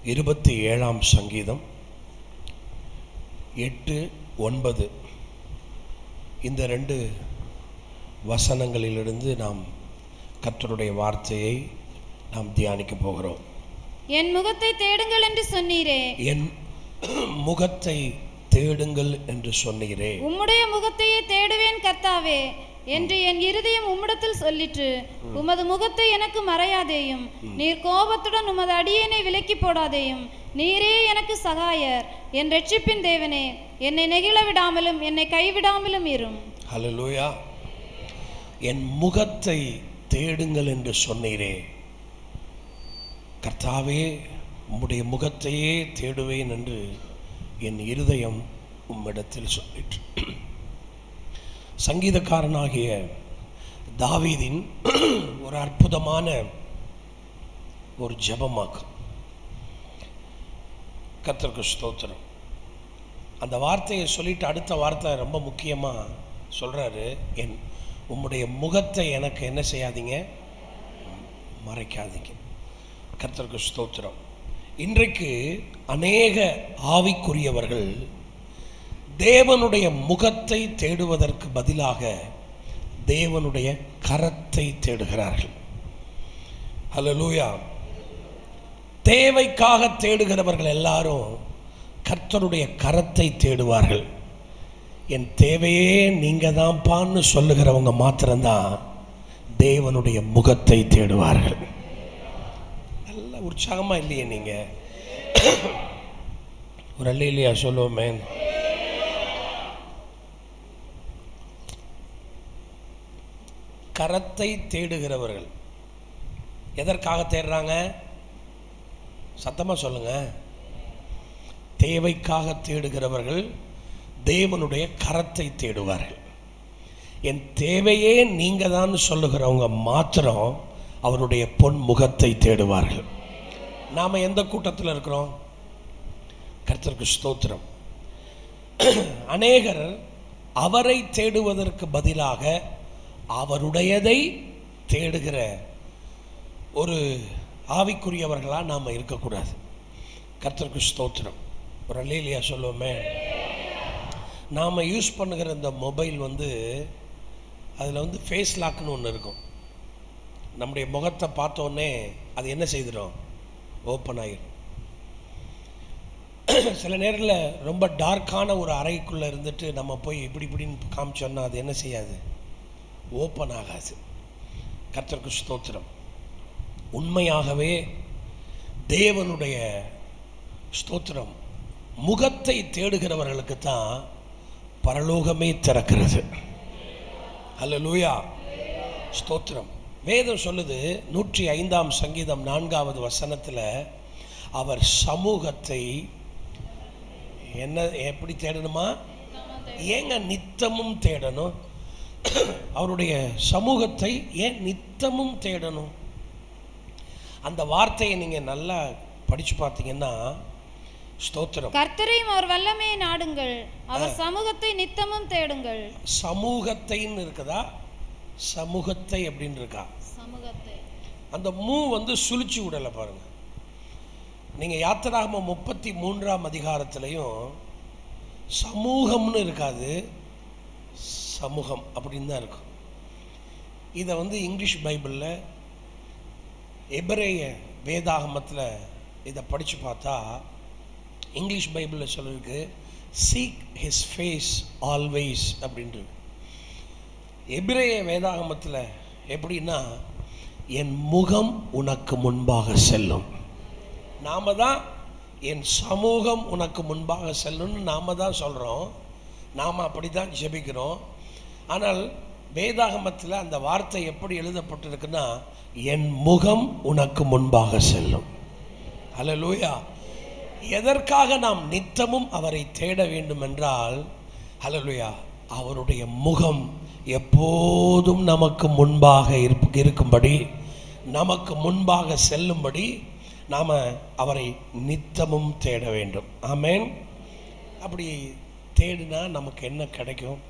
27ஆம் சங்கீதம் 8-9 இந்த 2 வசனங்களிலிருந்து நாம் கர்த்தருடைய வார்த்தையை நாம் தியானிக்க போகிறோம். என் முகத்தை தேடுங்கள் என்று சொன்னீரே, என் முகத்தை தேடுங்கள் என்று சொன்னீரே, உம்முடைய முகத்தையே தேடுவேன் கர்த்தாவே என்று என் இருதயம் உம்மிடத்தில் சொல்லிற்று. உமது முகத்தை எனக்கு மறையாதேயும், நீர் கோபத்துடன் உமது அடியேனை விலக்கி போடாதேயும். நீரே எனக்கு சகாயர், என் இரட்சிப்பின் தேவனே, என்னை நெகிழ விடாமலும் என்னை கைவிடாமலும் இரும். ஹல்லேலூயா. என் முகத்தை தேடுங்கள் என்று சொன்னீரே, கர்த்தாவே உம்முடைய முகத்தையே தேடுவேன் என்று என் இருதயம் உம்மிடத்தில் சொல்லிற்று. சங்கீதக்காரனாகிய தாவீதின் ஒரு அற்புதமான ஒரு ஜெபமாகும். கர்த்தருக்கு ஸ்தோத்திரம். அந்த வார்த்தையை சொல்லிட்டு அடுத்த வார்த்தை ரொம்ப முக்கியமாக சொல்கிறாரு, என் உம்முடைய முகத்தை எனக்கு என்ன செய்யாதீங்க, மறைக்காதீங்க. கர்த்தருக்கு ஸ்தோத்திரம். இன்றைக்கு அநேக ஆவிக்குரியவர்கள் தேவனுடைய முகத்தை தேடுவதற்கு பதிலாக தேவனுடைய கரத்தை தேடுகிறார்கள். ஹல்லேலூயா. தேவைக்காக தேடுகிறவர்கள் எல்லாரும் கர்த்தருடைய கரத்தை தேடுவார்கள். என் தேவையே நீங்க தான்ப்பான்னு சொல்லுகிறவங்க மாத்திரம்தான் தேவனுடைய முகத்தை தேடுவார்கள். நல்ல உற்சாகமா இல்லையே நீங்க? ஒரு அல்லேலூயா சொல்லுவோமே. கரத்தை தேடுகிறவர்கள் எதற்காக தேடுறாங்க? சத்தமா சொல்லுங்க. தேவைக்காக தேடுகிறவர்கள் தேவனுடைய கரத்தை தேடுவார்கள். என் தேவையே நீங்க தான் சொல்லுகிறவங்க மாத்திரம் அவருடைய பொன் முகத்தை தேடுவார்கள். நாம எந்த கூட்டத்தில் இருக்கிறோம்? கர்த்தருக்கு ஸ்தோத்திரம். அநேகர் அவரை தேடுவதற்கு பதிலாக அவருடையதை தேடுகிற ஒரு ஆவிக்குரியவர்களாக நாம் இருக்கக்கூடாது. கர்த்தருக்கு ஸ்தோத்திரம். ஒரு அல்லேலூயா சொல்லுவோமே. நாம் யூஸ் பண்ணுகிற இந்த மொபைல் அதில் ஃபேஸ் லாக்னு ஒன்று இருக்கும். நம்முடைய முகத்தை பார்த்தோன்னே அது என்ன செய்திடும்? ஓப்பன் ஆகிடும். சில நேரத்தில் ரொம்ப டார்க்கான ஒரு அறைக்குள்ளே இருந்துட்டு நம்ம போய் இப்படின்னு காமிச்சோன்னா அது என்ன செய்யாது? ஓப்பன் ஆகாது. கர்த்தருக்கு ஸ்தோத்திரம். உண்மையாகவே தேவனுடைய ஸ்தோத்திரம் முகத்தை தேடுகிறவர்களுக்கு தான் பரலோகமே திறக்கிறது. ஹல்லேலூயா. ஸ்தோத்திரம். வேதம் சொல்லுது 105ஆம் சங்கீதம் 4வது வசனத்தில், அவர் சமூகத்தை எப்படி தேடணுமா? ஏங்க நித்தமும் தேடணும்? அவருடைய சமூகத்தை ஏன் நித்தமும் தேடணும்? அந்த வார்த்தையை நீங்க நல்லா படிச்சு பார்த்தீங்கன்னா, ஸ்தோத்திரம், கர்த்தரையும் அவர் வல்லமையை நாடுங்கள், அவர் சமூகத்தை நித்தமும் தேடுங்கள். சமூகத்தைன்னு இருக்குதா? சமூகத்தை அப்படின்னு இருக்கா? சமூகத்தை. அந்த சுழிச்சு விடலை பாருங்க. நீங்க யாத்திராகமம் 33ஆம் அதிகாரத்திலையும் சமூகம்னு இருக்காது, சமூகம் அப்படின்னு தான் இருக்கும். இதை இங்கிலீஷ் பைபிளில் எபிரேய வேதாகமத்தில் இதை படித்து பார்த்தா இங்கிலீஷ் பைபிளில் சொல்லிருக்கு, சீக் ஹிஸ் ஃபேஸ் ஆல்வேஸ் அப்படின்றது. எபிரேய வேதாகமத்தில் எப்படின்னா, என் முகம் உனக்கு முன்பாக செல்லும். நாம தான் என் சமூகம் உனக்கு முன்பாக செல்லும்னு நாம தான் சொல்கிறோம், நாம் அப்படி தான் ஜெபிக்கிறோம். ஆனால் வேதாகமத்தில் அந்த வார்த்தை எப்படி எழுதப்பட்டிருக்குன்னா, என் முகம் உனக்கு முன்பாக செல்லும். ஹல்லேலூயா. எதற்காக நாம் நித்தமும் அவரை தேட வேண்டும் என்றால், ஹல்லேலூயா, அவருடைய முகம் எப்போதும் நமக்கு முன்பாக இருக்கும்படி, நமக்கு முன்பாக செல்லும்படி நாம் அவரை நித்தமும் தேட வேண்டும். ஆமென். அப்படி தேடினா நமக்கு என்ன கிடைக்கும்?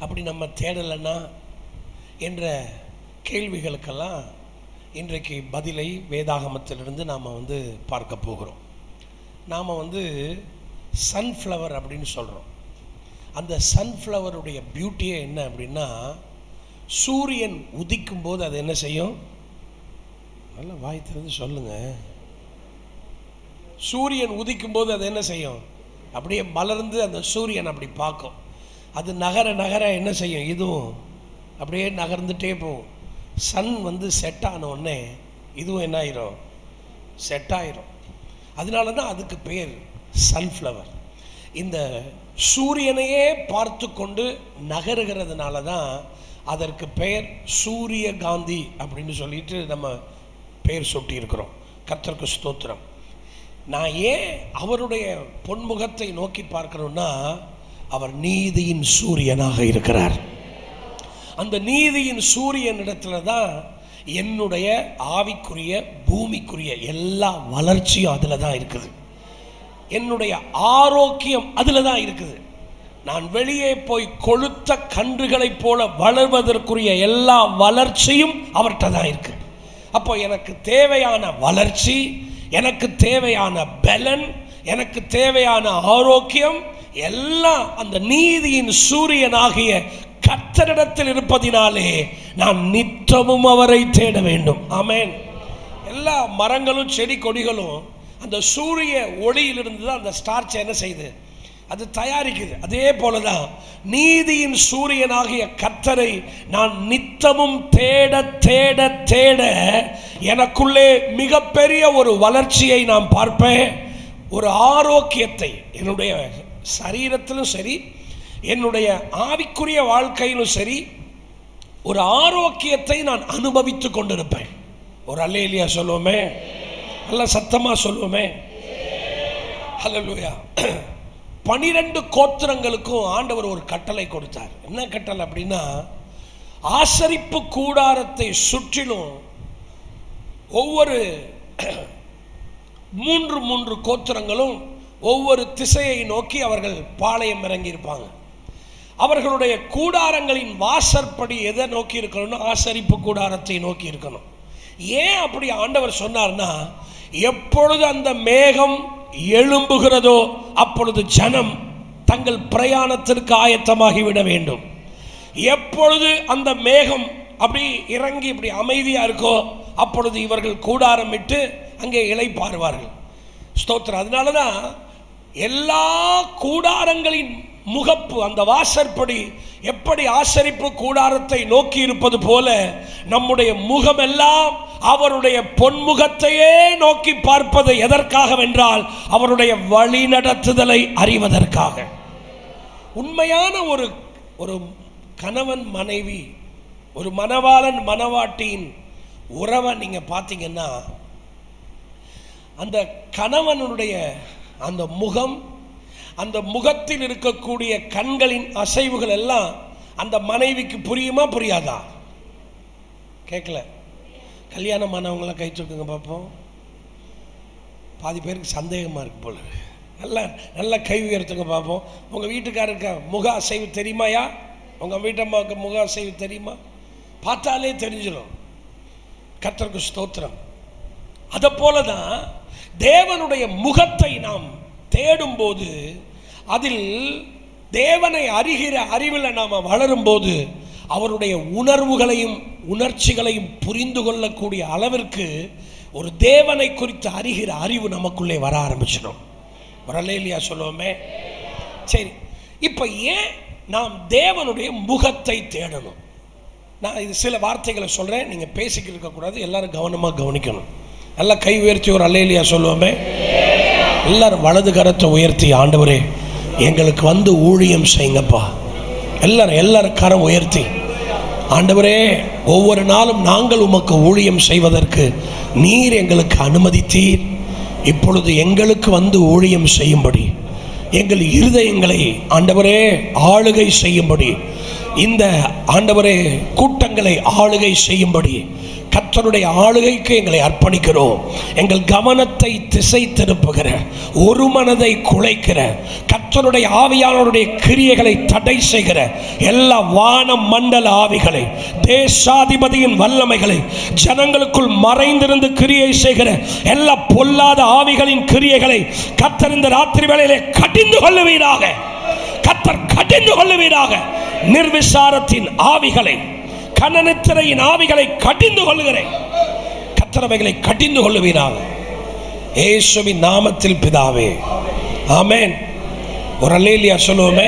அப்படி நம்ம தேடலைன்னா என்ற கேள்விகளுக்கெல்லாம் இன்றைக்கு பதிலை வேதாகமத்திலிருந்து நாம் பார்க்க போகிறோம். நாம் சன்ஃப்ளவர் அப்படின்னு சொல்கிறோம். அந்த சன்ஃப்ளவருடைய பியூட்டியே என்ன அப்படின்னா, சூரியன் உதிக்கும் போது அது என்ன செய்யும்? நல்ல வாய் திறந்து சொல்லுங்கள். சூரியன் உதிக்கும் போது அது என்ன செய்யும்? அப்படியே மலர்ந்து அந்த சூரியன் அப்படி பார்க்கும். அது நகர நகர என்ன செய்யும்? இதுவும் அப்படியே நகர்ந்துட்டே போகும். சன் செட் ஆன உடனே இதுவும் என்ன ஆயிரும்? செட் ஆயிரும். அதனால தான் அதுக்கு பேர் சன்ஃப்ளவர். இந்த சூரியனையே பார்த்து கொண்டு நகருகிறதுனால தான் அதற்கு பெயர் சூரியகாந்தி அப்படின்னு சொல்லிட்டு நம்ம பெயர் சூட்டி இருக்கிறோம். கர்த்தருக்கு ஸ்தோத்திரம். நான் ஏன் அவருடைய பொன்முகத்தை நோக்கி பார்க்கிறோம்னா, அவர் நீதியின் சூரியனாக இருக்கிறார். அந்த நீதியின் சூரியன் இடத்துல தான் என்னுடைய ஆவிக்குரிய பூமிக்குரிய எல்லா வளர்ச்சியும் அதில் தான் இருக்குது. என்னுடைய ஆரோக்கியம் அதில் தான் இருக்குது. நான் வெளியே போய் கொழுத்த கன்றுகளைப் போல வளர்வதற்குரிய எல்லா வளர்ச்சியும் அவர்கிட்ட தான் இருக்கு. அப்போ எனக்கு தேவையான வளர்ச்சி, எனக்கு தேவையான பலன், எனக்கு தேவையான ஆரோக்கியம் எல்லாம் அந்த நீதியின் சூரியனாகிய கர்த்தரிடத்தில் இருப்பதினாலே நான் நித்தமும் அவரை தேட வேண்டும். ஆமென். எல்லா மரங்களும் செடி கொடிகளும் அந்த சூரிய ஒளியிலிருந்து தான் அந்த ஸ்டார்ச் என்ன செய்யுது? அது தயாரிக்குது. அதே போலதான் நீதியின் சூரியனாகிய கர்த்தரை நான் நித்தமும் தேட தேட தேட எனக்குள்ளே மிகப்பெரிய ஒரு வளர்ச்சியை நான் பார்ப்பேன். ஒரு ஆரோக்கியத்தை என்னுடைய சரீரத்திலும் சரி, என்னுடைய ஆவிக்குரிய வாழ்க்கையிலும் சரி, ஒரு ஆரோக்கியத்தை நான் அனுபவித்து கொண்டிருப்பேன். ஒரு அல்லேலூயா சொல்லுவோமே, நல்ல சத்தமா சொல்லுவோமே. ஹல்லேலூயா. 12 கோத்திரங்களுக்கும் ஆண்டவர் ஒரு கட்டளை கொடுத்தார். என்ன கட்டளை அப்படின்னா, ஆசரிப்பு கூடாரத்தை சுற்றிலும் ஒவ்வொரு 3 கோத்திரங்களும் ஒவ்வொரு திசையை நோக்கி அவர்கள் பாளையம் இறங்கி இருப்பாங்க. அவர்களுடைய கூடாரங்களின் வாசற்படி எதை நோக்கி இருக்கணும்னா, ஆசரிப்பு கூடாரத்தை நோக்கி இருக்கணும். ஏன் அப்படி ஆண்டவர் சொன்னார்னா, எப்பொழுது அந்த மேகம் எழும்புகிறதோ அப்பொழுது ஜனம் தங்கள் பிரயாணத்திற்கு ஆயத்தமாகிவிட வேண்டும். எப்பொழுது அந்த மேகம் அப்படி இறங்கி இப்படி அமைதியா இருக்கோ அப்பொழுது இவர்கள் கூடாரம் விட்டு அங்கே இளைப்பாறுவார்கள். ஸ்தோத்திரம். அதனாலதான் எல்லா கூடாரங்களின் முகப்பு, அந்த வாசற்படி எப்படி ஆசரிப்பு கூடாரத்தை நோக்கி இருப்பது போல நம்முடைய முகமெல்லாம் அவருடைய பொன்முகத்தையே நோக்கி பார்ப்பது எதற்காக வென்றால், அவருடைய வழி நடத்துதலை அறிவதற்காக. உண்மையான ஒரு கணவன் மனைவி, ஒரு மணவாளன் மணவாட்டியின் உறவை நீங்க பார்த்தீங்கன்னா, அந்த கணவனுடைய அந்த முகம், அந்த முகத்தில் இருக்கக்கூடிய கண்களின் அசைவுகள் எல்லாம் அந்த மனைவிக்கு புரியுமா புரியாதா? கேட்கல. கல்யாணமானவங்களாம் கை தூக்குங்க பார்ப்போம். பாதி பேருக்கு சந்தேகமா இருக்கு போல. நல்ல கை உயர்த்துங்க பார்ப்போம். உங்க வீட்டுக்காரருக்கு முக அசைவு தெரியுமாயா? உங்க வீட்டம்மாவுக்கு முக அசைவு தெரியுமா? பார்த்தாலே தெரிஞ்சிடும். கர்த்தருக்கு ஸ்தோத்திரம். அதை போலதான் தேவனுடைய முகத்தை நாம் தேடும்போது, அதில் தேவனை அறிகிற அறிவில் நாம் வளரும்போது, அவருடைய உணர்வுகளையும் உணர்ச்சிகளையும் புரிந்து கொள்ளக்கூடிய அளவிற்கு ஒரு தேவனை குறித்து அறிகிற அறிவு நமக்குள்ளே வர ஆரம்பிச்சிடும். ஒரு அல்லேலூயா சொல்லுவோமே. சரி, இப்போ ஏன் நாம் தேவனுடைய முகத்தை தேடணும்? நான் இது சில வார்த்தைகளை சொல்றேன், நீங்க பேசிக்கிட்டு இருக்கக்கூடாது, எல்லாரும் கவனமா கவனிக்கணும். நல்லா கை உயர்த்தி ஒரு அல்லேலூயா சொல்லுவோமே. எல்லாரும் வலது கரத்தை உயர்த்தி, ஆண்டவரே எங்களுக்கு ஊழியம் செய்யுங்கப்பா. எல்லாரும் கரம் உயர்த்தி, ஆண்டவரே ஒவ்வொரு நாளும் நாங்கள் உமக்கு ஊழியம் செய்வதற்கு நீர் எங்களுக்கு அனுமதித்தீர். இப்பொழுது எங்களுக்கு ஊழியம் செய்யும்படி, எங்கள் இருதயங்களை ஆண்டவரே ஆளுகை செய்யும்படி, இந்த ஆண்டவரே கூட்டங்களை ஆளுகை செய்யும்படி கர்த்தர் கர்த்தருடைய ஆளுகைக்கு எங்களை அர்ப்பணிக்கிறோம். எங்கள் கவனத்தை திசை திருப்புகிற, ஒரு மனதை குலைக்கிற, கர்த்தருடைய ஆவியானவருடைய கிரியைகளை தடை செய்கிற எல்லா வான மண்டல ஆவிகளை, தேசாதிபதியின் வல்லமைகளை, ஜனங்களுக்குள் மறைந்திருந்து கிரியை செய்கிற எல்லா பொல்லாத ஆவிகளின் கிரியைகளை கர்த்தர் இந்த ராத்திரி வேளையிலே கடிந்து கொள்ளுவீராக. கர்த்தர் கடிந்து கொள்ளுவீராக. நிர்விசாரத்தின் ஆவிகளை, கனநித்திரையின் ஆவிகளை கடிந்து கொள்ளுகிறேன். கர்த்தரவைகளை கடிந்து கொள்ளுவீராக. இயேசுவின் நாமத்தில் பிதாவே, ஆமென். ஒரு அல்லேலூயா சொல்லுவோமே.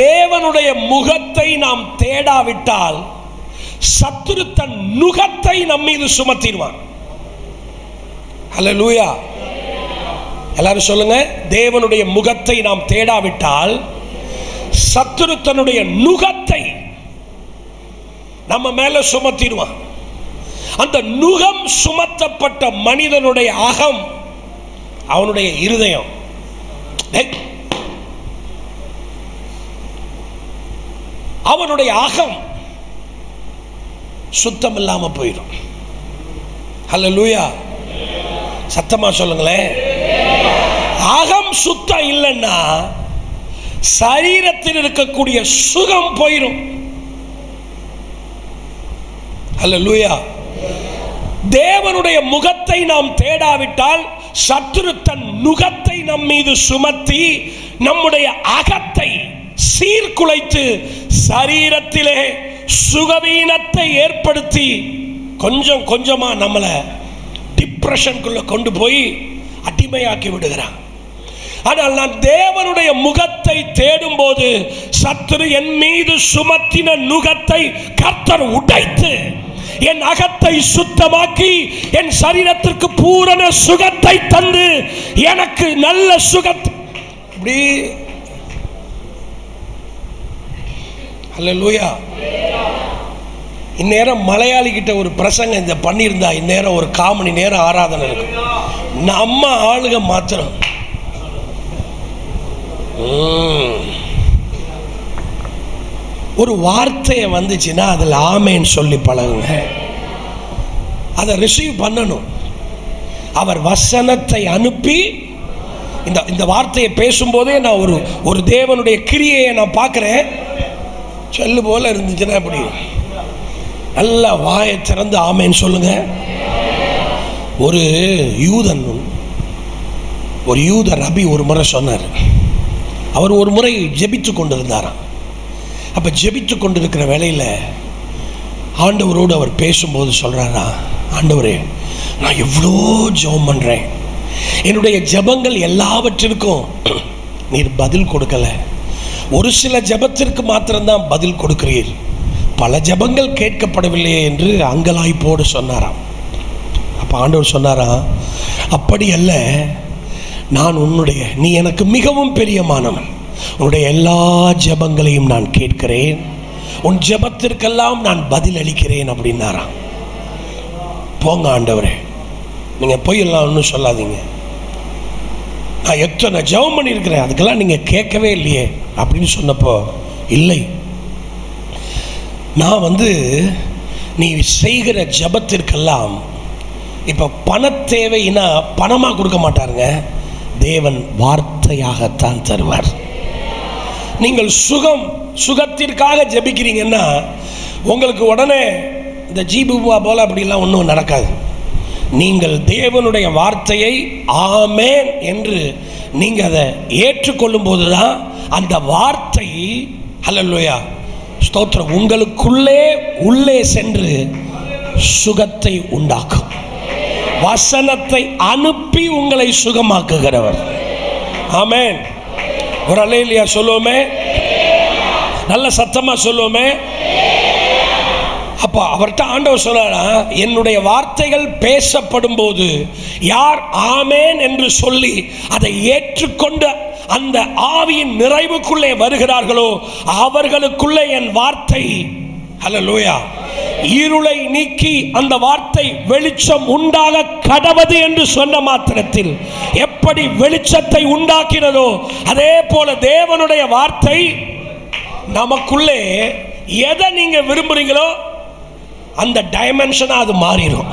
தேவனுடைய முகத்தை நாம் தேடாவிட்டால் சத்துரு தன் நுகத்தை நம் மீது சுமத்திடுவான். அல்லேலூயா. எல்லாரும் சொல்லுங்க. தேவனுடைய முகத்தை நாம் தேடாவிட்டால் சத்துரு தன்னுடைய நுகத்தை நம்ம மேல சுமத்திடுவான். அந்த நுகம் சுமத்தப்பட்ட மனிதனுடைய அகம், அவனுடைய இருதயம், அவனுடைய அகம் சுத்தம் இல்லாம போயிடும். ஹல்லேலூயா. சத்தமா சொல்லுங்களேன். அகம் சுத்தம் இல்லைன்னா சரீரத்தில் இருக்கக்கூடிய சுகம் போயிடும். ஹல்லேலூயா. தேவனுடைய முகத்தை நாம் தேடாவிட்டால் சத்துரு தன் நுகத்தை நம் மீது சுமத்தி நம்முடைய அகத்தை சீர்குலைத்து சரீரத்திலே சுகவீனத்தை ஏற்படுத்தி கொஞ்சம் கொஞ்சமா நம்மளை டிப்ரெஷனுக்குள்ள கொண்டு போய் அடிமையாக்கி விடுகிறான். ஆனால் நான் தேவனுடைய முகத்தை தேடும் போது சத்துரு என் மீது சுமத்தின நுகத்தை கர்த்தர் உடைத்து என் அகத்தை சுத்தமாக்கி என் சரீரத்திற்கு பூரண சுகத்தை தந்து எனக்கு நல்ல சுகத்தை. இப்படி ஹல்லேலூயா. இந்நேரம் மலையாளி கிட்ட ஒரு பிரசங்கம் இந்த பண்ணியிருந்தா இந்நேரம் ஒரு 1/4 மணி நேரம் ஆராதனை இருக்கும். நம்ம ஆளுக மாத்திரம் ஒரு வார்த்தையை வந்துச்சுன்னா அதில் ஆமேன்னு சொல்லி பழகுங்க. அதை ரிசீவ் பண்ணணும். அவர் வசனத்தை அனுப்பி இந்த வார்த்தையை பேசும்போதே நான் ஒரு தேவனுடைய கிரியையை நான் பார்க்குறேன். சொல்லு போல இருந்துச்சுன்னா அப்படி நல்லா வாயை திறந்து ஆமேன்னு சொல்லுங்க. ஒரு யூத ரபி ஒரு முறை சொன்னார். அவர் ஒரு முறை ஜெபித்து கொண்டிருந்தாராம். அப்போ ஜெபித்து கொண்டிருக்கிற வேளையில் ஆண்டவரோடு அவர் பேசும்போது சொல்கிறாரா, ஆண்டவரே நான் எவ்வளோ ஜெபம் பண்ணுறேன், என்னுடைய ஜெபங்கள் எல்லாவற்றிற்கும் நீர் பதில் கொடுக்கலை. ஒரு சில ஜெபத்திற்கு மாத்திரம்தான் பதில் கொடுக்கிறீர், பல ஜெபங்கள் கேட்கப்படவில்லையே என்று அங்கலாய்ப்போடு சொன்னாராம். அப்போ ஆண்டவர் சொன்னாராம், அப்படி அல்ல, நான் நீ எனக்கு மிகவும் பிரியமானவன், உன்னுடைய எல்லா ஜெபங்களையும் நான் கேட்கிறேன், உன் ஜெபத்திற்கெல்லாம் நான் பதில் அளிக்கிறேன் அப்படின்னாராம். போங்க ஆண்டவரே, நீங்கள் போய் எல்லாம் ஒன்றும் சொல்லாதீங்க, நான் எத்தனை ஜெபம் பண்ணியிருக்கிறேன் அதுக்கெல்லாம் நீங்கள் கேட்கவே இல்லையே அப்படின்னு சொன்னப்போ, இல்லை, நான் நீ செய்கிற ஜெபத்திற்கெல்லாம் இப்போ பண தேவைன்னா பணமாக கொடுக்க மாட்டாருங்க, தேவன் வார்த்தையாகத்தான் தருவார். நீங்கள் சுகத்திற்காக ஜெபிக்கிறீங்கன்னா உங்களுக்கு உடனே இந்த ஜீபுவா போல அப்படிலாம் ஒன்றும் நடக்காது. நீங்கள் தேவனுடைய வார்த்தையை ஆமென் என்று நீங்கள் அதை ஏற்றுக்கொள்ளும் போது தான் அந்த வார்த்தை, ஹல்லேலூயா ஸ்தோத்திரம், உள்ளே சென்று சுகத்தை உண்டாக்கும். வசனத்தை அனுப்பி உங்களை சுகமாக்குகிறவர். ஆமென். ஒரு அல்லேலூயா சொல்லுவோமே, நல்ல சத்தமா சொல்லுவோமே. அப்போ அவர்கிட்ட ஆண்டவர் சொன்னாரா, என்னுடைய வார்த்தைகள் பேசப்படும் போது யார் ஆமென் என்று சொல்லி அதை ஏற்றுக்கொண்டு அந்த ஆவியின் நிறைவுக்குள்ளே வருகிறார்களோ அவர்களுக்குள்ளே என் வார்த்தை, ஹல்லேலூயா, இருளை நீக்கி அந்த வார்த்தை வெளிச்சம் உண்டாக கடவது என்று சொன்ன மாத்திரத்தில் எப்படி வெளிச்சத்தை உண்டாக்கினதோ அதே போல தேவனுடைய வார்த்தை நமக்குள்ளே எதை நீங்க விரும்புறீங்களோ அந்த டைமென்ஷனா அது மாறிடும்.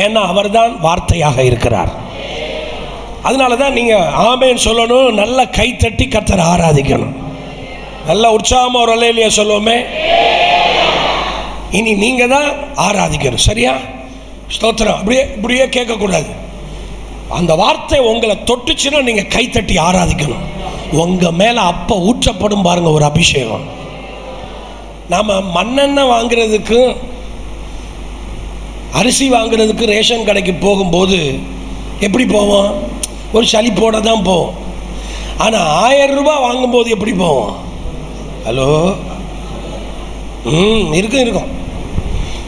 ஏன்னா அவர்தான் வார்த்தையாக இருக்கிறார். அதனால தான் நீங்க ஆமென் சொல்லணும், நல்ல கை தட்டி கர்த்தரை ஆராதிக்கணும். நல்ல உற்சாகமா ஒரு அல்லேலூயா சொல்லுவோமே. இனி நீங்க தான் ஆராதிக்கணும். சரியா? ஸ்தோத்திரம். அப்படியே இப்படியே கேட்கக்கூடாது. அந்த வார்த்தை உங்களை தொட்டுச்சுன்னா நீங்க கை தட்டி ஆராதிக்கணும். உங்க மேல அப்ப ஊற்றப்படும் பாருங்க ஒரு அபிஷேகம். நாம மண்ணெண்ணெய் வாங்குறதுக்கும் அரிசி வாங்குறதுக்கு ரேஷன் கடைக்கு போகும்போது எப்படி போவோம்? ஒரு சலிப்போட தான் போவோம். ஆனால் 1000 ரூபாய் வாங்கும்போது எப்படி போவோம்? ஹலோ, இருக்கும்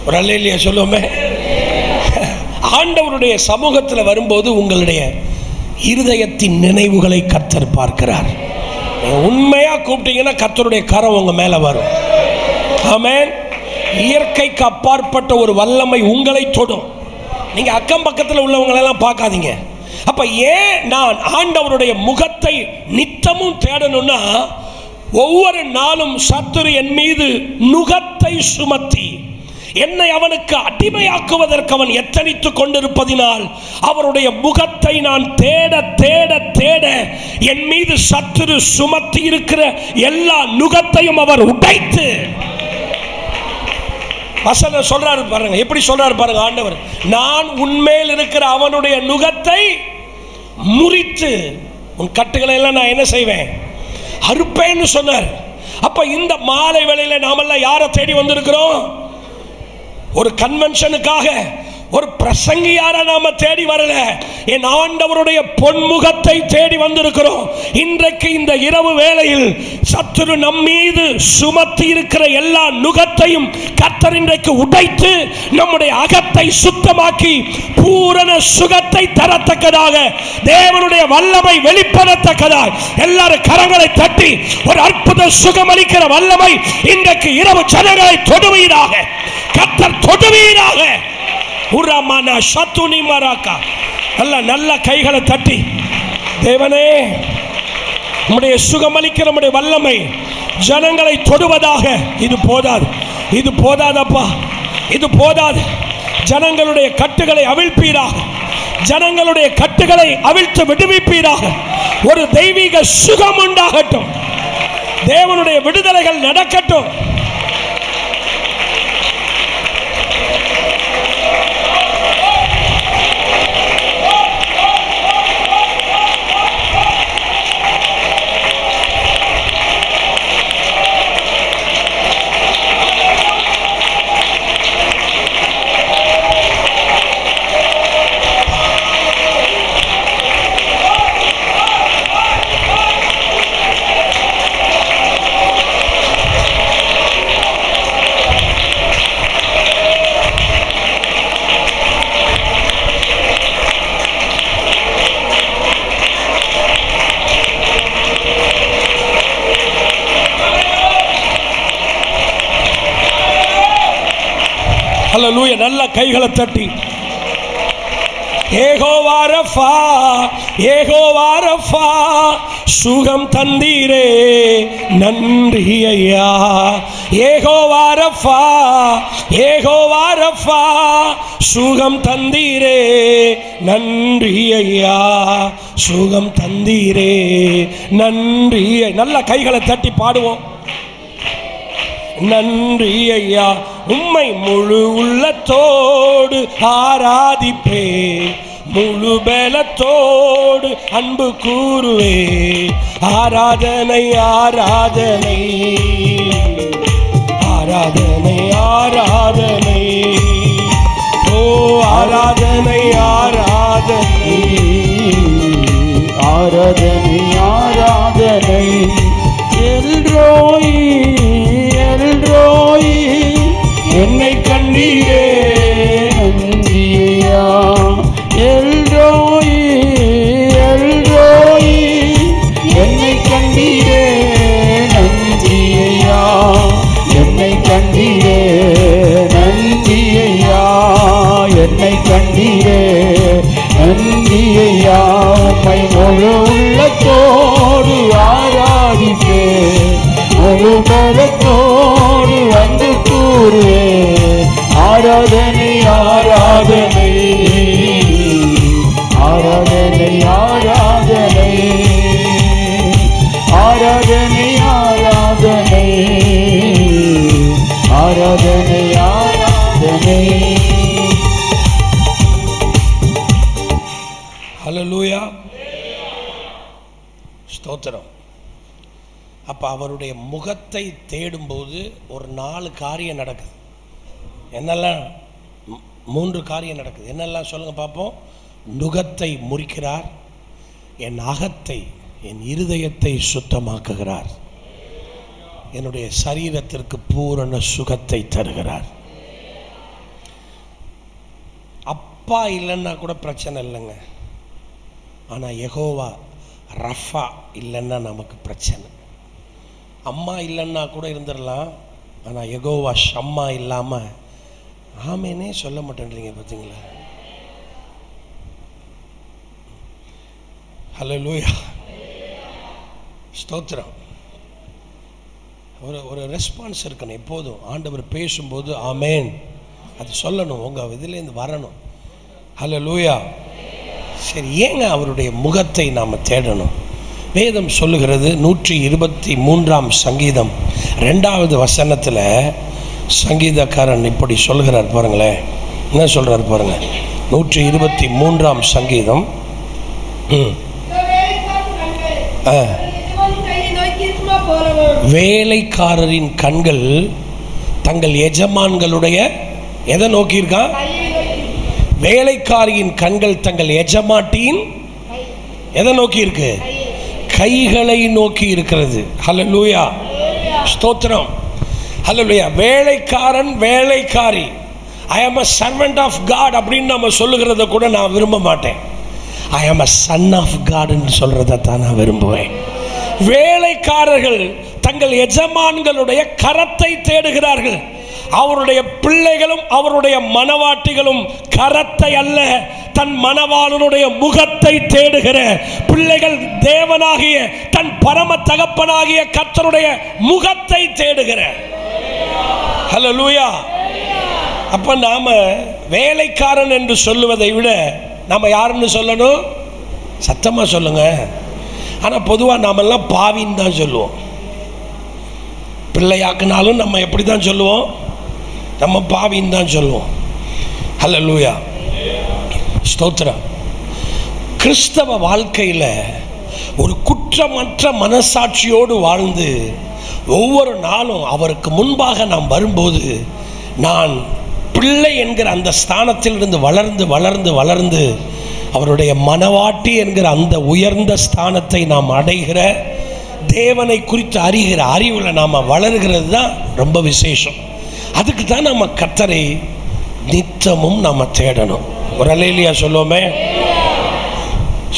ஒரு அல்லேலூயா சொல்லுவோமே. ஆண்டவருடைய சமூகத்தில் வரும்போது உங்களுடைய இருதயத்தின் நினைவுகளை கர்த்தர் பார்க்கிறார். உண்மையா கூப்பிட்டீங்கன்னா கர்த்தருடைய கரம் உங்க மேல வரும். ஆமென். இயற்கைக்கு அப்பாற்பட்ட ஒரு வல்லமை உங்களை தொடும். நீங்க அக்கம் பக்கத்தில் உள்ளவங்களெல்லாம் பார்க்காதீங்க. அப்ப ஏன் நான் ஆண்டவருடைய முகத்தை நித்தமும் தேடணும்னா, ஒவ்வொரு நாளும் சத்துரு என் மீது நுகத்தை சுமத்தி என்னை அவனுக்கு அடிமையாக்குவதற்கு அவன் எத்தனித்துக் கொண்டிருப்பதினால் அவருடைய முகத்தை நான் தேட தேட தேட என் மீது சத்துரு சுமத்தி இருக்கிற எல்லா நுகத்தையும் அவர் உடைத்து, வசனம் சொல்றாரு பாருங்க, எப்படி சொல்றாரு பாருங்க ஆண்டவர், நான் உன்மேல் இருக்கிற அவனுடைய நுகத்தை முறித்து உன் கட்டுகளை எல்லாம் நான் என்ன செய்வேன்? அறுப்பேன்னு சொன்னார். அப்ப இந்த மாலை வேளையில நாமெல்லாம் யாரை தேடி வந்திருக்கிறோம்? ஒரு கன்வென்ஷனுக்காக, ஒரு பிரசங்கியார நாம தேடி வரல. என் ஆண்டவருடைய பொன்முகத்தை தேடி வந்திருக்கிறோம். இன்றைக்கு இந்த இரவு வேளையில் சத்துரு நம்மீது சுமத்தி இருக்கிற எல்லா நுகத்தையும் கர்த்தர் இன்றைக்கு உடைத்து நம்முடைய அகத்தை சுத்தமாக்கி பூரண சுகத்தை தரத்தக்கதாக, தேவனுடைய வல்லமை வெளிப்படத்தக்கதாக எல்லாரும் கரங்களை தட்டி ஒரு அற்புத சுகமளிக்கிற வல்லமை இன்றைக்கு இரவு ஜனங்களை தொடுவீராக. கர்த்தர் தொடுவீராக. உரமானா சத்துனி மராக்கா. நல்ல கைகளை தட்டி, தேவனே நம்முடைய சுகமளிக்கிற நம்முடைய வல்லமை ஜனங்களை தொடுவதாக. இது போதாது, இது போதாதப்பா, இது போதாது. ஜனங்களுடைய கட்டுகளை அவிழ்ப்பீராக, ஜனங்களுடைய கட்டுகளை அவிழ்த்து விடுவிப்பீராக. ஒரு தெய்வீக சுகம் உண்டாகட்டும், தேவனுடைய விடுதலைகள் நடக்கட்டும். ஹல்லேலூயா. நல்ல கைகளை தட்டி, யெகோவா ரஃபா, யெகோவா ரஃபா, சுகம் தந்தீரே நன்றி ஐயா. யெகோவா ரஃபா, யெகோவா ரஃபா, சுகம் தந்தீரே நன்றி ஐயா, சுகம் தந்தீரே நன்றி. நல்ல கைகளை தட்டி பாடுவோம். நன்றி ஐயா, உம்மை முழு உள்ளத்தோடு ஆராதிப்பே, முழு பலத்தோடு அன்பு கூறுவே. ஆராதனை ஆராதனை ஆராதனை ஆராதனை, ஓ ஆராதனை ஆராதனை ஆராதனை ஆராதனை. எல்ரோயி எல்ரோயி, என்னை கண்டீரே நன்றியா. எல்ரோயி எல்ரோயி, என்னை கண்டீரே நன்றியா. என்னை கண்டீரே நன்றியா, என்னை கண்டீரே நன்றியா. உம்மை முழு உள்ளத்தோடு ஆராதிப்பே, முழு பலத்தோடு அன்பு கூறுவே. ஹல்லேலூயா, ஸ்தோத்திரம். அப்போ அவருடைய முகத்தை தேடும்போது ஒரு 4 காரியம் நடக்குது. என்னெல்லாம்? 3 காரியம் நடக்குது. என்னெல்லாம் சொல்லுங்க பார்ப்போம். நுகத்தை முறிக்கிறார், என் அகத்தை, என் இருதயத்தை சுத்தமாக்குகிறார், என்னுடைய சரீரத்திற்கு பூரண சுகத்தை தருகிறார். அப்பா இல்லைன்னா கூட பிரச்சனை இல்லைங்க. ஆனால் யெகோவா ரஃபா இல்லைன்னா நமக்கு பிரச்சனை. அம்மா இல்லைன்னா கூட இருந்துடலாம், ஆனால் யெகோவா ஷம்மா இல்லாமல் ஆமேனே சொல்ல மாட்டேன்றீங்க பார்த்தீங்களா? ஹல்லேலூயா, ஸ்தோத்திரம். ஒரு ரெஸ்பான்ஸ் இருக்கணும் எப்போதும். ஆண்டவர் பேசும்போது ஆமேன் அது சொல்லணும், உங்கள் இதுலேருந்து வரணும். ஹல்லேலூயா. சரி, ஏங்க அவருடைய முகத்தை நாம் தேடணும்? வேதம் சொல்லுகிறது 123ஆம் சங்கீதம் 2வது வசனத்தில் சங்கீதக்காரன் இப்படி சொல்கிறார் பாருங்களேன். என்ன சொல்கிறார் பாருங்க. 123ஆம் சங்கீதம். வேலைக்காரரின் கண்கள் தங்கள் எஜமான்களுடைய எதை நோக்கி இருக்கான்? வேலைக்காரியின் கண்கள் தங்கள் எஜமாட்டியின் எதை நோக்கி இருக்கு? கைகளை நோக்கி இருக்கிறது. ஹல்லேலூயா, ஸ்தோத்திரம். ஹல்லேலூயா. வேலைக்காரன், வேலைக்காரி, ஐ ஆம் a servant of God அப்படின்னு நம்ம சொல்லுகிறத கூட நான் விரும்ப மாட்டேன். ஐ ஆம் a son of God ன்னு சொல்றதை தான் நான் விரும்புவேன். வேலைக்காரர்கள் தங்கள் எஜமான்களுடைய கரத்தை தேடுகிறார்கள். அவருடைய பிள்ளைகளும் அவருடைய மனவாட்டிகளும் கரத்தை அல்ல, தன் மனவாளனுடைய முகத்தை தேடுகிற பிள்ளைகள். தேவனாகிய தன் பரம தகப்பனாகிய கர்த்தருடைய முகத்தை தேடுகிற. ஹல்லேலூயா. அப்ப நாம வேலைக்காரன் என்று சொல்லுவதை விட நாம யாருன்னு சொல்லணும்? சத்தமா சொல்லுங்க. ஆனா பொதுவா நாமெல்லாம் பாவின்னு தான் சொல்லுவோம். பிள்ளையாக்குனாலும் நம்ம எப்படி தான் சொல்லுவோம்? நம்ம பாவின்னு தான் சொல்லுவோம். ஹல்லேலூயா, ஸ்தோத்திரம். கிறிஸ்தவ வாழ்க்கையில் ஒரு குற்றமற்ற மனசாட்சியோடு வாழ்ந்து ஒவ்வொரு நாளும் அவருக்கு முன்பாக நாம் வரும்போது, நான் பிள்ளை என்கிற அந்த ஸ்தானத்திலிருந்து வளர்ந்து வளர்ந்து வளர்ந்து அவருடைய மனவாட்டி என்கிற அந்த உயர்ந்த ஸ்தானத்தை நாம் அடைகிற, தேவனை குறித்து அறிகிற அறிவில் நாம் வளர்கிறது தான் ரொம்ப விசேஷம். அதுக்கு தான் நம்ம கர்த்தரை நித்தமும் நாம் தேடணும். ஒரு அல்லேலூயா சொல்லுவோமே,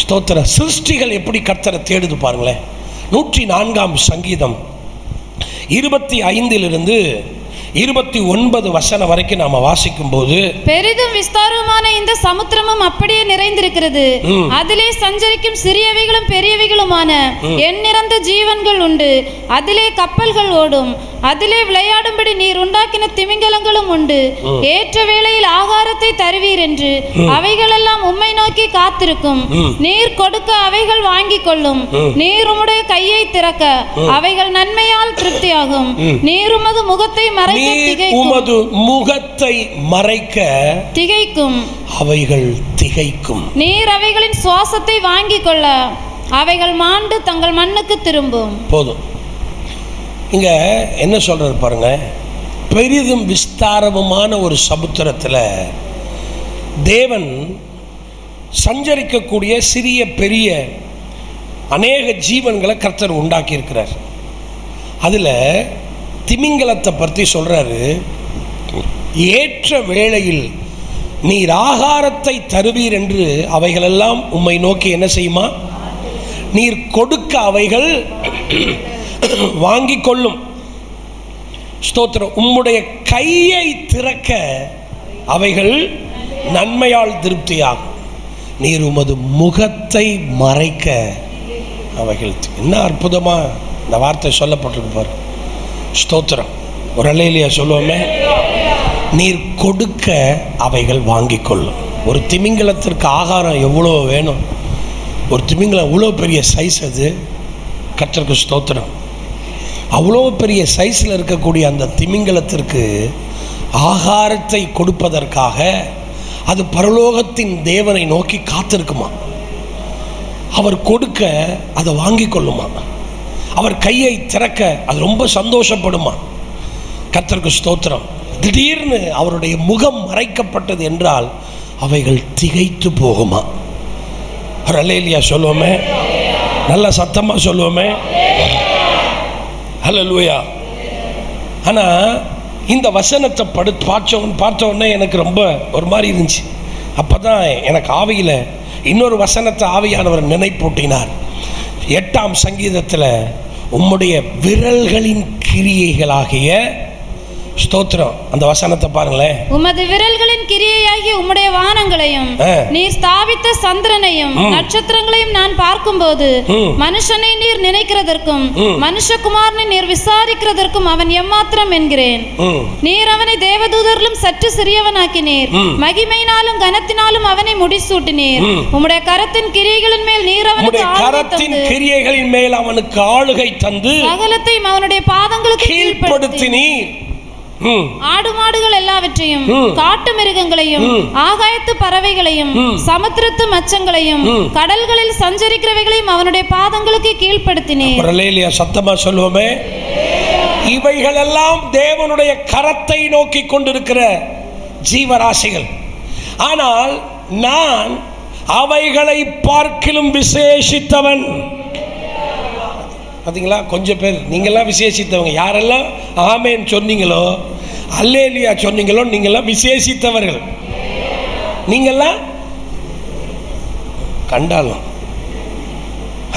ஸ்தோத்திரம். சிருஷ்டிகள் எப்படி கர்த்தரை தேடுது பாருங்களேன். 104ஆம் சங்கீதம் 25 29 வசனம் வரைக்கும் நாம வாசிக்கும் போது, பெரிதும் விஸ்தாரமான இந்த சமுத்திரமும் அப்படியே நிறைந்திருக்கிறது, அதிலே சஞ்சரிக்கும் சிறியவைகளும் பெரியவைகளுமான எண்ணிறந்த ஜீவன்கள் உண்டு, அதிலே கப்பல்கள் ஓடும், அதிலே விளையாடும்படி நீர் உண்டாக்கின திமிங்கலங்களும் உண்டு. ஏற்ற வேளையில் ஆகாரத்தை தருவீர் என்று அவைகளெல்லாம் உம்மை நோக்கி காத்திருக்கும். நீர் கொடுக்க அவைகள் வாங்கிக் கொள்ளும். நீர் உம்முடைய கையை திறக்க அவைகள் நன்மையால் திருப்தியாகும். நீர் உமது முகத்தை மறைக்க உமது முகத்தை மறைக்க திகைக்கும். அவைகள் திகைக்கும். நீர் அவைகளின் சுவாசத்தை வாங்கிக் கொள்ள அவைகள் மாண்டு தங்கள் மண்ணுக்கு திரும்பும். போதும். இங்க என்ன சொல்றது பாருங்க. பெரிதும் விஸ்தாரமுமான ஒரு சமுத்திரத்தில் தேவன் சஞ்சரிக்கக்கூடிய சிறிய பெரிய அநேக ஜீவன்களை கர்த்தர் உண்டாக்கி இருக்கிறார். அதுல திமிங்கலத்தை பற்றி சொல்றாரு. ஏற்ற வேளையில் நீர் ஆகாரத்தை தருவீர் என்று அவைகளெல்லாம் உம்மை நோக்கி என்ன செய்யுமா? நீர் கொடுக்க அவைகள் வாங்கிக் கொள்ளும். ஸ்தோத்திரம். உம்முடைய கையை திறக்க அவைகள் நன்மையால் திருப்தியாகும். நீர் உமது முகத்தை மறைக்க அவைகள். என்ன அற்புதமா இந்த வார்த்தை சொல்லப்பட்டிருக்கு பாரு. ஸ்தோத்திரம். ஒரு அல்லேலூயா சொல்லுவோமே. நீர் கொடுக்க அவைகள் வாங்கிக் கொள்ளும். ஒரு திமிங்கலத்திற்கு ஆகாரம் எவ்வளோ வேணும்? ஒரு திமிங்கலம் இவ்வளோ பெரிய சைஸ், அது கர்த்தருக்கு ஸ்தோத்திரம். அவ்வளோ பெரிய சைஸில் இருக்கக்கூடிய அந்த திமிங்கலத்திற்கு ஆகாரத்தை கொடுப்பதற்காக அது பரலோகத்தின் தேவனை நோக்கி காத்திருக்குமா. அவர் கொடுக்க அதை வாங்கி கொள்ளுமா. அவர் கையை திறக்க அது ரொம்ப சந்தோஷப்படுமா. கர்த்தருக்கு ஸ்தோத்திரம். திடீர்னு அவருடைய முகம் மறைக்கப்பட்டது என்றால் அவைகள் திகைத்து போகுமா. ஒரு அல்லேலூயா சொல்லுவோமே, நல்ல சத்தமா சொல்லுவோமே, அல்லேலூயா. ஆனா இந்த வசனத்தை பார்த்த உடனே எனக்கு ரொம்ப ஒரு மாதிரி இருந்துச்சு. அப்பதான் எனக்கு ஆவியில இன்னொரு வசனத்தை ஆவியானவர் நினைப்பூட்டினார். 8ஆம் சங்கீதத்தில் உம்முடைய விரல்களின் கிரியைகளாகிய ஸ்தோத்திரம். அந்த வசனத்தை பாருங்களேன். உமது விரல்களின் கிரியையாகிய உம்முடைய வானங்களையும் நீர் ஸ்தாபித்த சந்திரனையும் நட்சத்திரங்களையும் நான் பார்க்கும்போது மனுஷனை நீர் நினைக்கிறதற்கும் மனுஷகுமாரனை நீர் விசாரிக்கிறதற்கும் அவன் எம்மாத்திரம் என்கிறேன். நீர் அவனை தேவதூதரிலும் சற்று சிறியவனாக்கினீர், மகிமையினாலும் கனத்தினாலும் அவனை முடிசூட்டினீர். உம்முடைய கரத்தின் கிரியைகளின் மேல் நீர் அவனுக்கு ஆளுகை தந்து சகலத்தையும் அவனுடைய பாதங்களுக்கு கீழ்ப்படுத்தினீர். ஆடு மாடுகள் எல்லாவற்றையும் காட்டு மிருகங்களையும் ஆகாயத்து பறவைகளையும் சமுத்திரத்து மச்சங்களையும் கடல்களில் சஞ்சரிக்கிறவைகளையும் அவனுடைய பாதங்களுக்கு கீழ்ப்படுத்தினீர். அல்லேலூயா சத்தமா சொல்லுவோமே. இவைகள் எல்லாம் தேவனுடைய கரத்தை நோக்கி கொண்டிருக்கிற ஜீவராசிகள். ஆனால் நான் அவைகளை பார்க்கிலும் விசேஷித்தவன். பார்த்தீங்களா, கொஞ்சம் பேர் நீங்கள்லாம் விசேஷித்தவங்க. யாரெல்லாம் ஆமேன் சொன்னீங்களோ, அல்லேலூயா சொன்னீங்களோ, நீங்கள்லாம் விசேஷித்தவர்கள். நீங்கள்லாம் கண்டாலும்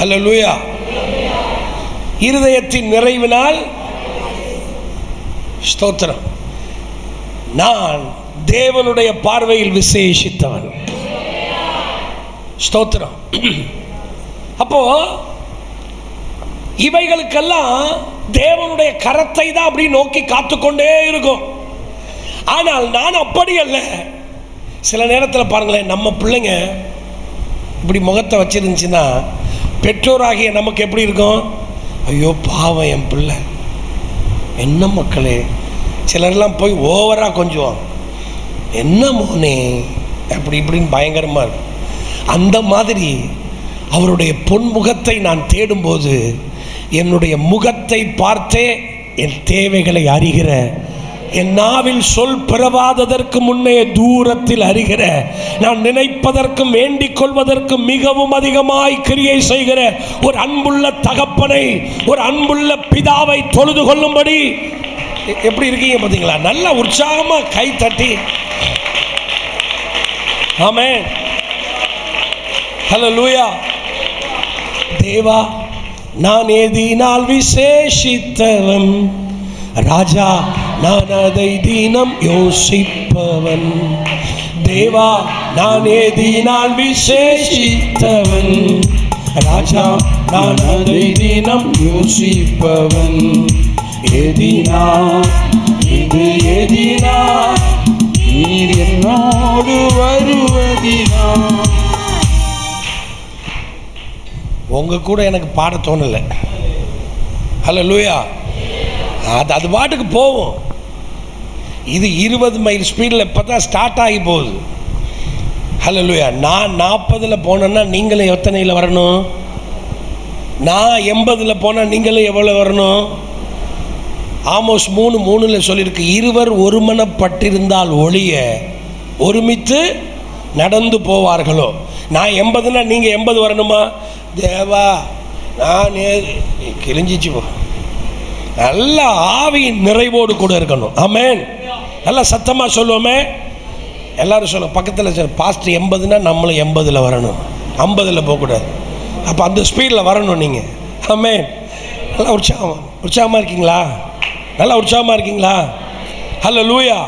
அல்லேலூயா. இருதயத்தின் நிறைவினால் ஸ்தோத்திரம். நான் தேவனுடைய பார்வையில் விசேஷித்தவன். ஸ்தோத்திரம். அப்போ இவைகளுக்கெல்லாம் தேவனுடைய கரத்தை தான் அப்படி நோக்கி காத்துக்கொண்டே இருக்கும். ஆனால் நான் அப்படி அல்ல. சில நேரத்தில் பாருங்களேன், நம்ம பிள்ளைங்க இப்படி முகத்தை வச்சிருந்துச்சுன்னா பெற்றோராகிய நமக்கு எப்படி இருக்கும்? ஐயோ பாவம் என் பிள்ளை, என்ன மக்களே. சிலர்லாம் போய் ஓவராக கொஞ்சம் என்ன மோனே அப்படி இப்படின்னு பயங்கரமாக இருக்கும். அந்த மாதிரி அவருடைய பொன்முகத்தை நான் தேடும்போது என்னுடைய முகத்தை பார்த்தே என் தேவைகளை அறிகிற, என் நாவில் சொல் பிறவாததற்கு முன்னே தூரத்தில் அறிகிற, நான் நினைப்பதற்கும் வேண்டிக் கொள்வதற்கும் மிகவும் அதிகமாய் கிரியை செய்கிற ஒரு அன்புள்ள தகப்பனை, ஒரு அன்புள்ள பிதாவை தொழுது கொள்ளும்படி எப்படி இருக்கீங்க பார்த்தீங்களா? நல்ல உற்சாகமா கை தட்டி ஆமென் ஹல்லேலூயா. தேவா நான் எதினால் விசேஷித்தவன், ராஜா நான் அதை தினம் யோசிப்பவன். தேவா நான் எதினால் விசேஷித்தவன், ராஜா நான் அதை தினம் யோசிப்பவன். எதினா இது எதினா நீர் என்னோடு வருவதினா. உங்க கூட எனக்கு பாட தோணலை. ஹல்லேலூயா. அது பாட்டுக்கு போவோம். இது 20 மைல் ஸ்பீடில் இப்போ தான் ஸ்டார்ட் ஆகி போகுது. ஹல்லேலூயா. நான் 40ல் போனேன்னா நீங்களும் எத்தனையில் வரணும்? நான் 80ல் போனால் நீங்களும் எவ்வளோ வரணும்? ஆமோஸ் 3:3 சொல்லியிருக்கு, இருவர் ஒருமனப்பட்டிருந்தால் ஒழிய ஒருமித்து நடந்து போவார்களோ. நான் 80னா நீங்கள் 80 வரணுமா? தேவா நான் கிழிஞ்சிச்சு போ. நல்ல ஆவியின் நிறைவோடு கூட இருக்கணும். ஆமென். நல்லா சத்தமாக சொல்லுவோமே. எல்லாரும் சொல்லுவோம் பக்கத்தில் சொல்ல, பாஸ்ட் 80னா நம்மளும் 80ல் வரணும், 50ல் போகக்கூடாது. அப்போ அந்த ஸ்பீடில் வரணும் நீங்கள். ஆமென். நல்லா உற்சாகமாக இருக்கீங்களா? நல்லா உற்சாகமாக இருக்கீங்களா? ஹல்லேலூயா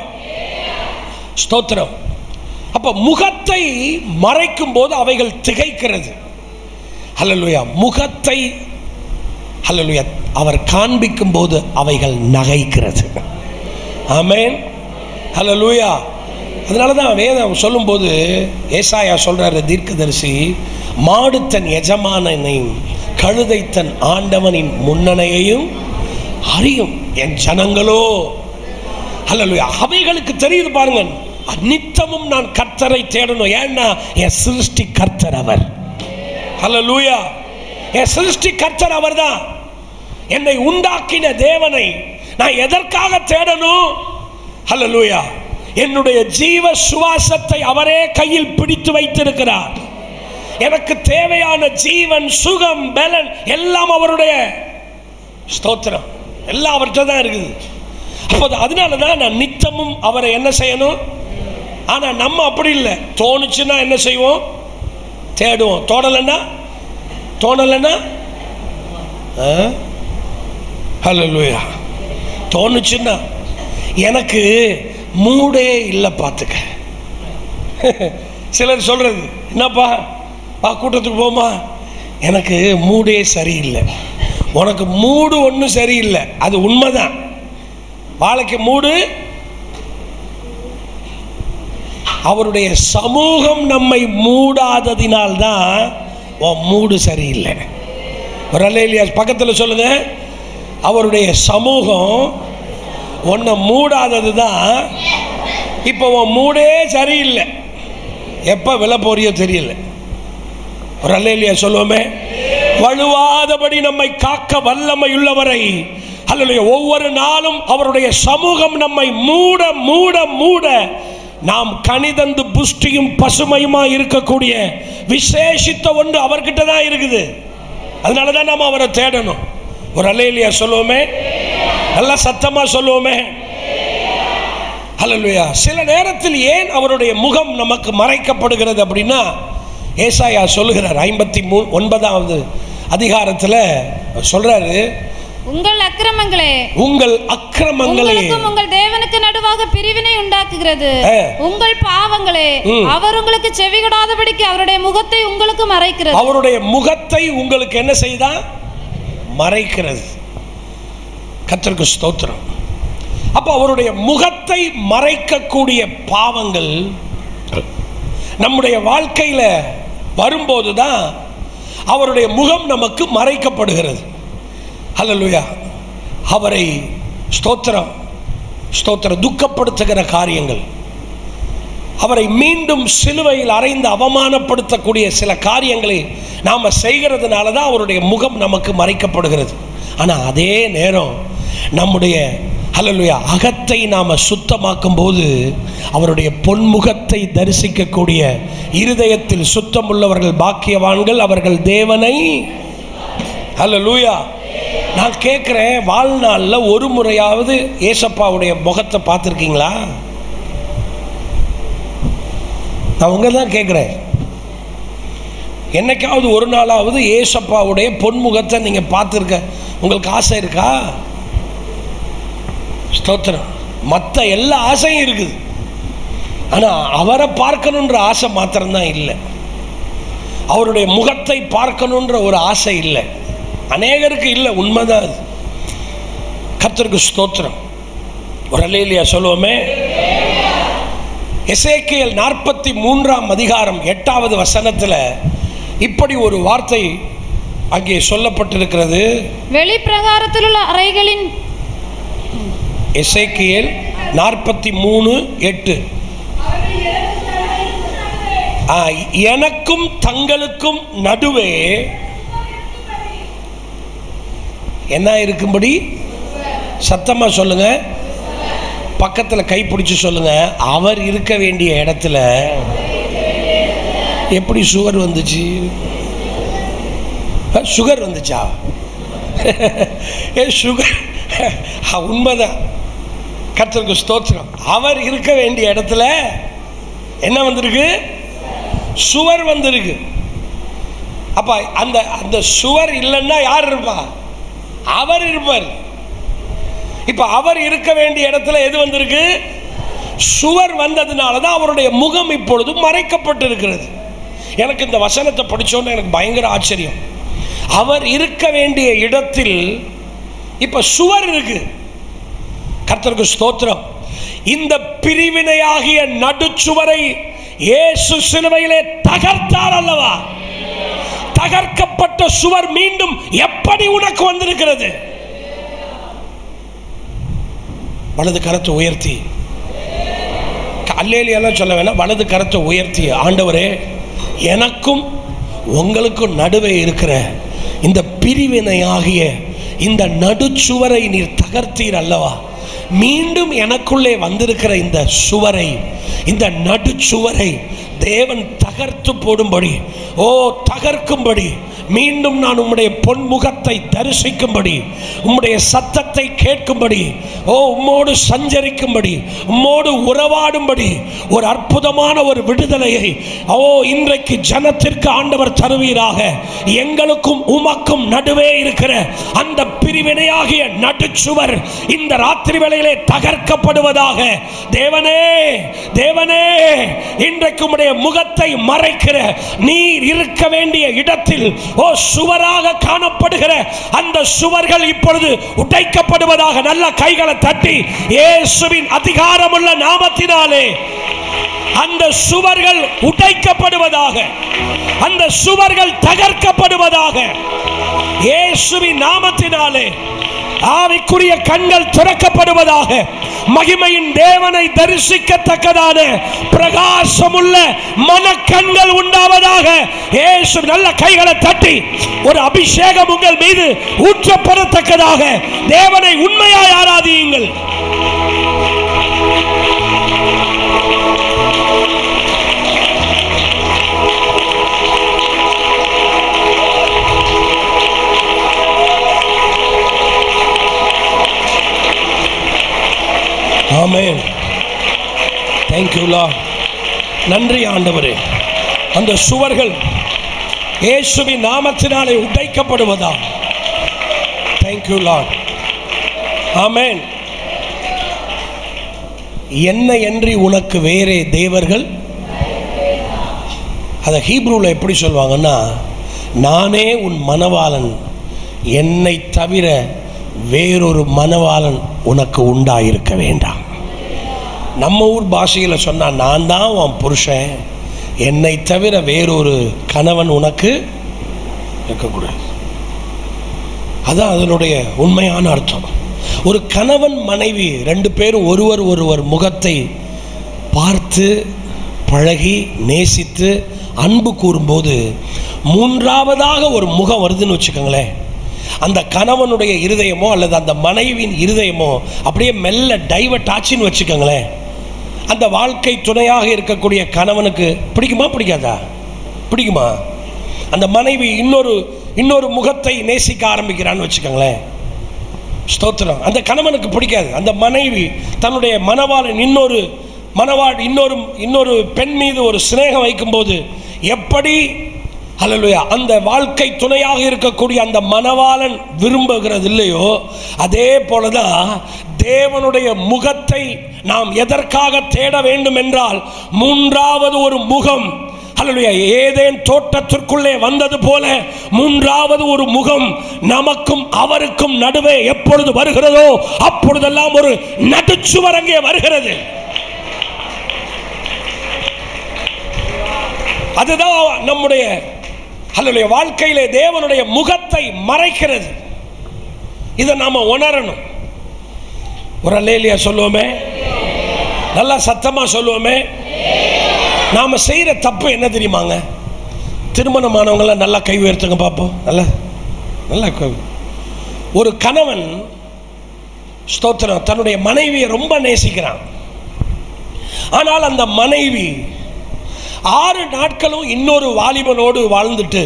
ஸ்தோத்திரம். அப்போ முகத்தை மறைக்கும் போது அவைகள் திகைக்கிறது. ஹல்லேலூயா. முகத்தை ஹல்லேலூயா அவர் காண்பிக்கும் போது அவைகள் நகைக்கிறது. ஆமென் ஹல்லேலூயா. அதனால தான் வேதம் சொல்லும்போது ஏசாயா சொல்றாரு, தீர்க்கதரிசி, மாடு தன் எஜமானனையும் கழுதை தன் ஆண்டவனின் முன்னணையையும் அறியும், என் ஜனங்களோ ஹல்லேலூயா அவைகளுக்கு தெரியுது. பாருங்க, நித்தமும் நான் கர்த்தரை தேடணும். ஏன்னா என் சிருஷ்டி கர்த்தர் அவர். ஹல்லேலூயா. என் சிருஷ்டி கர்த்தர் அவர்தான். என்னை உண்டாக்கின தேவனை நான் எதற்காக தேடணும்? ஹல்லேலூயா. என்னுடைய ஜீவ சுவாசத்தை அவரே கையில் பிடித்து வைத்திருக்கிறார். எனக்கு தேவையான ஜீவன், சுகம், பலன் எல்லாம் அவருடைய. ஸ்தோத்திரம். எல்லாம் அவர்கிட்ட தான் இருக்குது. அப்போது அதனால தான் நான் நித்தமும் அவரை என்ன செய்யணும். ஆனால் நம்ம அப்படி இல்லை. தோணுச்சுன்னா என்ன செய்வோம்? தேடுவோம். தோணலைன்னா ஹல்லேலூயா. தோணுச்சுன்னா எனக்கு மூடே இல்லை பார்த்துக்க. சிலர் சொல்றது, என்னப்பா கூட்டத்துக்கு போமா, எனக்கு மூடே சரியில்லை. உனக்கு மூடு ஒன்றும் சரியில்லை, அது உண்மைதான். வாழ்க்கை மூடு. அவருடைய சமூகம் நம்மை மூடாததினால்தான் உன் மூடு சரியில்லை. ஒரு அல்லேலூயா பக்கத்தில் சொல்லுங்க. அவருடைய சமூகம் உன்னை மூடாதது தான். இப்போ உன் மூடே சரியில்லை. எப்போ விழ போறியோ தெரியல. ஒரு அல்லேலூயா சொல்லுவோமே. வழுவாதபடி நம்மை காக்க வல்லமை உள்ளவரை, அல்லேலூயா, ஒவ்வொரு நாளும் அவருடைய சமூகம் நம்மை மூட மூட மூட நாம் கனிதந்து புஷ்டியும் பசுமையுமா இருக்கக்கூடிய விசேஷித்த ஒன்று அவர்கிட்ட தான் இருக்குது. அதனால தான் நாம் அவரை தேடணும். ஒரு அல்லேலூயா சொல்லுவோமே. நல்லா சத்தமா சொல்லுவோமே. ஹல்லேலூயா. சில நேரத்தில் ஏன் அவருடைய முகம் நமக்கு மறைக்கப்படுகிறது அப்படின்னா, ஏசாயா சொல்லுகிறார் 59வது அதிகாரத்தில் சொல்றாரு, உங்கள் அக்கிரமங்களே உங்கள் தேவனுக்கு நடுவாக பிரிவினை உண்டாக்குகிறது. உங்கள் பாவங்களே அவர் உங்களுக்கு செவிகொடாதபடிக்கு அவருடைய முகத்தை உங்களுக்கு மறைக்கிறது. அவருடைய முகத்தை உங்களுக்கு என்ன செய்தா? மறைக்கிறது. கர்த்தருக்கு ஸ்தோத்திரம். அப்போ அவருடைய முகத்தை மறைக்கக்கூடிய பாவங்கள் நம்முடைய வாழ்க்கையில் வரும்போது தான் அவருடைய முகம் நமக்கு மறைக்கப்படுகிறது. ஹல்லேலூயா. அவரை ஸ்தோத்திரம் ஸ்தோத்திரம் துக்கப்படுத்துகிற காரியங்கள், அவரை மீண்டும் சிலுவையில் அறைந்து அவமானப்படுத்தக்கூடிய சில காரியங்களை நாம் செய்கிறதுனால தான் அவருடைய முகம் நமக்கு மறைக்கப்படுகிறது. ஆனால் அதே நேரம் நம்முடைய ஹல்லேலூயா அகத்தை நாம் சுத்தமாக்கும் போது அவருடைய பொன்முகத்தை தரிசிக்கக்கூடிய இருதயத்தில் சுத்தம் உள்ளவர்கள் பாக்கியவான்கள், அவர்கள் தேவனை. ஹல்லேலூயா. நான் கேட்குறேன், வாழ்நாளில் ஒரு முறையாவது ஏசப்பாவுடைய முகத்தை பார்த்துருக்கீங்களா? நான் உங்க தான் கேட்குறேன். என்னைக்காவது ஒரு நாளாவது ஏசப்பாவுடைய பொன்முகத்தை நீங்கள் பார்த்துருக்க உங்களுக்கு ஆசை இருக்கா? ஸ்தோத்திரம். மற்ற எல்லா ஆசையும் இருக்குது, ஆனால் அவரை பார்க்கணுன்ற ஆசை மாத்திரம்தான் இல்லை. அவருடைய முகத்தை பார்க்கணுன்ற ஒரு ஆசை இல்லை, அநேகருக்கு இல்லை. உண்மைதான் அது. கர்த்தருக்கு ஸ்தோத்திரம். ஒரு அல்லேலூயா சொல்லுவோமே. எசேக்கியேல் 43ஆம் அதிகாரம் 8வது வசனத்தில் இப்படி ஒரு வார்த்தை அங்கே சொல்லப்பட்டிருக்கிறது. வெளிப்பிரகாரத்தில் உள்ள அறைகளின், எசேக்கியேல் 43:8, எனக்கும் தங்களுக்கும் நடுவே என்ன இருக்கும்படி, சத்தமா சொல்லுங்க, பக்கத்தில் கைப்பிடிச்சு சொல்லுங்க, அவர் இருக்க வேண்டிய இடத்துல எப்படி சுவர் வந்துச்சு? சுகர் வந்துச்சா? சுகர் உண்மைதான். கர்த்தருக்கு ஸ்தோத்திரம். அவர் இருக்க வேண்டிய இடத்துல என்ன வந்திருக்கு? சுவர் வந்திருக்கு. அப்ப அந்த அந்த சுவர் இல்லைன்னா யார் இருப்பா? அவர் இருப்பார். இப்ப அவர் இருக்க வேண்டிய இடத்துல எது வந்திருக்கு? சுவர் வந்ததுனால தான் அவருடைய முகம் இப்பொழுது மறைக்கப்பட்டிருக்கிறது. எனக்கு இந்த வசனத்தை படிச்சோன்னு எனக்கு பயங்கர ஆச்சரியம். அவர் இருக்க வேண்டிய இடத்தில் இப்ப சுவர் இருக்கு. கர்த்தருக்கு ஸ்தோத்திரம். இந்த பிரிவினையாகிய நடுச்சுவரை இயேசு சிலுவையிலே தகர்த்தார் அல்லவா? தகர்க்கப்பட்ட சுவர் மீண்டும் எப்படி உனக்கு வந்திருக்கிறது? வலது கரத்தை உயர்த்தி, அல்லேலூயா சொல்ல வேணாம், வலது கரத்தை உயர்த்தி, ஆண்டவரே எனக்கும் உங்களுக்கும் நடுவே இருக்கிற இந்த பிரிவினையாகிய இந்த நடுச்சுவரை நீர் தகர்த்தீர் அல்லவா? மீண்டும் எனக்குள்ளே வந்திருக்கிற இந்த சுவரை, இந்த நடுச்சுவரை தேவன் தகர்த்து போடும்படி, தகர்க்கும்படி, மீண்டும் நான் உம்முடைய பொன்முகத்தை தரிசிக்கும்படி, உம்முடைய சத்தத்தை கேட்கும்படி, உம்மோடு சஞ்சரிக்கும்படி, உம்மோடு உறவாடும்படி ஒரு அற்புதமான ஒரு விடுதலையை இன்றைக்கு ஜனத்திற்கு ஆண்டவர் தருவீராக. எங்களுக்கும் உமக்கும் நடுவே இருக்கிற அந்த பிரிவினையாகிய நடுச்சுவர் இந்த ராத்திரி வேளையிலே தகர்க்கப்படுவதாக. தேவனே, தேவனே, இன்றைக்கு உம்முடைய முகத்தை மறைக்கிற நீர் இருக்க வேண்டிய இடத்தில் சுவராக காணப்படுகிற அந்த சுவர்கள் இப்பொழுது உடைக்கப்படுவதாக. நல்ல கைகளை தட்டி இயேசுவின் அதிகாரமுள்ள நாமத்தினாலே அந்த சுவர்கள் உடைக்கப்படுவதாக, அந்த சுவர்கள் தகர்க்கப்படுவதாக. இயேசுவின் நாமத்தினாலே ஆவிக்குரிய கண்கள் திறக்கப்படுவதாக. மகிமையின் தேவனை தரிசிக்கத்தக்கதான பிரகாசமுள்ள மனக்கண்கள் உண்டாவதாக. இயேசு நல்ல கைகளை தட்டி ஒரு அபிஷேகம் உங்கள் மீது ஊற்றப்படத்தக்கதாக தேவனை உண்மையாய் ஆராதியுங்கள். ஆமென். Thank you Lord. நன்றி ஆண்டவரே. அந்த சுவர்கள் இயேசுவின் நாமத்தினாலே உடைக்கப்படுவதா. Thank you Lord. ஆமென். என்னையன்றி உனக்கு வேறே தேவர்கள், அதை ஹீப்ரூவில் எப்படி சொல்வாங்கன்னா, நானே உன் மணவாளன், என்னை தவிர வேறொரு மணவாளன் உனக்கு உண்டாயிருக்க வேண்டாம். நம்ம ஊர் பாஷையில் சொன்னால், நான் தான் உன் புருஷன், என்னை தவிர வேறொரு கணவன் உனக்கு இருக்கக்கூடாது. அதான் அதனுடைய உண்மையான அர்த்தம். ஒரு கணவன் மனைவி ரெண்டு பேரும் ஒருவர் முகத்தை பார்த்து பழகி நேசித்து அன்பு கூறும்போது மூன்றாவதாக ஒரு முகம் வருதுன்னு வச்சுக்கோங்களேன். அந்த கணவனுடைய இருதயமோ அல்லது அந்த மனைவியின் இருதயமோ அப்படியே மெல்ல டைவர்ட் ஆச்சுன்னு வச்சுக்கோங்களேன். அந்த வாழ்க்கை துணையாக இருக்கக்கூடிய கணவனுக்கு பிடிக்குமா பிடிக்காதா? பிடிக்குமா? அந்த மனைவி இன்னொரு முகத்தை நேசிக்க ஆரம்பிக்கிறான்னு வச்சுக்கோங்களேன். ஸ்தோத்திரம். அந்த கணவனுக்கு பிடிக்காது. அந்த மனைவி தன்னுடைய மணவாளன் இன்னொரு பெண் மீது ஒரு சிநேகம் வைக்கும்போது எப்படி ஹல்லேலூயா அந்த வாழ்க்கை துணையாக இருக்கக்கூடிய அந்த மணவாளன் விரும்புகிறது இல்லையோ, அதே போலதான் தேவனுடைய முகத்தை நாம் எதற்காக தேட வேண்டும் என்றால், மூன்றாவது ஒரு முகம், ஹல்லேலூயா, ஏதேன் தோட்டத்திற்குள்ளே வந்தது போல மூன்றாவது ஒரு முகம் நமக்கும் அவருக்கும் நடுவே எப்பொழுது வருகிறதோ அப்பொழுதெல்லாம் ஒரு நடுச்சுவர் அங்கே வருகிறது. அதுதான் நம்முடைய ஹல்லேலூயா வாழ்க்கையிலே தேவனுடைய முகத்தை மறைக்கிறது. இதை நாம உணரணும். ஒரு அல்லேலூயா சொல்லுவோமே, நல்லா சத்தமா சொல்லுவோமே. நாம செய்யற தப்பு என்ன தெரியுமாங்க? திருமணமானவங்களாம் நல்லா கை உயர்த்துங்க பார்ப்போம். நல்லா ஒரு கணவன் ஸ்தோத்திரம் தன்னுடைய மனைவியை ரொம்ப நேசிக்கிறான். ஆனால் அந்த மனைவி 6 நாட்களும் இன்னொரு வாலிபனோடு வாழ்ந்துட்டு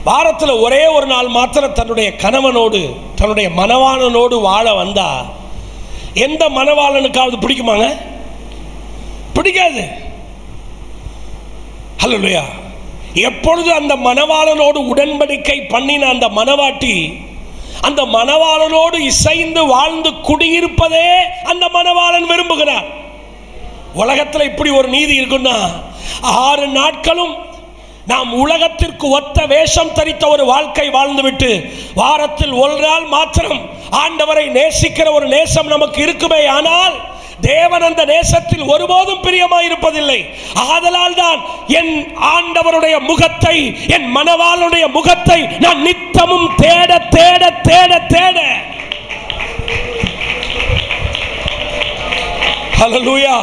வாரத்தில் ஒரே ஒரு நாள் மாத்திரம் தன்னுடைய கணவனோடு தன்னுடைய மணவாளனோடு வாழ வந்தா எந்த மணவாளனுக்காவது பிடிக்குமாங்க? பிடிக்காது. ஹல்லேலூயா. எப்பொழுது அந்த மணவாளனோடு உடன்படிக்கை பண்ணின அந்த மணவாட்டி அந்த மணவாளனோடு இசைந்து வாழ்ந்து குடியிருப்பதே அந்த மணவாளன் விரும்புகிறார். உலகத்தில் இப்படி ஒரு நீதி இருக்குன்னா, 6 நாட்களும் நாம் உலகத்திற்கு ஒத்த வேஷம் தரித்த ஒரு வாழ்க்கை வாழ்ந்துவிட்டு வாரத்தில் ஒரு நாள் மாத்திரம் ஆண்டவரை நேசிக்கிற ஒரு நேசம் நமக்கு இருக்குமே, ஆனால் தேவன் அந்த நேசத்தில் ஒருபோதும் பிரியமாயிருப்பதில்லை. ஆதலால் தான் என் ஆண்டவருடைய முகத்தை, என் மணவாளனுடைய முகத்தை நான் நித்தமும் தேட தேட தேட தேட. ஹல்லேலூயா.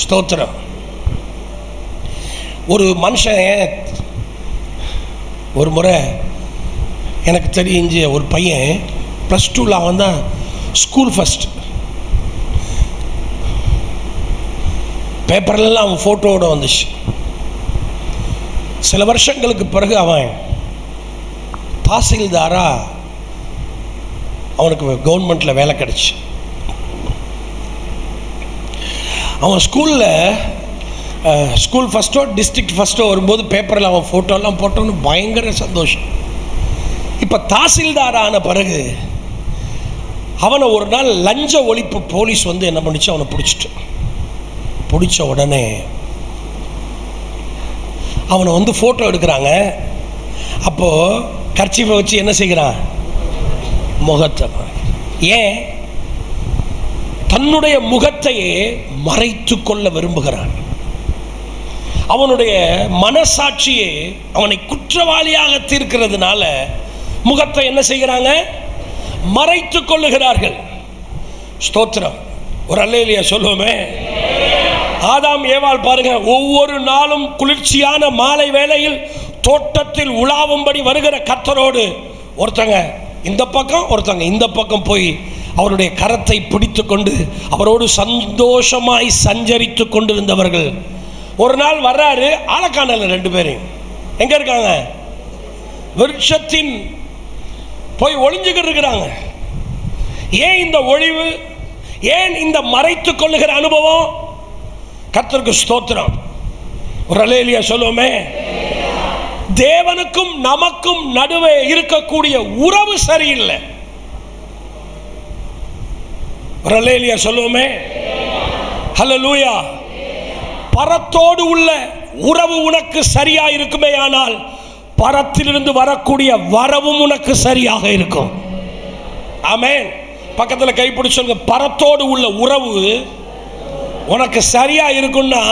ஸ்தோத்திரம். ஒரு மனுஷன் ஒரு முறை எனக்கு தெரிஞ்ச ஒரு பையன் +2 அவன் தான் ஸ்கூல் ஃபஸ்ட். பேப்பர்லாம் அவன் ஃபோட்டோவோட வந்துச்சு. சில வருஷங்களுக்கு பிறகு அவன் தாசில்தாராக அவனுக்கு கவர்மெண்ட்டில் வேலை கிடச்சி. அவன் ஸ்கூல் ஃபஸ்ட்டோ டிஸ்ட்ரிக்ட் ஃபஸ்ட்டோ வரும்போது பேப்பரில் அவன் ஃபோட்டோலாம் போட்டோன்னு பயங்கர சந்தோஷம். இப்போ தாசில்தார் ஆன பிறகு அவனை ஒரு நாள் லஞ்ச ஒழிப்பு போலீஸ் வந்து என்ன பண்ணிச்சு, அவனை பிடிச்ச உடனே அவனை வந்து ஃபோட்டோ எடுக்கிறாங்க. அப்போது கர்ச்சீஃபை வச்சு என்ன செய்கிறான், முகத்தை. ஏன்? தன்னுடைய முகத்தையே மறைத்து கொள்ள விரும்புகிறான். அவனுடைய மனசாட்சியே அவனை குற்றவாளியாக தீர்க்கிறதுனால முகத்தை என்ன செய்கிறாங்க, மறைத்து கொள்ளுகிறார்கள். ஸ்தோத்திரம். ஒரு அல்லேலூயா சொல்லுவோமே. ஆதாம் ஏவாள் பாருங்க, ஒவ்வொரு நாளும் குளிர்ச்சியான மாலை வேளையில் தோட்டத்தில் உலாவும்படி வருகிற கர்த்தரோடு ஒருத்தங்க இந்த பக்கம் ஒருத்தங்க இந்த பக்கம் போய் அவருடைய கரத்தை பிடித்து கொண்டு அவரோடு சந்தோஷமாய் சஞ்சரித்து கொண்டிருந்தவர்கள். ஒரு நாள் வர்றாரு, ஆளக்கானல 2 பேரும் எங்க இருக்காங்க, விருட்சத்தின் போய் ஒளிஞ்சுக்கிட்டு இருக்கிறாங்க. ஏன் இந்த ஒளிவு, ஏன் இந்த மறைத்து கொள்ளுகிற அனுபவம்? கர்த்தருக்கு ஸ்தோத்திரம். ஒரு அல்லேலூயா சொல்லுவோமே. தேவனுக்கும் நமக்கும் நடுவே இருக்கக்கூடிய உறவு சரியில்லை. ஒரு அல்லேலூயா சொல்லுவோமே. ஹல்லேலூயா. பரத்தோடு உள்ள உறவு உனக்கு சரியா இருக்குமே, ஆனால் பரத்திலிருந்து வரக்கூடிய வரவும் உனக்கு சரியாக இருக்கும். ஆமென். பக்கத்தில் கைப்பிடிச்சு சொல்லுங்க, பரத்தோடு உள்ள உறவு உனக்கு சரியா இருக்கும்னா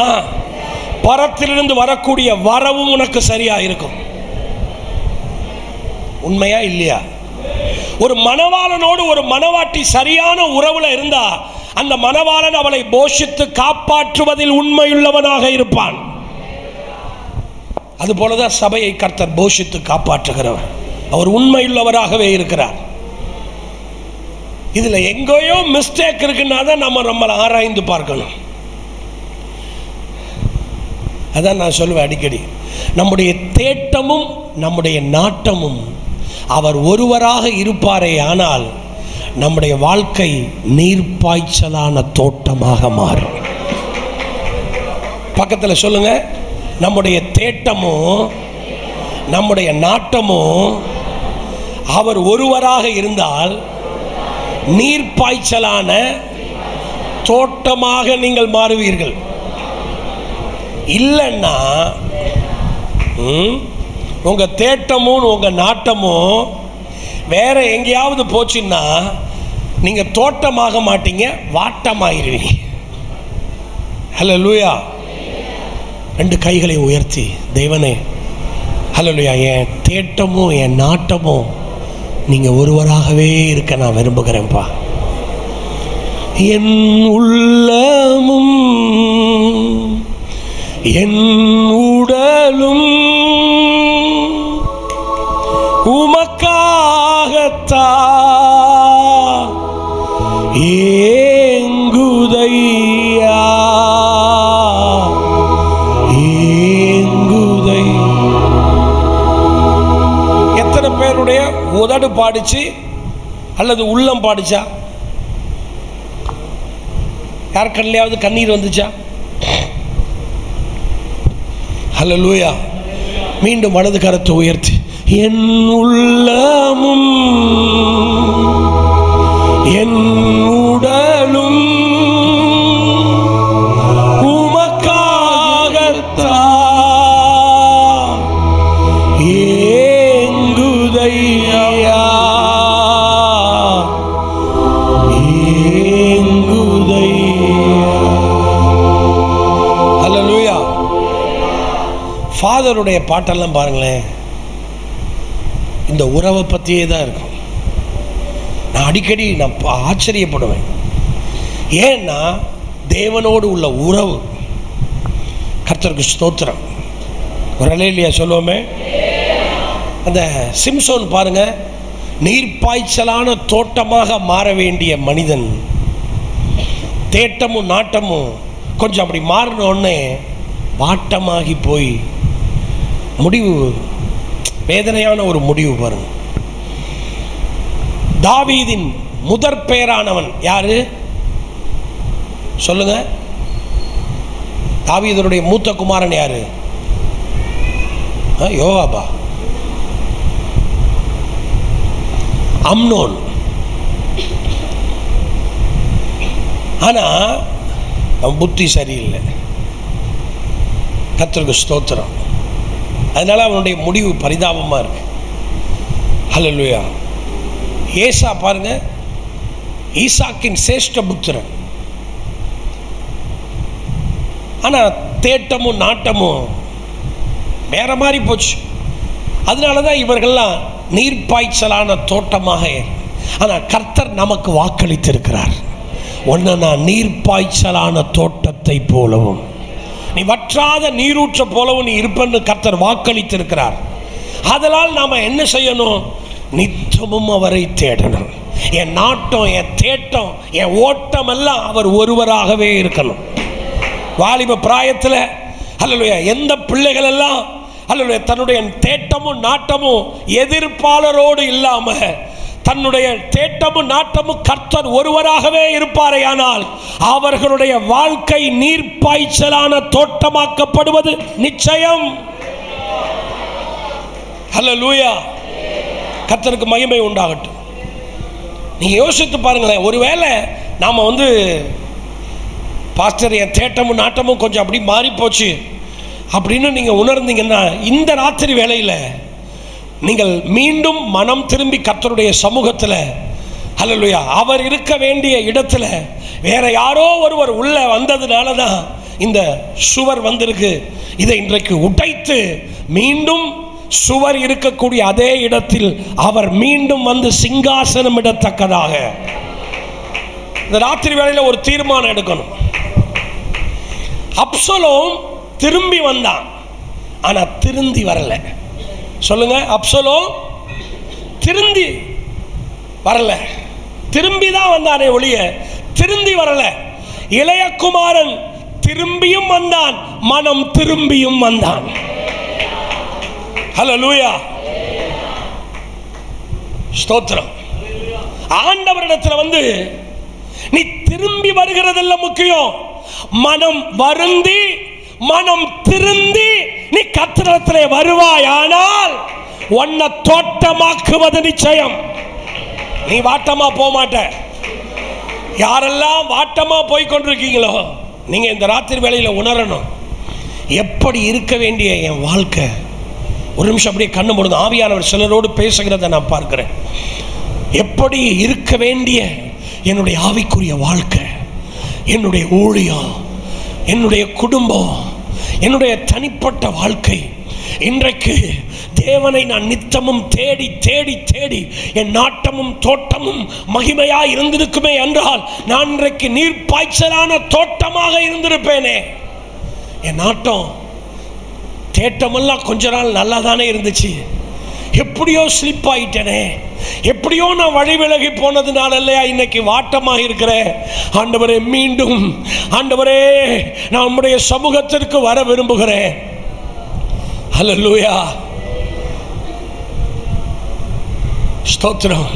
பரத்திலிருந்து வரக்கூடிய வரவும் உனக்கு சரியா இருக்கும். உண்மையா இல்லையா? ஒரு மணவாளனோடு ஒரு மணவாட்டி சரியான உறவுல இருந்தா அந்த மணவாளன் அவளை போஷித்து காப்பாற்றுவதில் உண்மையுள்ளவனாக இருப்பான். அதுபோலதான் சபையை கர்த்தர் போஷித்து காப்பாற்றுகிறவர். அவர் உண்மையுள்ளவராகவே இருக்கிறார். இதுல எங்கேயோ மிஸ்டேக் இருக்குன்னா தான் நம்மளை ஆராய்ந்து பார்க்கணும். அதான் நான் சொல்லுவேன் அடிக்கடி, நம்முடைய தேட்டமும் நம்முடைய நாட்டமும் அவர் ஒருவராக இருப்பாரே, ஆனால் நம்முடைய வாழ்க்கை நீர்ப்பாய்ச்சலான தோட்டமாக மாறும். பக்கத்தில் சொல்லுங்க, நம்முடைய தேட்டமும் நம்முடைய நாட்டமும் அவர் ஒருவராக இருந்தால் நீர்ப்பாய்ச்சலான தோட்டமாக நீங்கள் மாறுவீர்கள். இல்லைன்னா உங்க தேட்டமும் உங்க நாட்டமும் வேற எங்கேயாவது போச்சுன்னா நீங்க தோட்டமாக மாட்டீங்க, வாட்டமாயிருவீங்க. ஹல்லேலூயா. 2 கைகளை உயர்த்தி, தேவனே ஹல்லேலூயா, என் தேட்டமும் என் நாட்டமும் நீங்க ஒருவராகவே இருக்க நான் விரும்புகிறேன்ப்பா. என் உள்ளமும் என் உடலும் உமக்காகத்தான் ஏங்குதையா ஏங்குதை. எத்தனை பேருடைய உதடு பாடிச்சு அல்லது உள்ளம் பாடிச்சா? யார் கண்ணிலையாவது கண்ணீர் வந்துச்சா? ஹல்லேலூயா. மீண்டும் வலது கரத்தை உயர்த்தி, என் உள்ளமும் என் உடலும் உமக்காகத்தான் ஏங்குதையா ஏங்குதையா. ஹல்லேலூயா. ஃபாதருடைய பாட்டெல்லாம் பாருங்களேன், இந்த உறவை பற்றியே தான் இருக்கும். நான் அடிக்கடி ஆச்சரியப்படுவேன். ஏன்னா தேவனோடு உள்ள உறவு கர்த்தருக்கு ஸ்தோத்திரம். ஒரு அல்லேலூயா சொல்லுவோமே. அந்த சிம்சோன் பாருங்க, நீர்ப்பாய்ச்சலான தோட்டமாக மாற வேண்டிய மனிதன் தேட்டமும் நாட்டமும் கொஞ்சம் அப்படி மாறினோடனே வாட்டமாகி போய் முடிவு, வேதனையான ஒரு முடிவு பாருங்க. தாவீதின் முதற் பெயரானவன் யாரு சொல்லுங்க? தாவீதுடைய மூத்த குமாரன் யாரு? யோவாபா? அம்னோன். ஆனா அவன் புத்தி சரியில்லை. கர்த்தருக்கு ஸ்தோத்திரம். அதனால அவனுடைய முடிவு பரிதாபமா இருக்கு. ஹல்லேலூயா. ஏசா பாருங்க, ஈசாக்கின் சேஷ்ட புத்திரன். ஆனா தேட்டமும் நாட்டமும் வேற மாதிரி போச்சு. அதனாலதான் இவர்கள்லாம் நீர்ப்பாய்ச்சலான தோட்டமாக. ஆனால் கர்த்தர் நமக்கு வாக்களித்திருக்கிறார், ஒன்று நான் நீர்ப்பாய்ச்சலான தோட்டத்தை போலவும் நீ வற்றாத நீரூற்ற போலவும் நீ இருப்பன்னு கர்த்தர் வாக்களித்திருக்கிறார். அதனால் நாம் என்ன செய்யணும்? நித்தமும் அவரை தேடணும். என் நாட்டம், என் தேட்டம், என் ஓட்டம் எல்லாம் அவர் ஒருவராகவே இருக்கணும். வாலிப பிராயத்தில் அல்லேலூயா எந்த பிள்ளைகள் எல்லாம் அல்லேலூயா தன்னுடைய தேட்டமும் நாட்டமும் எதிர்ப்பாளரோடு இல்லாம தன்னுடைய தேட்டமும் நாட்டமும் கர்த்தர் ஒருவராகவே இருப்பாரே, ஆனால் அவர்களுடைய வாழ்க்கை நீர்ப்பாய்ச்சலான தோட்டமாக்கப்படுவது நிச்சயம். ஹல்லேலூயா. கர்த்தருக்கு மகிமை உண்டாகட்டும். நீங்க யோசித்து பாருங்களேன், ஒருவேளை நாம பாஸ்டர் என் தேட்டமும் நாட்டமும் கொஞ்சம் அப்படி மாறி போச்சு அப்படின்னு நீங்க உணர்ந்தீங்கன்னா, இந்த ராத்திரி வேளையில நீங்கள் மீண்டும் மனம் திரும்பி கர்த்தருடைய சமூகத்தில் ஹல்லேலூயா அவர் இருக்க வேண்டிய இடத்துல வேற யாரோ ஒருவர் உள்ள வந்ததுனால தான் இந்த சுவர் வந்திருக்கு. இதை இன்றைக்கு உடைத்து மீண்டும் சுவர் இருக்கக்கூடிய அதே இடத்தில் அவர் மீண்டும் வந்து சிங்காசனம் இடத்தக்கதாக இந்த ராத்திரி வேளையில ஒரு தீர்மானம் எடுக்கணும். அப்சலோம் திரும்பி வந்தான், ஆனா திருந்தி வரல. சொல்லுங்க, அப்சலோம் திருந்தி வரல. திரும்பி தான் வந்தானே ஒழிய திருந்தி வரல. இளைய குமாரன் திரும்பியும் வந்தான், மனம் திரும்பியும் வந்தான். ஹல்லேலூயா. ஸ்தோத்திரம். ஆண்டவரிடத்துல நீ திரும்பி வருகிறதெல்லாம் முக்கியம். மனம் வருந்தி மனம் திருந்தி நீ கர்த்தரிடத்திலே வருவாயானால் உன்னை தோட்டமாக்குவது நிச்சயம். நீ வாட்டமா போக மாட்ட. யாரெல்லாம் வாட்டமா போய் கொண்டிருக்கீங்களோ நீங்க இந்த ராத்திரி வேளையில உணரணும், எப்படி இருக்க வேண்டிய என் வாழ்க்கை. ஒரு நிமிஷம் அப்படியே கண்ணு மூடுங்க. ஆவியானவர் சிலரோடு பேசுகிறத நான் பார்க்கிறேன். எப்படி இருக்க வேண்டிய என்னுடைய ஆவிக்குரிய வாழ்க்கை, என்னுடைய ஊழியம், என்னுடைய குடும்பம், என்னுடைய தனிப்பட்ட வாழ்க்கை. இன்றைக்கு தேவனை நான் நித்தமும் தேடி தேடி தேடி என் நாட்டமும் தோட்டமும் மகிமையா இருந்திருக்குமே என்றால் நான் இன்றைக்கு நீர்ப்பாய்ச்சலான தோட்டமாக இருந்திருப்பேனே. என் நாட்டம் தேட்டமெல்லாம் கொஞ்ச நாள் நல்லா தானே இருந்துச்சு, எப்படியோ ஸ்லிப் ஆயிட்டேனே, எப்படியோ நான் வழி விலகி போனதுனால இல்லையா இன்னைக்கு வாட்டமாக இருக்கிறேன். ஆண்டவரே, மீண்டும் ஆண்டவரே நான் உம்முடைய சமூகத்திற்கு வர விரும்புகிறேன். ஹல்லேலூயா. ஸ்தோத்திரம்.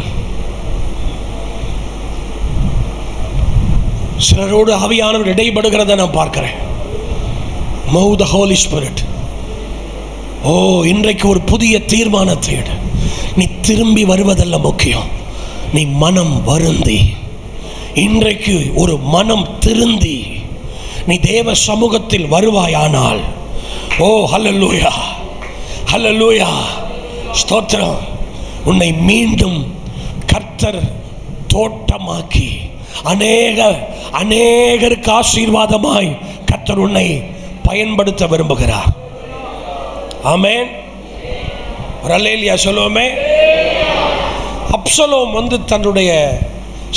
சிலரோடு ஆவியானவர் இடைபடுகிறத நான் பார்க்கிறேன். Move the Holy Spirit. ஓ, இன்றைக்கு ஒரு புதிய தீர்மானத்தை எடு. நீ திரும்பி வருவதல்ல முக்கியம், நீ மனம் வருந்தி இன்றைக்கு ஒரு மனம் திருந்தி நீ தேவ சமூகத்தில் வருவாயானால், ஓ ஹல்லேலூயா, ஹல்லேலூயா, ஸ்தோத்திரம், உன்னை மீண்டும் கர்த்தர் தோட்டமாக்கி அநேகருக்கு ஆசீர்வாதமாய் கர்த்தர் உன்னை பயன்படுத்த விரும்புகிறார். ஆமென். அல்லேலூயா சொல்லுவோமே. அப்சலோம் தன்னுடைய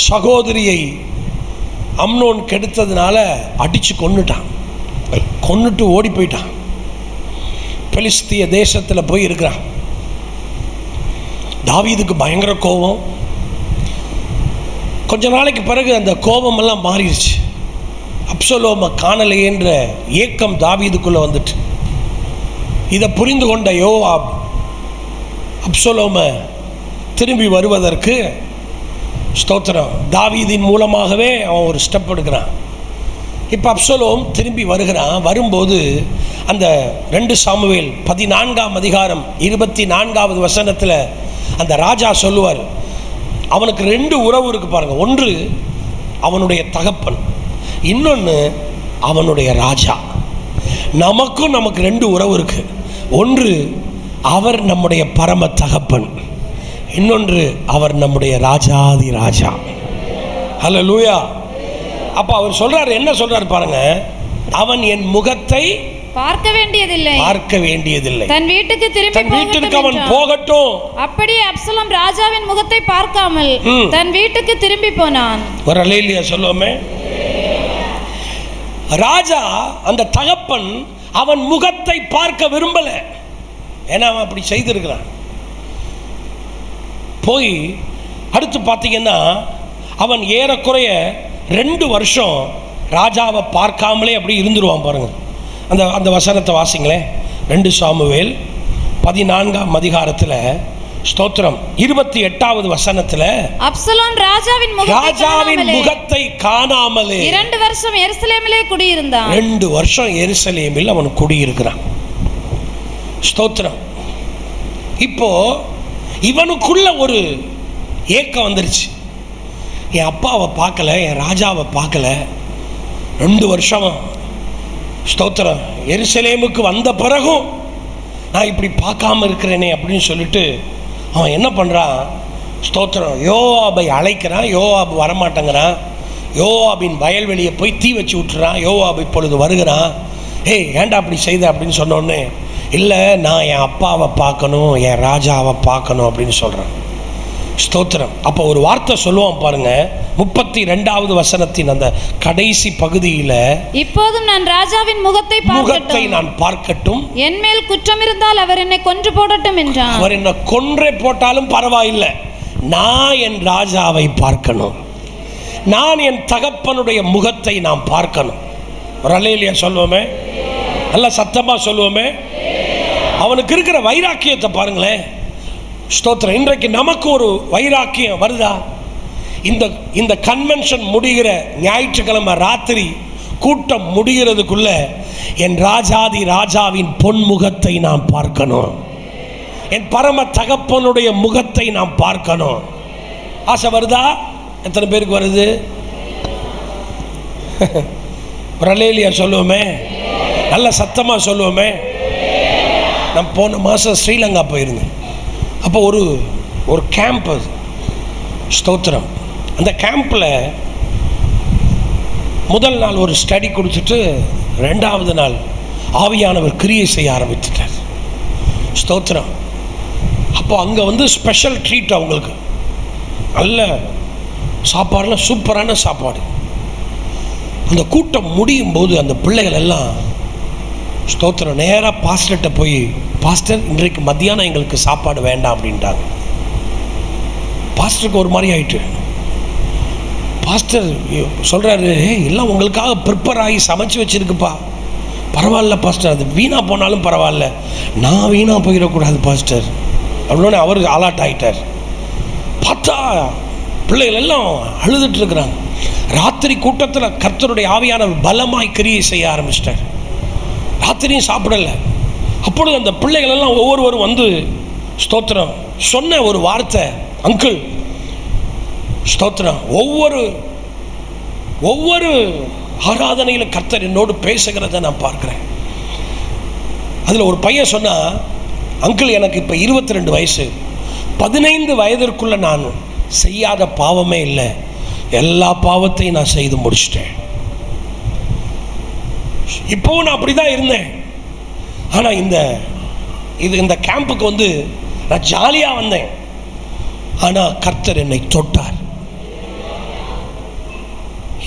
சகோதரியை அம்னோன் கெடுத்ததுனால அடிச்சு கொன்னுட்டான். கொன்னுட்டு ஓடி போயிட்டான். பெலிஸ்திய தேசத்தில் போய் இருக்கிறான். தாவீதுக்கு பயங்கர கோபம். கொஞ்ச நாளைக்கு பிறகு அந்த கோபமெல்லாம் மாறிடுச்சு. அப்சலோமை காணலையேன்ற ஏக்கம் தாவீதுக்குள்ளே வந்துட்டு, இதை புரிந்து கொண்ட யோவாப் அப்சலோமை திரும்பி வருவதற்கு ஸ்தோத்திரம் தாவீதின் மூலமாகவே அவன் ஒரு ஸ்டெப் எடுக்கிறான். இப்போ அப்சலோம் திரும்பி வருகிறான். வரும்போது அந்த 2 சாமுவேல் 14ஆம் அதிகாரம் 24வது வசனத்தில் அந்த ராஜா சொல்லுவார், அவனுக்கு 2 உறவு இருக்கு பாருங்க. ஒன்று அவனுடைய தகப்பன், இன்னொன்று அவனுடைய ராஜா. நமக்கு 2 உறவு இருக்கு. ஒன்று அவர் நம்முடைய பரம தகப்பன், இன்னொன்று அவர் நம்முடைய ராஜாதி ராஜா. ஹல்லேலூயா. அப்ப அவர் சொல்றாரு, என்ன சொல்றாரு பாருங்க, அவன் என் முகத்தை பார்க்க வேண்டியதில்லை, தன் வீட்டுக்கு அவன் போகட்டும். அப்படியே அப்சலோம் ராஜாவின் முகத்தை பார்க்காமல் தன் வீட்டுக்கு திரும்பி போனான். ஒரு அல்லேலூயா சொல்லுவோமே. ராஜா அந்த தகப்பன் அவன் முகத்தை பார்க்க விரும்பல. ஏன்னா அவன் அப்படி செய்திருக்கிறான். போய் அடுத்து பார்த்தீங்கன்னா அவன் ஏறக்குறைய 2 வருஷம் ராஜாவை பார்க்காமலே அப்படி இருந்துருவான் பாருங்க. அந்த வசனத்தை வாசிங்களேன். 2 சாமுவேல் 14ஆம் அதிகாரத்தில் ஸ்தோத்திரம் 28வது வசனத்தில் அப்சலோம் ராஜாவின் முகத்தை காணாமலே 2 வருஷம் எருசலேமிலே குடியிருந்தான். 2 வருஷம் எருசலேமில் அவன் குடியிருக்கிறான். ஸ்தோத்திரம். இப்போ இவனுக்குள்ள ஒரு ஏக்கம் வந்துருச்சு. என் அப்பாவை பார்க்கல, என் ராஜாவை பார்க்கல, 2 வருஷம் ஸ்தோத்திரம் எருசலேமுக்கு வந்த பிறகும் நான் இப்படி பார்க்காம இருக்கிறேனே அப்படின்னு சொல்லிட்டு அவன் என்ன பண்ணுறான், ஸ்தோத்திரம் யோவாபை அழைக்கிறான். யோவாப் வரமாட்டேங்கிறான். யோவாபின் வயல்வெளியை போய் தீ வச்சு விட்டுறான். யோவாப் இப்பொழுது வருகிறான். ஏய் ஏண்டா அப்படி செய்த அப்படின்னு சொன்னோன்னே, இல்லை நான் என் அப்பாவை பார்க்கணும், என் ராஜாவை பார்க்கணும் அப்படின்னு சொல்கிறேன். ஸ்தோத்திரம். அப்போ ஒரு வார்த்தை சொல்லுவான் பாருங்க, 32வது வசனத்தின் அந்த கடைசி பகுதியில், இப்போதும் நான் ராஜாவின் முகத்தை நான் பார்க்கட்டும், என் மேல் குற்றம் இருந்தால் அவர் என்னை கொன்று போடட்டும் என்றான். அவர் என்னை கொன்றே போட்டாலும் பரவாயில்லை, நான் என் ராஜாவை பார்க்கணும், நான் என் தகப்பனுடைய முகத்தை நான் பார்க்கணும். ஒரு அல்லேலூயா சொல்லுவோமே, நல்ல சத்தமா சொல்லுவோமே. அவனுக்கு இருக்கிற வைராக்கியத்தை பாருங்களேன். ஸ்தோத்திரம். இன்றைக்கு நமக்கு ஒரு வைராக்கியம் வருதா? இந்த கன்வென்ஷன் முடிகிற ஞாயிற்றுக்கிழமை ராத்திரி கூட்டம் முடிகிறதுக்குள்ள என் ராஜாதி ராஜாவின் பொன்முகத்தை நான் பார்க்கணும், என் பரம தகப்பனுடைய முகத்தை நான் பார்க்கணும். ஆசை வருதா? எத்தனை பேருக்கு வருது? ஒரு அல்லேலூயா சொல்லுவோமே, நல்ல சத்தமா சொல்லுவோமே. நான் போன மாதம் ஸ்ரீலங்கா போயிருந்தேன். அப்போ ஒரு கேம்ப், அது ஸ்தோத்திரம். அந்த கேம்பில் முதல் நாள் ஒரு ஸ்டடி கொடுத்துட்டு 2வது நாள் ஆவியானவர் கிரியை செய்ய ஆரம்பித்துட்டார். ஸ்தோத்திரம். அப்போ அங்கே ஸ்பெஷல் ட்ரீட், அவங்களுக்கு நல்ல சாப்பாடுலாம் சூப்பரான சாப்பாடு. அந்த கூட்டம் முடியும் போது அந்த பிள்ளைகள் எல்லாம் ஸ்தோத்திரம் நேராக பாஸ்டர்கிட்ட போய், பாஸ்டர் இன்றைக்கு மத்தியானம் எங்களுக்கு சாப்பாடு வேண்டாம் அப்படின்ட்டாங்க. பாஸ்டருக்கு ஒரு மாதிரி ஆயிட்டு. பாஸ்டர் சொல்கிறாரு, எல்லாம் உங்களுக்காக ப்ரிப்பேர் ஆகி சமைச்சு வச்சுருக்குப்பா, பரவாயில்ல பாஸ்டர், அது வீணாக போனாலும் பரவாயில்ல, நான் வீணாக போயிடக்கூடாது பாஸ்டர் அப்படின்னே அவர் அலர்ட் ஆகிட்டார். பார்த்தா பிள்ளைகள் எல்லாம் அழுதுட்டுருக்குறாங்க. ராத்திரி கூட்டத்தில் கர்த்தருடைய ஆவியானவர் பலமாய் கிரியை செய்ய ஆரம்பிச்சிட்டார். ராத்திரியும் சாப்பிடலை. அப்பொழுது அந்த பிள்ளைகள் எல்லாம் ஒவ்வொருவரும் ஸ்தோத்திரம் சொன்ன ஒரு வார்த்தை, அங்கிள் ஸ்தோத்திரம், ஒவ்வொரு ஆராதனையிலும் கர்த்தர் என்னோடு பேசுகிறத நான் பார்க்குறேன். அதில் ஒரு பையன் சொன்னா, அங்கிள் எனக்கு இப்போ 22 வயசு, 15 வயதிற்குள்ள நான் செய்யாத பாவமே இல்லை, எல்லா பாவத்தையும் நான் செய்து முடிச்சிட்டேன். இப்போவும் நான் அப்படி தான் இருந்தேன். ஆனால் இந்த கேம்புக்கு நான் ஜாலியாக வந்தேன். ஆனால் கர்த்தர் என்னை தொட்டார்.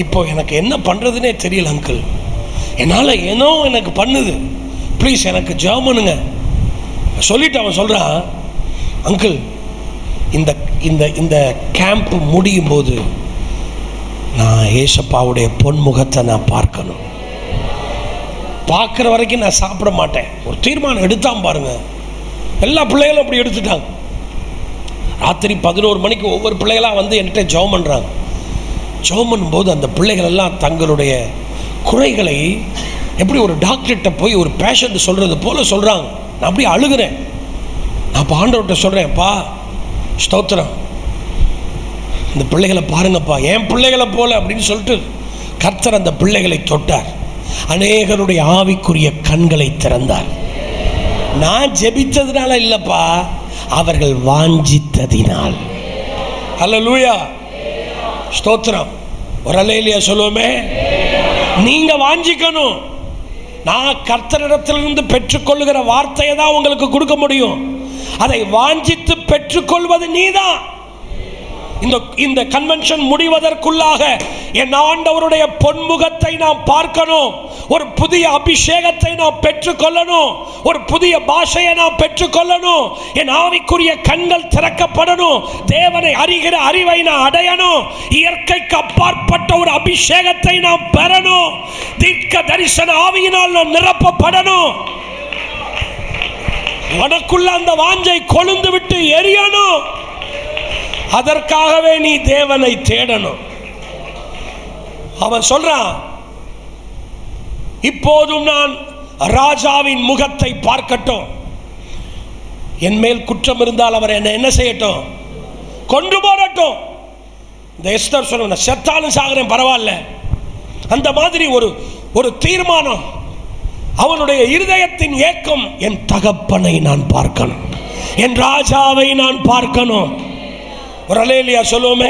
இப்போ எனக்கு என்ன பண்ணுறதுனே தெரியல அங்கிள். என்னால் ஏனோ எனக்கு பண்ணுது, ப்ளீஸ் எனக்கு ஜெபம் பண்ணுங்க சொல்லிட்டு அவன் சொல்கிறான், அங்கிள் இந்த இந்த இந்த கேம்ப் முடியும் போது நான் ஏசப்பாவுடைய பொன்முகத்தை நான் பார்க்கணும், பார்க்குற வரைக்கும் நான் சாப்பிட மாட்டேன். ஒரு தீர்மானம் எடுத்தான் பாருங்க. எல்லா பிள்ளைகளும் அப்படி எடுத்துட்டாங்க. ராத்திரி 11 மணிக்கு ஒவ்வொரு பிள்ளைகளாக வந்து என்கிட்ட ஜெபம் பண்ணுறாங்க. ஜெபம் பண்ணும்போது அந்த பிள்ளைகள் எல்லாம் தங்களுடைய குறைகளை எப்படி ஒரு டாக்டர்கிட்ட போய் ஒரு பேஷண்ட் சொல்கிறது போல் சொல்கிறாங்க. நான் அப்படியே அழுகிறேன். நான் இப்போ ஆண்டவர்கிட்ட சொல்கிறேன்ப்பா, ஸ்தோத்திரம், இந்த பிள்ளைகளை பாருங்கப்பா, என் பிள்ளைகளை போல அப்படின்னு சொல்லிட்டு கர்த்தர் அந்த பிள்ளைகளை தொட்டார். அநேகருடைய ஆவிக்குரிய கண்களை திறந்தார். நான் ஜெபித்ததுனால இல்லைப்பா, அவர்கள் வாஞ்சித்ததினால். அல்லேலூயா, ஸ்தோத்திரம். ஒரு அல்லேலூயா சொல்லுவோமே. நீங்க வாஞ்சிக்கணும். நான் கர்த்தரிடத்திலிருந்து பெற்றுக்கொள்ளுகிற வார்த்தையை தான் உங்களுக்கு கொடுக்க முடியும். அதை வாஞ்சித்து பெற்றுக்கொள்வது நீதான். இந்த கன்வென்ஷன் முடிவதற்குள்ளாக என் ஆண்டவருடைய பொன்முகத்தை நாம் பார்க்கணும். ஒரு புதிய அபிஷேகத்தை நாம் பெற்றுக்கொள்ளணும். ஒரு புதிய பாஷையை நாம் பெற்றுக்கொள்ளணும். என் ஆவிக்குரிய கண்கள் திறக்கப்படணும். தேவனை அறிகிற அறிவை நான் அடையணும். இயற்கைக்கு அப்பாற்பட்ட ஒரு அபிஷேகத்தை நாம் பெறணும். தீர்க்க தரிசன ஆவியினால் நாம் நிரப்பப்படணும். உனக்குள்ள அந்த வாஞ்சை கொழுந்து விட்டு எரியணும். அதற்காகவே நீ தேவனை தேடணும். அவன் சொல்றான், இப்போதும் நான் ராஜாவின் முகத்தை பார்க்கட்டும். என் மேல் குற்றம் இருந்தால் அவர் என்ன செய்யட்டும், கொண்டு போடட்டும். இந்த எஸ்தர் சொல்ல, செத்தாலும் சாகிறேன் பரவாயில்ல. அந்த மாதிரி ஒரு தீர்மானம். அவனுடைய இருதயத்தின் ஏக்கம், என் தகப்பனை நான் பார்க்கணும், என் ராஜாவை நான் பார்க்கணும். ஒரு அல்லேலூயா சொல்லுவோமே,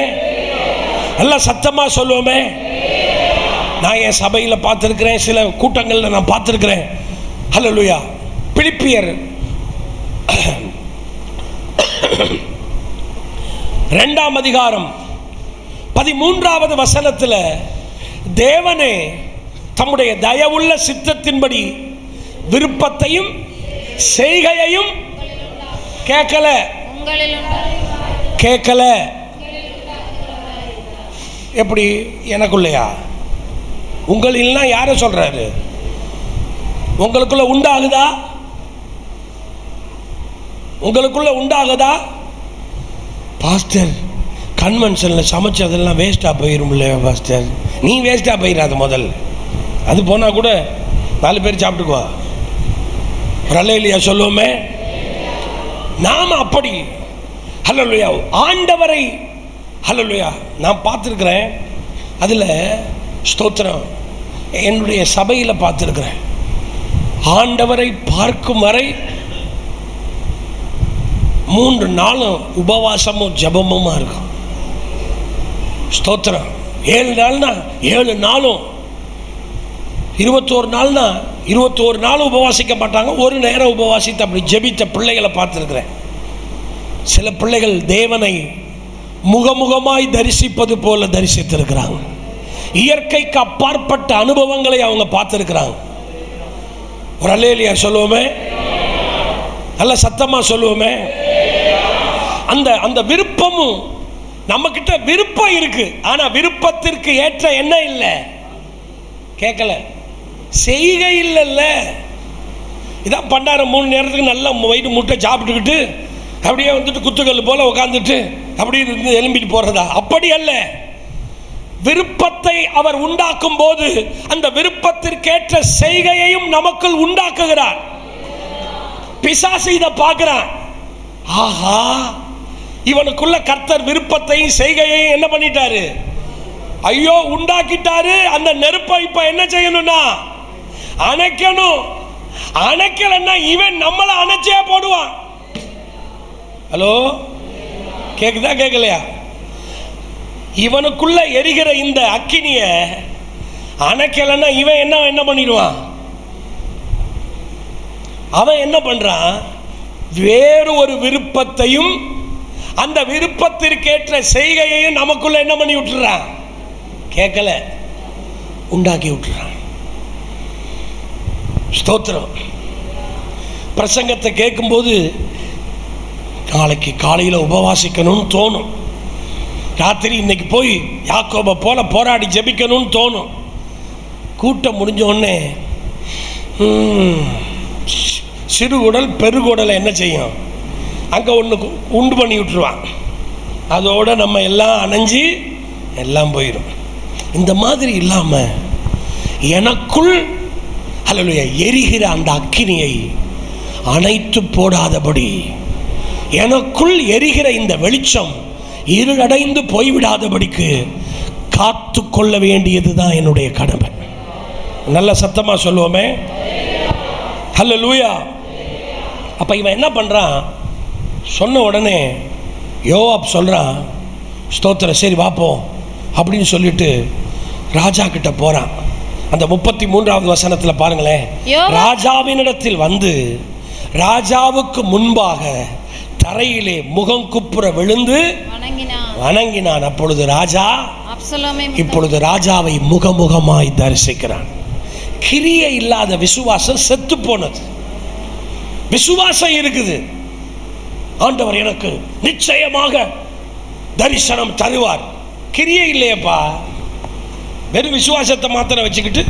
எல்லாம் சத்தமா சொல்லுவோமே. நான் என் சபையில் பார்த்துருக்கிறேன், சில கூட்டங்களில் நான் பார்த்துருக்கிறேன். அல்லேலூயா. பிலிப்பியர் 2ஆம் அதிகாரம் 13வது வசனத்தில் தேவனே தம்முடைய தயவுள்ள சித்தத்தின்படி விருப்பத்தையும் செய்கையையும் கேட்கல எப்படி? எனக்குள்ளையா? உங்களில்னா யார சொல்றாரு? உங்களுக்குள்ள உண்டாகுதா? உங்களுக்குள்ள உண்டாகுதா? பாஸ்டர், கன்வென்ஷனில் சமைச்சதெல்லாம் வேஸ்டா போயிரும்ல பாஸ்டர். நீ வேஸ்டா போயிடாத, முதல் அது போனா கூட 4 பேர் சாப்பிட்டுக்குவா. அல்லேலூயா சொல்லுவோமே. நாம அப்படி அல்லேலூயா ஆண்டவரை அல்லேலூயா நான் பார்த்துருக்கிறேன். அதில் ஸ்தோத்திரம், என்னுடைய சபையில் பார்த்துருக்கிறேன். ஆண்டவரை பார்க்கும் வரை 3 நாளும் உபவாசமும் ஜபமுமா இருக்கும். ஸ்தோத்திரம். 7 நாள்னா 7 நாளும், 21 நாள்னா 21 நாளும் உபவாசிக்க மாட்டாங்க. ஒரு நேரம் உபவாசித்து அப்படி ஜெபித்த பிள்ளைகளை பார்த்துருக்கிறேன். சில பிள்ளைகள் தேவனை முகமுகமாய் தரிசிப்பது போல தரிசித்திருக்கிறாங்க. இயற்கைக்கு அப்பாற்பட்ட அனுபவங்களை அவங்க பார்த்துருக்கிறாங்க. ஒரு அல்லேலூயா சொல்லுவோமே, நல்ல சத்தமா சொல்லுவோமே. அந்த விருப்பமும் நம்ம கிட்ட விருப்பம் இருக்கு, ஆனா விருப்பத்திற்கு ஏற்ற என்ன இல்லை, கேட்கல, செய்கை இல்லைல்ல. இதான் பண்டார 3 நேரத்துக்கு நல்லா வயிறு முட்டை சாப்பிட்டுக்கிட்டு அப்படியே வந்துட்டு குத்துக்கல் போல உட்காந்துட்டு அப்படி இருந்து எழும்பிட்டு போறதா? அப்படி அல்ல. விருப்பத்தை அவர் உண்டாக்கும் போது அந்த விருப்பத்திற்கேற்ற செய்கையையும் நமக்குள் உண்டாக்குகிறார். பிசாசு இதை பார்க்கிறான். ஆஹா, இவனுக்குள்ள கர்த்தர் விருப்பத்தையும் செய்கையையும் என்ன பண்ணிட்டாரு? ஐயோ, உண்டாக்கிட்டாரு. அந்த நெருப்பை இப்ப என்ன செய்யணும்னா அணைக்கணும். அணைக்கலன்னா இவன் நம்மளை அணைச்சே போடுவான். ஹலோ, கேக்குதா கேட்கலையா? இவனுக்குள்ள எரிகிற இந்த அக்கினிய அணைக்கலன்னா இவன் என்ன பண்ணிடுவான்? அவன் என்ன பண்றான்? வேறு ஒரு விருப்பத்தையும் அந்த விருப்பத்திற்கேற்ற செய்கையையும் நமக்குள்ள என்ன பண்ணி விட்டுறான்? கேட்கல, உண்டாக்கி விட்டுறான். ஸ்தோத்திரம். பிரசங்கத்தை கேட்கும்போது நாளைக்கு காலையில் உபவாசிக்கணும்னு தோணும். ராத்திரி இன்னைக்கு போய் யாக்கோபை போல போராடி ஜெபிக்கணும்னு தோணும். கூட்டம் முடிஞ்ச உடனே சிறுகுடல் பெருகுடலை என்ன செய்யும், அங்கே ஒன்று உண்டு பண்ணி விட்டுருவான். அதோடு நம்ம எல்லாம் அணைஞ்சி எல்லாம் போயிடும். இந்த மாதிரி இல்லாமல் எனக்குள் அல்லேலூயா எரிகிற அந்த அக்கினியை அணைத்து போடாதபடி, எனக்குள் எரிகிற இந்த வெளிச்சம் இருளடைந்து போய்விடாதபடிக்கு காத்து கொள்ள வேண்டியது தான் என்னுடைய கடமை. நல்ல சத்தமாக சொல்லுவோமே ஹல்லேலூயா. அப்போ இவன் என்ன பண்ணுறான், சொன்ன உடனே யோவாப் சொல்கிறான், ஸ்தோத்திரம், சரி வாப்போம் அப்படின்னு சொல்லிட்டு ராஜா கிட்ட போகிறான். அந்த 33வது வசனத்தில் பாருங்களேன், ராஜாவினிடத்தில் வந்து ராஜாவுக்கு முன்பாக தரையிலே முகம் குப்புற விழுந்து வணங்கினான். அப்பொழுது ராஜா இப்பொழுது ராஜாவை முகமுகமாய் தரிசிக்கிறான். கிரியை இல்லாத விசுவாசம் செத்து போனது. விசுவாசம் இருக்குது, ஆண்டவர் எனக்கு நிச்சயமாக தரிசனம் தருவார். கிரியை இல்லையப்பா. வெறும் விசுவாசத்தை மாத்திரம் வச்சுக்கிட்டு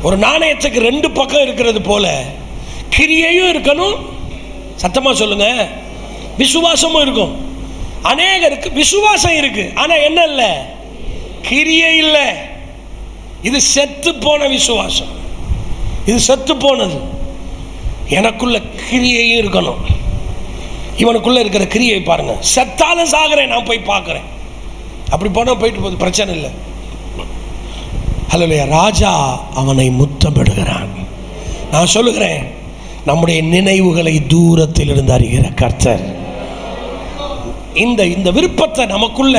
ஒரு நாணயத்துக்கு 2 பக்கம் இருக்கிறது போல கிரியையும் இருக்கணும். சத்தமா சொல்லுங்க, விசுவாசமும் இருக்கும். அநேகருக்கு விசுவாசம் இருக்கு, ஆனா என்ன இல்லை, கிரியை இல்லை. இது செத்து போன விசுவாசம், இது செத்து போனது. எனக்குள்ள கிரியையும் இருக்கணும். இவனுக்குள்ள இருக்கிற கிரியை பாருங்க, செத்தாலும் சாகிறேன், நான் போய் பார்க்கிறேன், அப்படி போனால் போயிட்டு போகுது, பிரச்சனை இல்லை. ஹல்லேலூயா. ராஜா அவனை முத்தமிடுகிறான். நான் சொல்லுகிறேன், நம்முடைய நினைவுகளை தூரத்தில் இருந்து அறிகிற கர்த்தர் இந்த விருப்பத்தை நமக்குள்ள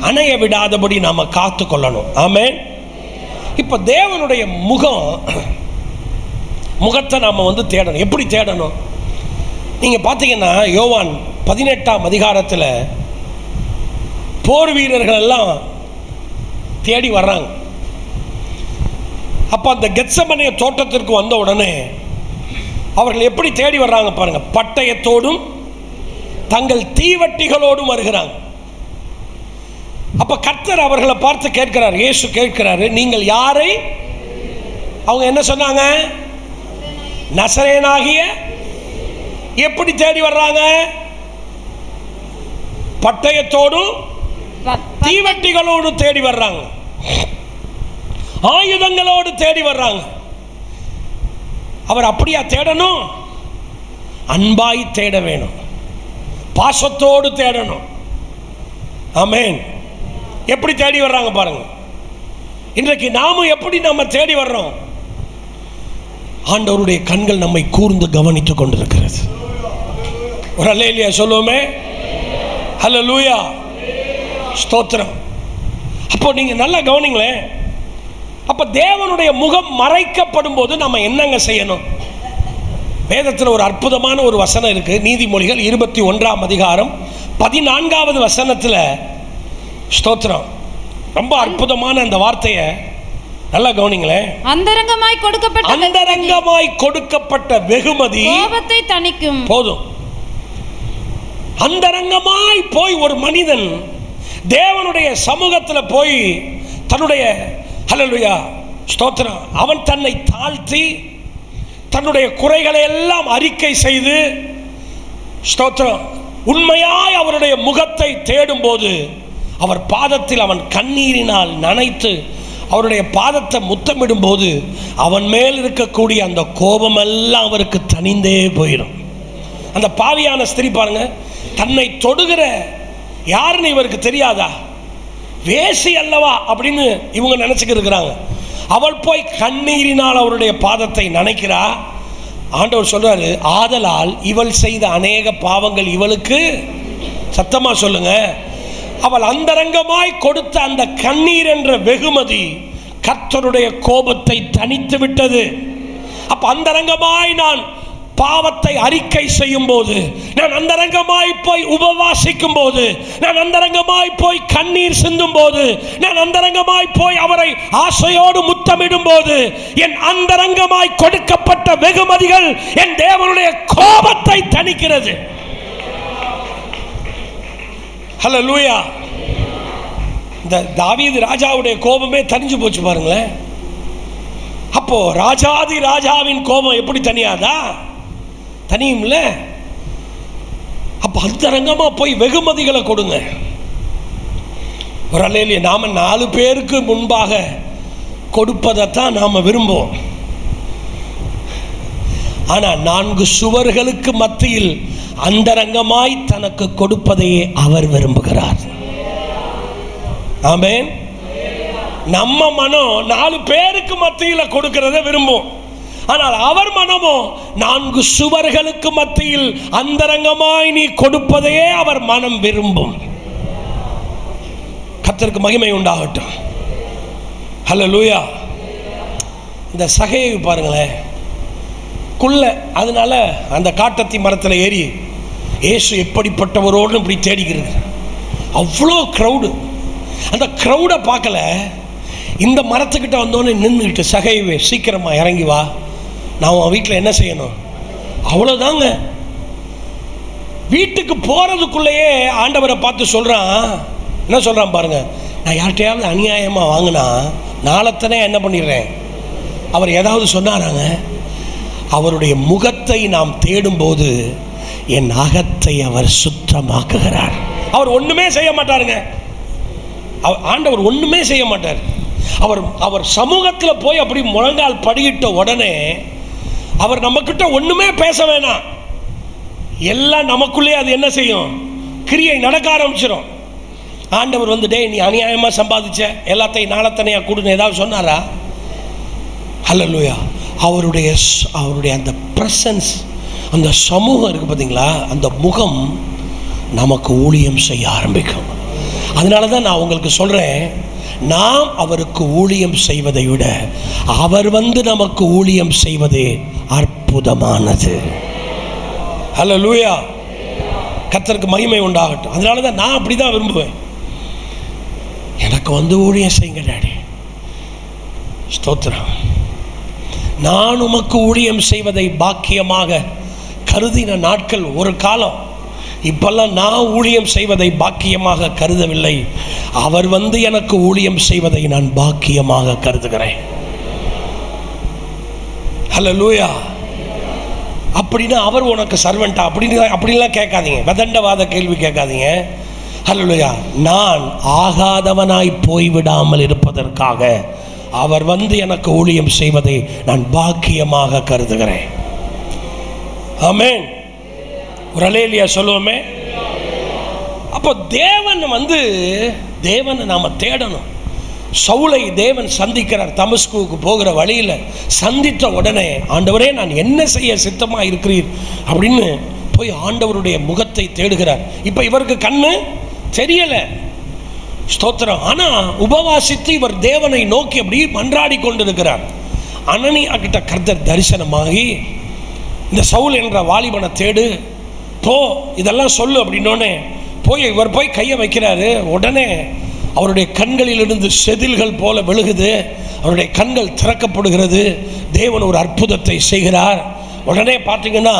அணைய விடாதபடி நாம காத்து கொள்ளணும். ஆமென். இப்ப தேவனுடைய முகத்தை நாம தேடணும். எப்படி தேடணும்? நீங்க பாத்தீங்கன்னா யோவான் 18ஆம் அதிகாரத்தில் போர் வீரர்கள் எல்லாம் தேடி வர்றாங்க. அப்ப அந்த கெத்சமனே தோட்டத்திற்கு வந்த உடனே அவர்கள் எப்படி தேடி வர்றாங்க பாருங்க. பட்டயத்தோடும் தங்கள் தீவட்டிகளோடும் வருகிறாங்க. அப்ப கர்த்தர் அவர்களை பார்த்து கேட்கிறார், இயேசு கேட்கிறாரு, நீங்கள் யாரை? அவங்க என்ன சொன்னாங்க? நசரேயனாகிய. எப்படி தேடி வர்றாங்க? பட்டயத்தோடும் தீவட்டிகளோடு தேடி வர்றாங்க, ஆயுதங்களோடு தேடி வர்றாங்க. அவர் அப்படியா தேடணும்? அன்பாய் தேட வேணும், பாசத்தோடு தேடணும். ஆமென். எப்படி தேடி வர்றாங்க பாருங்க. இன்றைக்கு நாமும் எப்படி நம்ம தேடி வர்றோம்? ஆண்டவருடைய கண்கள் நம்மை கூர்ந்து கவனித்துக் கொண்டிருக்கிறது. ஒரு அல்லேலூயா சொல்லுவோமே. ஹல்லேலூயா, ஸ்தோத்திரம். அப்போ நீங்க நல்லா கவனிங்களேன். அப்ப தேவனுடைய முகம் மறைக்கப்படும் போது நம்ம என்னங்க செய்யணும்? வேதத்தில் ஒரு அற்புதமான ஒரு வசனம் இருக்கு. நீதிமொழிகள் 21ஆம் அதிகாரம் 14வது வசனத்தில், ஸ்தோத்திரம், ரொம்ப அற்புதமான அந்த வார்த்தையை நல்லா கவனிங்களேன். அந்தரங்கமாய் கொடுக்கப்பட்ட வெகுமதி கோபத்தை தணிக்கும். போதும். அந்தரங்கமாய் போய் ஒரு மனிதன் தேவனுடைய சமூகத்தில் போய் தன்னுடைய ஹல்லேலூயா ஸ்தோத்திரம், அவன் தன்னை தாழ்த்தி தன்னுடைய குறைகளை எல்லாம் அறிக்கை செய்து ஸ்தோத்திரம் உண்மையாய் அவருடைய முகத்தை தேடும் போது அவர் பாதத்தில் அவன் கண்ணீரினால் நனைத்து அவருடைய பாதத்தை முத்தமிடும் போது அவன் மேல் இருக்கக்கூடிய அந்த கோபம் எல்லாம் அவருக்கு தணிந்தே போயிடும். அந்த பாவியான ஸ்திரீ பாருங்க, தன்னை தொடுகிற யாருன்னு இவருக்கு தெரியாதா? வேசி அல்லவா அப்படின்னு இவங்க நினைச்சுக்கிட்டு இருக்கிறாங்க. அவள் போய் கண்ணீரினால் அவருடைய பாதத்தை நனைக்கிறா. ஆண்டவர் சொல்றாரு, ஆதலால் இவள் செய்த அநேக பாவங்கள் இவளுக்கு, சத்தமா சொல்லுங்க, அவள் அந்தரங்கமாய் கொடுத்த அந்த கண்ணீர் என்ற வெகுமதி கர்த்தருடைய கோபத்தை தணித்து விட்டது. அப்ப அந்தரங்கமாய் நான் பாவத்தை அறிக்கை செய்யும் போது, நான் அந்தரங்கமாய் போய் உபவாசிக்கும் போது, நான் அந்தரங்கமாய் போய் கண்ணீர் சிந்தும் போது, நான் அந்தரங்கமாய் போய் அவரை ஆசையோடு முத்தமிடும் போது, என் அந்தரங்கமாய் கொடுக்கப்பட்ட வெகுமதிகள் என் தேவனுடைய கோபத்தை தணிக்கிறது. ஹல்லேலூயா. இந்த தாவீது ராஜாவுடைய கோபமே தணிஞ்சு போச்சு பாருங்களேன். அப்போ ராஜாதி ராஜாவின் கோபம் எப்படி தனியாதா? தனியும்ல. அப்ப அந்தரங்கமா போய் வெகுமதிகளை கொடுங்க. ஒரு அல்லேலூயா. நாம 4 பேருக்கு முன்பாக கொடுப்பதைத்தான் நாம விரும்புவோம். ஆனா 4 சுவர்களுக்கு மத்தியில் அந்தரங்கமாய் தனக்கு கொடுப்பதையே அவர் விரும்புகிறார். ஆமென். நம்ம மனம் 4 பேருக்கு மத்தியில் கொடுக்கிறத விரும்பும். ஆனால் அவர் மனமோ 4 சுவர்களுக்கு மத்தியில் அந்தரங்கமாய் நீ கொடுப்பதையே அவர் மனம் விரும்பும். கர்த்தருக்கு மகிமை உண்டாகட்டும். ஹல்லேலூயா. இந்த சகையை பாருங்களேன், குள்ள. அதனால அந்த காட்டத்தி மரத்தில் ஏறி இயேசு எப்படிப்பட்டவரோடு இப்படி தேடிக்கிறது. அவ்வளோ க்ரௌடு. அந்த க்ரௌடை பார்க்கல. இந்த மரத்துக்கிட்ட வந்தோன்னு நின்றுக்கிட்டு, சகைவே சீக்கிரமா இறங்கி வா, நான் உன் வீட்டில் என்ன செய்யணும், அவ்வளோதாங்க. வீட்டுக்கு போகிறதுக்குள்ளேயே ஆண்டவரை பார்த்து சொல்கிறான். என்ன சொல்கிறான் பாருங்க, நான் யார்கிட்டையாவது அநியாயமாக வாங்கினா நாளைத்தானே என்ன பண்ணிடுறேன். அவர் ஏதாவது சொன்னாராங்க, அவருடைய முகத்தை நாம் தேடும்போது என் அகத்தை அவர் சுத்தமாக்குகிறார். அவர் ஒன்றுமே செய்ய மாட்டாருங்க. ஆண்டவர் ஒன்றுமே செய்ய மாட்டார். அவர் சமூகத்தில் போய் அப்படி முழங்கால் படியிட்ட உடனே அவர் நம்மக்கிட்ட ஒன்றுமே பேச வேணாம். எல்லாம் நமக்குள்ளே அது என்ன செய்யும், கிரியை நடக்க ஆரம்பிச்சிடும். ஆண்டவர் வந்து, டேய் நீ அநியாயமாக சம்பாதிச்ச எல்லாத்தையும் நாளத்தனையாக கொடுன்னு ஏதாவது சொன்னாரா? ஹல்லேலூயா. அவருடைய அந்த பிரசன்ஸ், அந்த சமூகம் இருக்குது பார்த்தீங்களா, அந்த முகம் நமக்கு ஊழியம் செய்ய ஆரம்பிக்கும். அதனால தான் நான் உங்களுக்கு சொல்கிறேன், நாம் அவருக்கு ஊழியம் செய்வதை விட அவர் வந்து நமக்கு ஊழியம் செய்வதே அற்புதமானது. ஹல்லேலூயா. கர்த்தருக்கு மகிமை உண்டாகட்டும். அதனால தான் நான் அப்படி தான் விரும்புவேன். எனக்கு வந்து ஊழியம் செய்யுங்க டாடி. ஸ்தோத்திரம். நான் உமக்கு ஊழியம் செய்வதை பாக்கியமாக கருதின நாட்கள் ஒரு காலம். இப்பெல்லாம் நான் ஊழியம் செய்வதை பாக்கியமாக கருதவில்லை. அவர் வந்து எனக்கு ஊழியம் செய்வதை நான் பாக்கியமாக கருதுகிறேன். ஹல்லேலூயா. அப்படின்னா அவர் உனக்கு சர்வெண்டா அப்படின்லாம் கேட்காதீங்க. வதண்டவாத கேள்வி கேட்காதீங்க. ஹல்லேலூயா. நான் ஆகாதவனாய் போய்விடாமல் இருப்பதற்காக அவர் வந்து எனக்கு ஊழியம் செய்வதை நான் பாக்கியமாக கருதுகிறேன். ஆமென். ஒரு அல்லேலூயா சொல்லுவோமே. அப்போ தேவனை நாம தேடணும். சவுலை தேவன் சந்திக்கிறார். தமஸ்குவுக்கு போகிற வழியில் சந்தித்த உடனே, ஆண்டவரே நான் என்ன செய்ய சித்தமா இருக்கிறீர் அப்படின்னு போய் ஆண்டவருடைய முகத்தை தேடுகிறார். இப்போ இவருக்கு கண்ணு தெரியல. ஸ்தோத்திரம். ஆனா உபவாசித்து இவர் தேவனை நோக்கி அப்படி மன்றாடி கொண்டிருக்கிறார். அனனியா கிட்ட கர்த்தர் தரிசனமாகி, இந்த சவுல் என்ற வாலிபனை தேடு, போ, இதெல்லாம் சொல்லு அப்படின்னோடனே இவர் போய் கையை வைக்கிறாரு. உடனே அவருடைய கண்களிலிருந்து செதில்கள் போல விழுகுது. அவருடைய கண்கள் திறக்கப்படுகிறது. தேவன் ஒரு அற்புதத்தை செய்கிறார். உடனே பார்த்தீங்கன்னா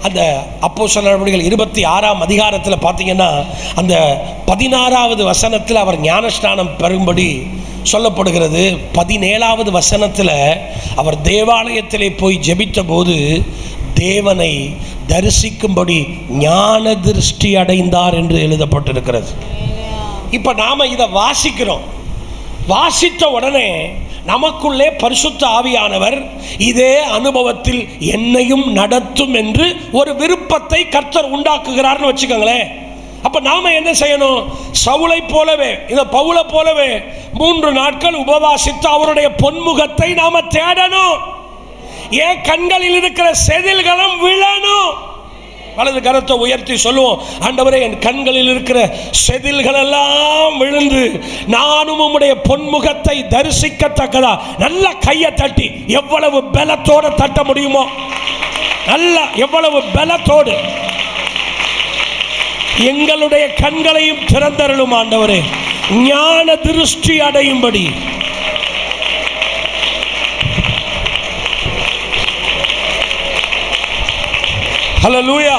அந்த அப்போஸ்தலர் நடவடிக்கைகள் 26ஆம் அதிகாரத்தில் பார்த்தீங்கன்னா அந்த 16வது வசனத்தில் அவர் ஞானஸ்நானம் பெறும்படி சொல்லப்படுகிறது. 17வது வசனத்தில் அவர் தேவாலயத்திலே போய் ஜெபித்த போது தேவனை தரிசிக்கும்படி ஞான திருஷ்டி அடைந்தார் என்று எழுதப்பட்டிருக்கிறது. இப்போ நாம இதை வாசிக்கிறோம். வாசித்த உடனே நமக்குள்ளே பரிசுத்த ஆவியானவர் இதே அனுபவத்தில் என்னையும் நடத்தும் என்று ஒரு விருப்பத்தை கர்த்தர் உண்டாக்குகிறார்னு வச்சுக்கோங்களேன். அப்ப நாம என்ன செய்யணும்? சவுலை போலவே, இந்த பவுலை போலவே 3 நாட்கள் உபவாசித்து அவருடைய பொன்முகத்தை நாம தேடணும். ஏன் கண்களில் இருக்கிற செதில்களும் விழணும். வலது கரத்தை உயர்த்தி சொல்லுவோம், ஆண்டவரே என் கண்களில் இருக்கிற செதில்கள் எல்லாம் விழுந்து நானும் உம்முடைய பொன்முகத்தை தரிசிக்கத்தக்கதா. நல்ல கையை தட்டி, எவ்வளவு பலத்தோட தட்ட முடியுமோ நல்லா எவ்வளவு பலத்தோடு எங்களுடைய கண்களையும் திறந்தருளும் ஆண்டவரே, ஞான திருஷ்டி அடையும்படி. ஹல்லேலூயா.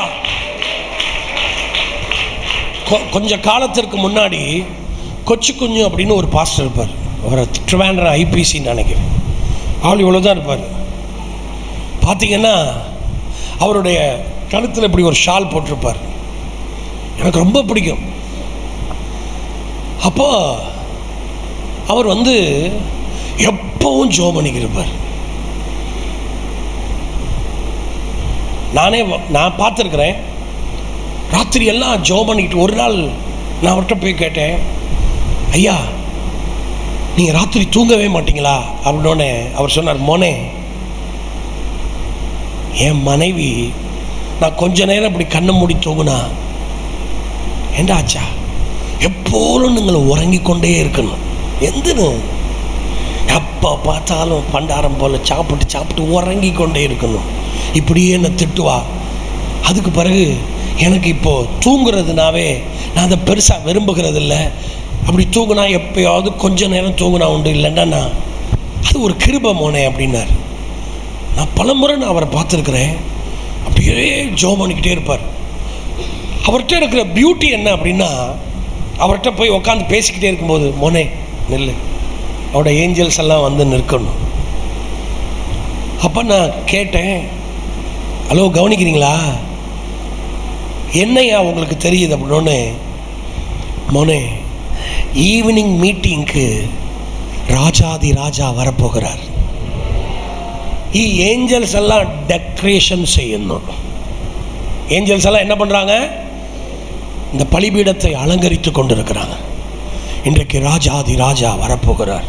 கொஞ்ச காலத்திற்கு முன்னாடி கொச்சு குஞ்சு அப்படின்னு ஒரு பாஸ்டர் இருப்பார். அவர் ட்ரிவாண்ட்ரம் ஐபிசின்னு நினைக்கிறேன். ஆள் இவ்வளோதான் இருப்பார். பார்த்தீங்கன்னா அவருடைய கழுத்தில் இப்படி ஒரு ஷால் போட்டிருப்பார். எனக்கு ரொம்ப பிடிக்கும். அப்போ அவர் எப்பவும் ஜெபம் பண்ணிக்கிருப்பார். நான் பார்த்துருக்குறேன். ராத்திரி எல்லாம் ஜெபம் பண்ணிக்கிட்டு ஒரு நாள் நான் அவர்கிட்ட போய் கேட்டேன், ஐயா நீங்கள் ராத்திரி தூங்கவே மாட்டீங்களா அப்படின்னோடனே அவர் சொன்னார், மோனே என் மனைவி நான் கொஞ்ச நேரம் இப்படி கண்ணை மூடி தூங்குனா ஏண்டாச்சா எப்போதும் நீங்கள் உறங்கி கொண்டே இருக்கணும். எந்தனு எப்போ பார்த்தாலும் பண்டாரம் போல் சாப்பிட்டு உறங்கி கொண்டே இருக்கணும். இப்படியே என்னை திட்டுவா. அதுக்கு பிறகு எனக்கு இப்போது தூங்குறதுனாவே நான் அதை பெருசாக விரும்புகிறது இல்லை. அப்படி தூங்குனா எப்போயாவது கொஞ்ச நேரம் தூங்குனா உண்டு, இல்லைன்னா நான் அது ஒரு கிருபை மோனே அப்படின்னார். நான் பலமுறை நான் அவரை பார்த்துருக்குறேன். அப்படியே ஜெபம் பண்ணிக்கிட்டே இருப்பார். அவர்கிட்ட இருக்கிற பியூட்டி என்ன அப்படின்னா, அவர்கிட்ட போய் உட்காந்து பேசிக்கிட்டே இருக்கும்போது, மோனே நெல்லு, அவரோட ஏஞ்சல்ஸ் எல்லாம் வந்து நிற்கணும். அப்போ நான் கேட்டேன், ஹலோ கவனிக்கிறீங்களா, என்னையா உங்களுக்கு தெரியுது அப்படின்னோன்னு, மோனே ஈவினிங் மீட்டிங்க்கு ராஜாதி ராஜா வரப்போகிறார். ஏஞ்சல்ஸ் எல்லாம் டெக்கரேஷன் செய்யணும். ஏஞ்சல்ஸ் எல்லாம் என்ன பண்ணுறாங்க, இந்த பலிபீடத்தை அலங்கரித்து கொண்டிருக்கிறாங்க. இன்றைக்கு ராஜாதி ராஜா வரப்போகிறார்.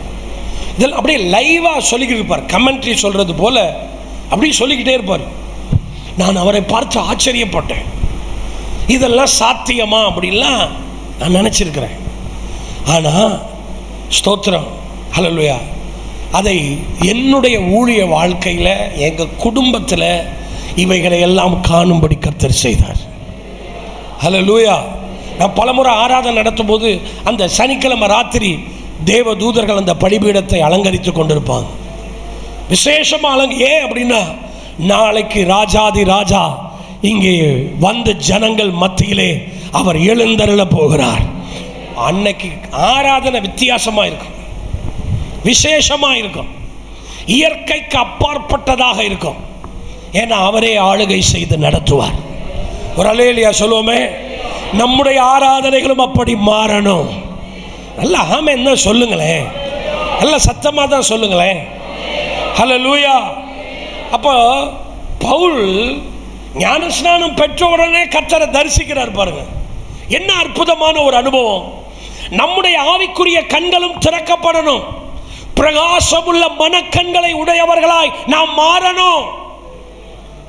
இதெல்லாம் அப்படியே லைவாக சொல்லிக்கிட்டு இருப்பார். கமெண்ட்ரி சொல்கிறது போல் அப்படியே சொல்லிக்கிட்டே இருப்பார். நான் அவரை பார்த்து ஆச்சரியப்பட்டேன். இதெல்லாம் சாத்தியமா அப்படின்லாம் நான் நினச்சிருக்கிறேன். ஆனால் ஸ்தோத்திரம், ஹல்லேலூயா, அதை என்னுடைய ஊழிய வாழ்க்கையில் எங்கள் குடும்பத்தில் இவைகளை எல்லாம் காணும்படி கர்த்தர் செய்தார். ஹல்லேலூயா. நான் பலமுறை ஆராதனை நடத்தும் போது அந்த சனிக்கிழமை ராத்திரி தேவ தூதர்கள் அந்த பலிபீடத்தை அலங்கரித்து கொண்டிருப்பாங்க. விசேஷமாக ஏன் அப்படின்னா, நாளைக்கு ராஜாதி ராஜா இங்கே வந்து ஜனங்கள் மத்தியிலே அவர் எழுந்தருள போகிறார். அன்னைக்கு ஆராதனை வித்தியாசமாக இருக்கும், விசேஷமாக இருக்கும், இயற்கைக்கு அப்பாற்பட்டதாக இருக்கும். ஏன்னா அவரே ஆளுகை செய்து நடத்துவார். ஒரு அல்லேலூயா சொல்லுவோமே. நம்முடைய ஆராதனைகளும் அப்படி மாறணும். நல்ல ஆமென் என்ன சொல்லுங்களேன், நல்ல சத்தமாக தான் சொல்லுங்களேன். ஹல்லேலூயா. அப்போ பவுல் ஞானஸ்நானம் பெற்ற உடனே கர்த்தரை தரிசிக்கிறார். பாருங்க என்ன அற்புதமான ஒரு அனுபவம். நம்முடைய ஆவிக்குரிய கண்களும் திறக்கப்படணும். பிரகாசமுள்ள மனக்கண்களை உடையவர்களாய் நாம் மாறணும்.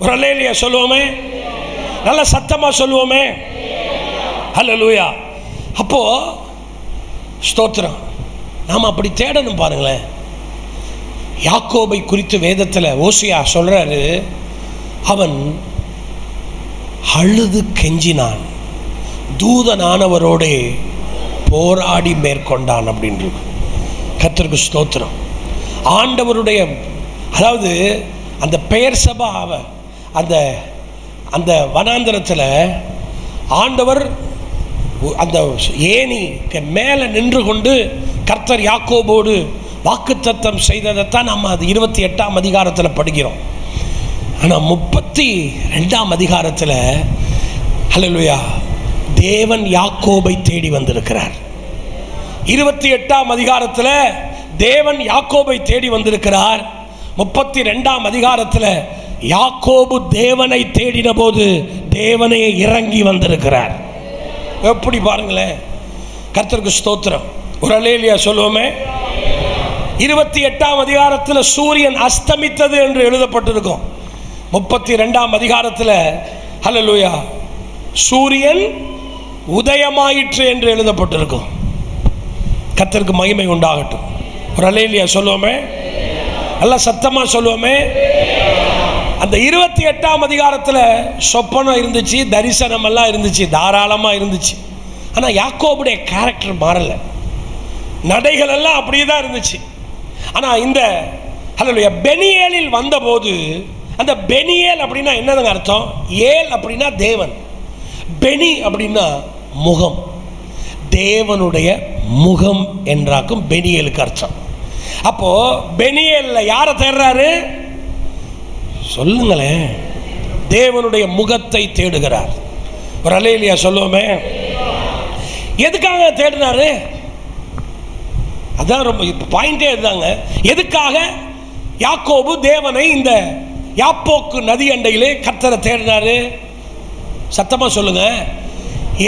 ஒரு அல்லேலூயா சொல்லுவோமே, நல்ல சத்தமா சொல்லுவோமே. ஹல்லேலூயா. அப்போ ஸ்தோத்திரம், நாம் அப்படி தேடணும். பாருங்களேன், யாக்கோபை குறித்து வேதத்தில் ஓசியா சொல்றாரு, அவன் அழுது கெஞ்சினான், தூதனானவரோடே போராடி மேற்கொண்டான் அப்படின்றது. கர்த்தருக்கு ஸ்தோத்திரம். ஆண்டவருடைய, அதாவது அந்த பெயர் சபா அந்த அந்த வனாந்தரத்தில் ஆண்டவர் அந்த ஏணிக்கு மேலே நின்று கொண்டு கர்த்தர் யாக்கோபோடு வாக்குத்தத்தம் செய்ததைத்தான் நம்ம அது 28ஆம் அதிகாரத்தில் படிக்கிறோம். ஆனால் 32ஆம் அதிகாரத்தில் ஹல்லேலூயா தேவன் யாக்கோபை தேடி வந்திருக்கிறார். 28ஆம் அதிகாரத்தில் தேவன் யாக்கோபை தேடி வந்திருக்கிறார். 32ஆம் அதிகாரத்தில் யாக்கோபு தேவனை தேடின போது தேவனே இறங்கி வந்திருக்கிறார். எப்படி பாருங்களேன். கர்த்தருக்கு ஸ்தோத்திரம். ஒரு அல்லேலூயா சொல்லுவோமே. 28ஆம் அதிகாரத்தில் சூரியன் அஸ்தமித்தது என்று எழுதப்பட்டிருக்கும். 32ஆம் அதிகாரத்தில் ஹல்லேலூயா சூரியன் உதயமாயிற்று என்று எழுதப்பட்டிருக்கும். கர்த்தருக்கு மகிமை உண்டாகட்டும். ஒரு அல்லேலூயா சொல்லுவோமே, நல்ல சத்தமா சொல்லுவோமே. அந்த 28ஆம் அதிகாரத்தில் சொப்பனம் இருந்துச்சு, தரிசனம் எல்லாம் இருந்துச்சு, தாராளமாக இருந்துச்சு. ஆனால் யாக்கோபுடைய கேரக்டர் மாறலை, நடைகள் எல்லாம் அப்படியே தான் இருந்துச்சு. ஆனால் இந்த பெனியேலில் வந்தபோது, அந்த பெனியேல் அப்படின்னா என்னதுங்க அர்த்தம்? ஏல் அப்படின்னா தேவன், பெனி அப்படின்னா முகம், தேவனுடைய முகம் என்றாக்கும் பெனியேலுக்கு அர்த்தம். அப்போ பெனியேல்ல யாரை தேடுறாரு சொல்லுங்களேன்? தேவனுடைய முகத்தை தேடுகிறார். ஒரு அல்லேலூயா சொல்லுவோமே. எதுக்காக தேடினாரு? அதான் ரொம்ப பாயிண்டே இதுதாங்க. எதுக்காக யாக்கோபு தேவனை இந்த யாப்போக்கு நதி அண்டையிலே கர்த்தரை தேடினாரு? சத்தமா சொல்லுங்க.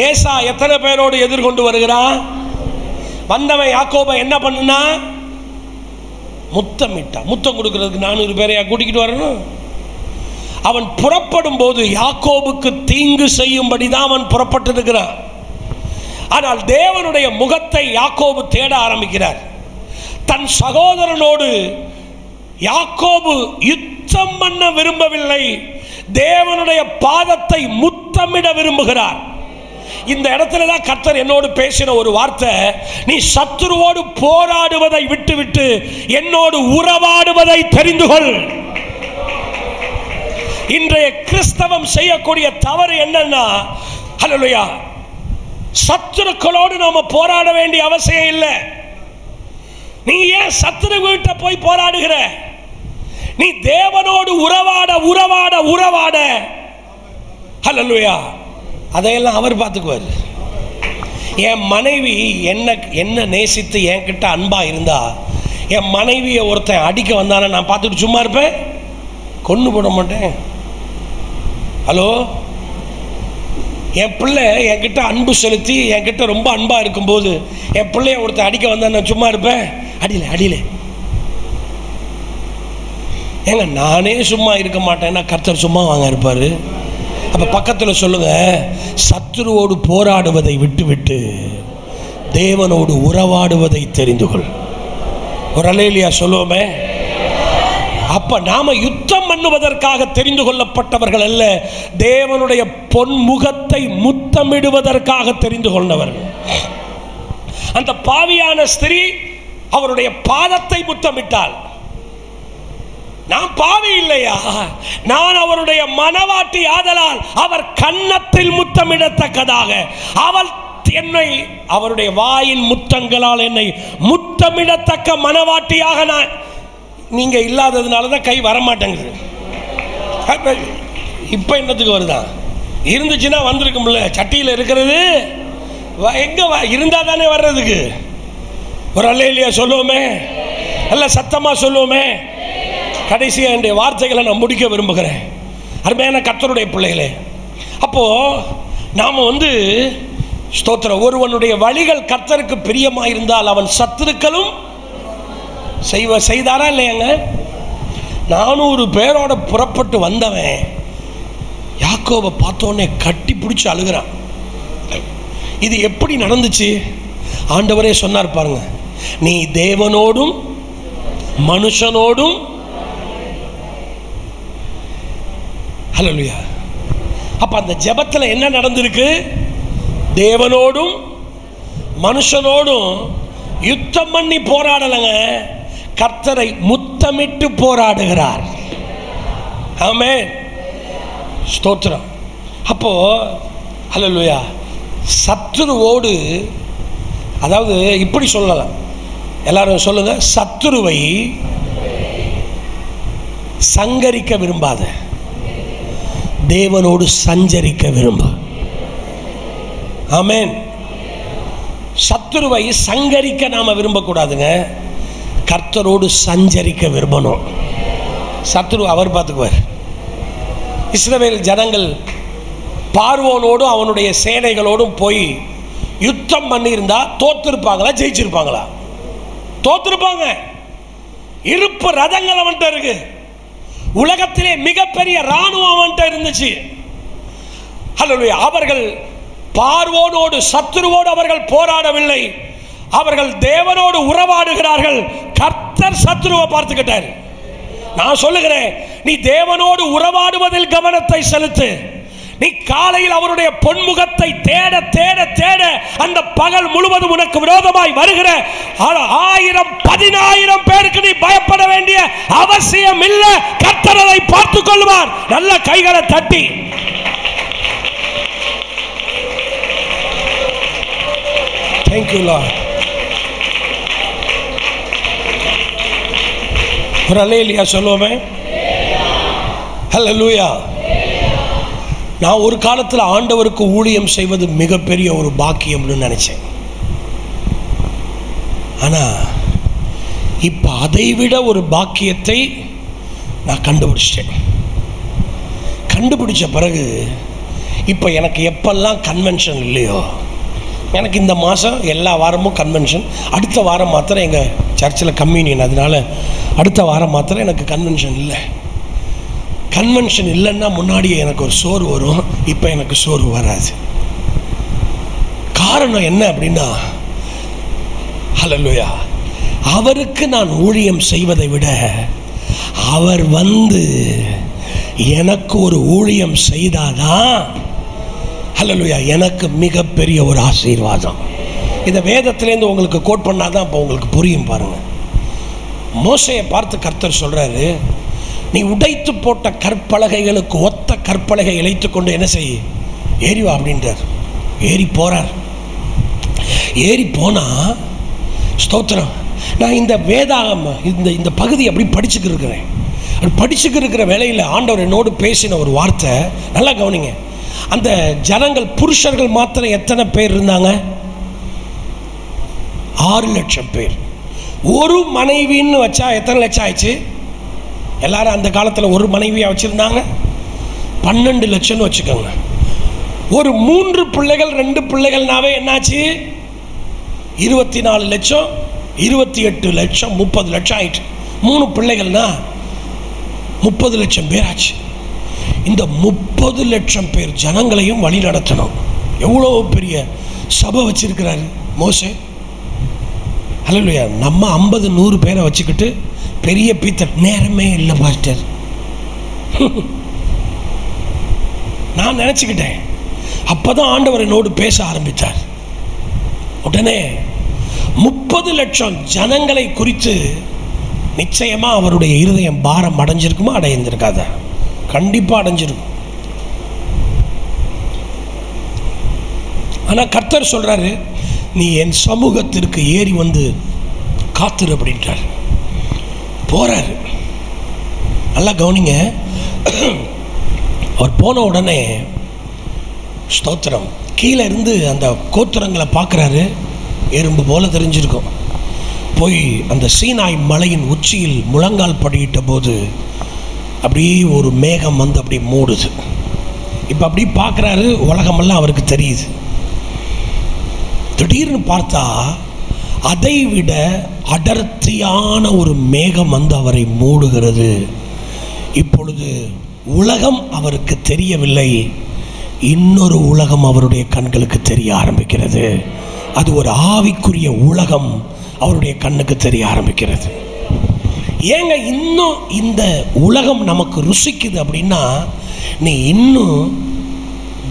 ஏசா எத்தனை பேரோடு எதிர்கொண்டு வருகிறான்? வந்தவன் யாக்கோபை என்ன பண்ணுனா? முத்தமிட்டான். முத்தம் கொடுக்கிறதுக்கு 400 பேரையா கூட்டிக்கிட்டு வரணும்? அவன் புறப்படும் போது யாக்கோபுக்கு தீங்கு செய்யும்படி தான் அவன் புறப்பட்டு இருக்கிறான். ஆனால் தேவனுடைய முகத்தை யாக்கோபு தேட ஆரம்பிக்கிறார். தன் சகோதரனோடு யாக்கோபு யுத்தம் பண்ண விரும்பவில்லை, தேவனுடைய பாதத்தை முத்தமிட விரும்புகிறார். இந்த இடத்துல தான் கர்த்தர் என்னோடு பேசின ஒரு வார்த்தை, நீ சத்துருவோடு போராடுவதை விட்டுவிட்டு என்னோடு உறவாடுவதை தெரிந்து கொள். இன்றைய கிறிஸ்தவம் செய்யக்கூடிய தவறு என்னன்னா, ஹல்லேலூயா, சத்துருக்களோடு நாம போராட வேண்டிய அவசியம் இல்லை. நீ ஏன் சத்துரு வீட்டை போய் போராடுகிற? நீ தேவனோடு உறவாட உறவாட உறவாட, ஹல்லேலூயா, அதையெல்லாம் அவர் பார்த்துக்குவார். என் மனைவி என்ன நேசித்து என்கிட்ட அன்பா இருந்தா, என் மனைவியை ஒருத்தன் அடிக்க வந்தான நான் பார்த்துட்டு சும்மா இருப்பேன்? கொண்டு போட மாட்டேன். ஹலோ, என் பிள்ளை என்கிட்ட அன்பு செலுத்தி என்கிட்ட ரொம்ப அன்பா இருக்கும்போது என் பிள்ளைய ஒருத்தன் அடிக்க வந்தா நான் சும்மா இருப்பேன்? அடியில அடியில ஏங்க, நானே சும்மா இருக்க மாட்டேன்னா கர்த்தர் சும்மா வாங்க இருப்பாரு? அப்ப பக்கத்தில் சொல்லுங்க, சத்துருவோடு போராடுவதை விட்டுவிட்டு தேவனோடு உறவாடுவதை தெரிந்து கொள். ஒரு அல்லேலூயா சொல்லுவோமே. அப்ப நாம யுத்தம் பண்ணுவதற்காக தெரிந்து கொள்ளப்பட்டவர்கள் அல்ல, தேவனுடைய பொன்முகத்தை முத்தமிடுவதற்காக தெரிந்து கொண்டவர்கள். அந்த பாவியான ஸ்திரீ அவருடைய பாதத்தை முத்தமிட்டாள். நான் பாவி இல்லையா? நான் அவருடைய மனவாட்டி ஆதலால் அவர் கன்னத்தில் முத்தமிடத்தக்கதாக அவள் என்னை அவருடைய வாயின் முத்தங்களால் என்னை முத்தமிடத்தக்க மனவாட்டியாக நான். நீங்க இல்லாததுனால தான் கை வரமாட்டேங்குது. இப்ப என்னத்துக்கு வருதான்? இருந்துச்சுன்னா வந்திருக்கும்ல. சட்டியில் இருக்கிறது எங்க இருந்தா தானே வர்றதுக்கு. ஒரு அல்லேலூயா சொல்லுவோமே, நல்ல சத்தமா சொல்லுவோமே. கடைசியா என்னுடைய வார்த்தைகளை நான் முடிக்க விரும்புகிறேன். அருமையான கர்த்தருடைய பிள்ளைகளே, அப்போ நாம ஸ்தோத்திரம், ஒருவனுடைய வழிகள் கர்த்தருக்கு பிரியமாக இருந்தால் அவன் சத்துருக்களும் செய்தாரா இல்லையாங்க? 400 பேரோட புறப்பட்டு வந்தவன் யாக்கோபை பார்த்தோன்னே கட்டி பிடிச்சி அழுகிறான். இது எப்படி நடந்துச்சு? ஆண்டவரே சொன்னார் பாருங்க, நீ தேவனோடும் மனுஷனோடும். ஹல்லேலூயா. அப்ப அந்த ஜெபத்தில் என்ன நடந்திருக்கு? தேவனோடும் மனுஷனோடும் யுத்தம் பண்ணி போராடலங்க, கர்த்தரை முத்தமிட்டு போராடுகிறார். ஆமென், ஸ்தோத்திரம். அப்போ ஹல்லேலூயா, சத்துருவோடு, அதாவது இப்படி சொல்லலாம், எல்லாரும் சொல்லுங்க, சத்துருவை சங்கரிக்க விரும்பாத, தேவனோடு சஞ்சரிக்க விரும்ப. ஆமென். சத்துருவை சங்கரிக்க நாம விரும்பக்கூடாதுங்க, கர்த்தரோடு சஞ்சரிக்க விரும்பணும். சத்துரு அவர் பார்த்துக்குவார். இஸ்ரவேல் ஜனங்கள் பார்வோனோடும் அவனுடைய சேனைகளோடும் போய் யுத்தம் பண்ணியிருந்தா தோத்திருப்பாங்களா ஜெயிச்சிருப்பாங்களா? தோத்திருப்பாங்க. இருப்பு ரதங்கள் அவன்கிட்ட இருக்கு. உலகத்திலே மிகப்பெரிய ராணுவம் அவன்கிட்ட இருந்துச்சு. ஹல்லேலூயா. அவர்கள் பார்வோனோடு சத்துருவோடு அவர்கள் போராடவில்லை, அவர்கள் தேவனோடு உறவாடுகிறார்கள். கர்த்தர் சத்துருவை பார்த்துக்கிட்டார். நான் சொல்லுகிறேன், நீ தேவனோடு உறவாடுவதில் கவனத்தை செலுத்து. நீ காலையில் அவருடைய பொன்முகத்தை தேட தேட தேட அந்த பகல் முழுவதும் உனக்கு விரோதமாய் வருகிற 1000 10,000 பேருக்கு நீ பயப்பட வேண்டிய அவசியம் இல்லை. கர்த்தர் அதை பார்த்துக் கொள்வார். நல்ல கைகளை தட்டி Thank you Lord. ஒரு அல்லேலூயா சொல்லுவோமே. ஹல்லேலூயா. நான் ஒரு காலத்தில் ஆண்டவருக்கு ஊழியம் செய்வது மிகப்பெரிய ஒரு பாக்கியம்னு நினைச்சேன். ஆனால் இப்போ அதைவிட ஒரு பாக்கியத்தை நான் கண்டுபிடிச்சிட்டேன். கண்டுபிடிச்ச பிறகு இப்போ எனக்கு எப்பெல்லாம் கன்வென்ஷன் இல்லையோ, எனக்கு இந்த மாதம் எல்லா வாரமும் கன்வென்ஷன், அடுத்த வாரம் மாத்திரம் எங்கள் சர்ச்சில் கம்யூனியன், அதனால அடுத்த வாரம் மாத்திரம் எனக்கு கன்வென்ஷன் இல்லை. கன்வென்ஷன் இல்லைன்னா முன்னாடியே எனக்கு ஒரு சோறு வரும், இப்போ எனக்கு சோறு வராது. காரணம் என்ன அப்படின்னா, ஹல்லேலூயா, அவருக்கு நான் ஊழியம் செய்வதை விட அவர் வந்து எனக்கு ஒரு ஊழியம் செய்தாதான் ஹல்லேலூயா எனக்கு மிகப்பெரிய ஒரு ஆசீர்வாதம். இந்த வேதத்திலேருந்து உங்களுக்கு கோட் பண்ணாதான் இப்போ உங்களுக்கு புரியும். பாருங்க, மோசேயை பார்த்து கர்த்தர் சொல்றாரு, நீ உடைத்து போட்ட கற்பலகைகளுக்கு ஒத்த கற்பலகை இழைத்து கொண்டு என்ன செய்ய, ஏறிவா அப்படின்றார். ஏறி போறார். ஏறி போனா ஸ்தோத்திரம், நான் இந்த வேதாகம் இந்த பகுதி அப்படி படிச்சுக்கிட்டு இருக்கிறேன். அப்படி படிச்சுக்கிட்டு இருக்கிற வேளையில் ஆண்டவர் என்னோடு பேசின ஒரு வார்த்தை, நல்லா கவனிங்க. அந்த ஜனங்கள் புருஷர்கள் மாத்திரம் எத்தனை பேர் இருந்தாங்க? 6 லட்சம் பேர். ஒரு மனைவின்னு வச்சா எத்தனை லட்சம் ஆயிடுச்சு? எல்லாரும் அந்த காலத்தில் ஒரு மனைவியாக வச்சுருந்தாங்க, 12 லட்சம்னு வச்சுக்கோங்க. ஒரு 3 பிள்ளைகள் 2 பிள்ளைகள்னாவே என்னாச்சு? 24 லட்சம், 28 லட்சம், 30 லட்சம் ஆயிட்டு. 3 பிள்ளைகள்னா 30 லட்சம் பேர் ஆச்சு. இந்த 30 லட்சம் பேர் ஜனங்களையும் வழி நடத்தணும். எவ்வளோ பெரிய சபை வச்சிருக்கிறாரு மோசே. ஹல்லேலூயா. நம்ம 50-100 பேரை வச்சுக்கிட்டு பெரிய பீத்தர் நேரமே இல்லை பாஸ்டர். நான் நினச்சிக்கிட்டேன். அப்போதான் ஆண்டவர் என்னோடு பேச ஆரம்பித்தார். உடனே 30 லட்சம் ஜனங்களை குறித்து நிச்சயமாக அவருடைய இருதயம் பாரம் அடைஞ்சிருக்குமா? அடைந்திருக்காத? கண்டிப்பாக அடைஞ்சிருக்கும். ஆனால் கர்த்தர் சொல்கிறாரு, நீ என் சமூகத்திற்கு ஏறி வந்து காத்துரு அப்படின்றார். போகிறாரு. நல்லா கவனிங்க. அவர் போன உடனே ஸ்தோத்திரம், கீழே இருந்து அந்த கோத்திரங்களை பார்க்குறாரு. எறும்பு போல தெரிஞ்சிருக்கும். போய் அந்த சீனாய் மலையின் உச்சியில் முழங்கால் படியிட்ட போது அப்படியே ஒரு மேகம் வந்து அப்படி மூடுது. இப்போ அப்படி பார்க்குறாரு, உலகமெல்லாம் அவருக்கு தெரியுது. திடீர்னு பார்த்தா அதை விட அடர்த்தியான ஒரு மேகம் வந்து அவரை மூடுகிறது. இப்பொழுது உலகம் அவருக்கு தெரியவில்லை, இன்னொரு உலகம் அவருடைய கண்களுக்கு தெரிய ஆரம்பிக்கிறது. அது ஒரு ஆவிக்குரிய உலகம் அவருடைய கண்ணுக்கு தெரிய ஆரம்பிக்கிறது. ஏங்க இன்னும் இந்த உலகம் நமக்கு ருசிக்குது அப்படின்னா, நீ இன்னும்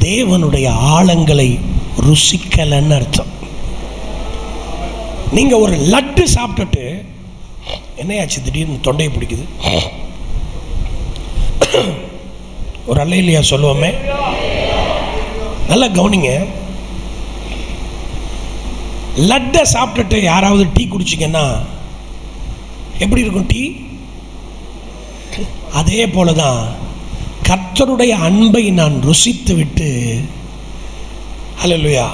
தேவனுடைய ஆழங்களை ருசிக்கலன்னு அர்த்தம். நீங்கள் ஒரு லட்டு சாப்பிட்டுட்டு என்னையாச்சு திடீர்னு தொண்டையை பிடிக்குது, ஒரு அல்லேலூயா சொல்லுவோமே. நல்லா கவனிங்க. லட்டை சாப்பிட்டுட்டு யாராவது டீ குடிச்சிங்கன்னா எப்படி இருக்கும் டீ? அதே போல தான் கர்த்தருடைய அன்பை நான் ருசித்து விட்டு, ஹல்லேலூயா,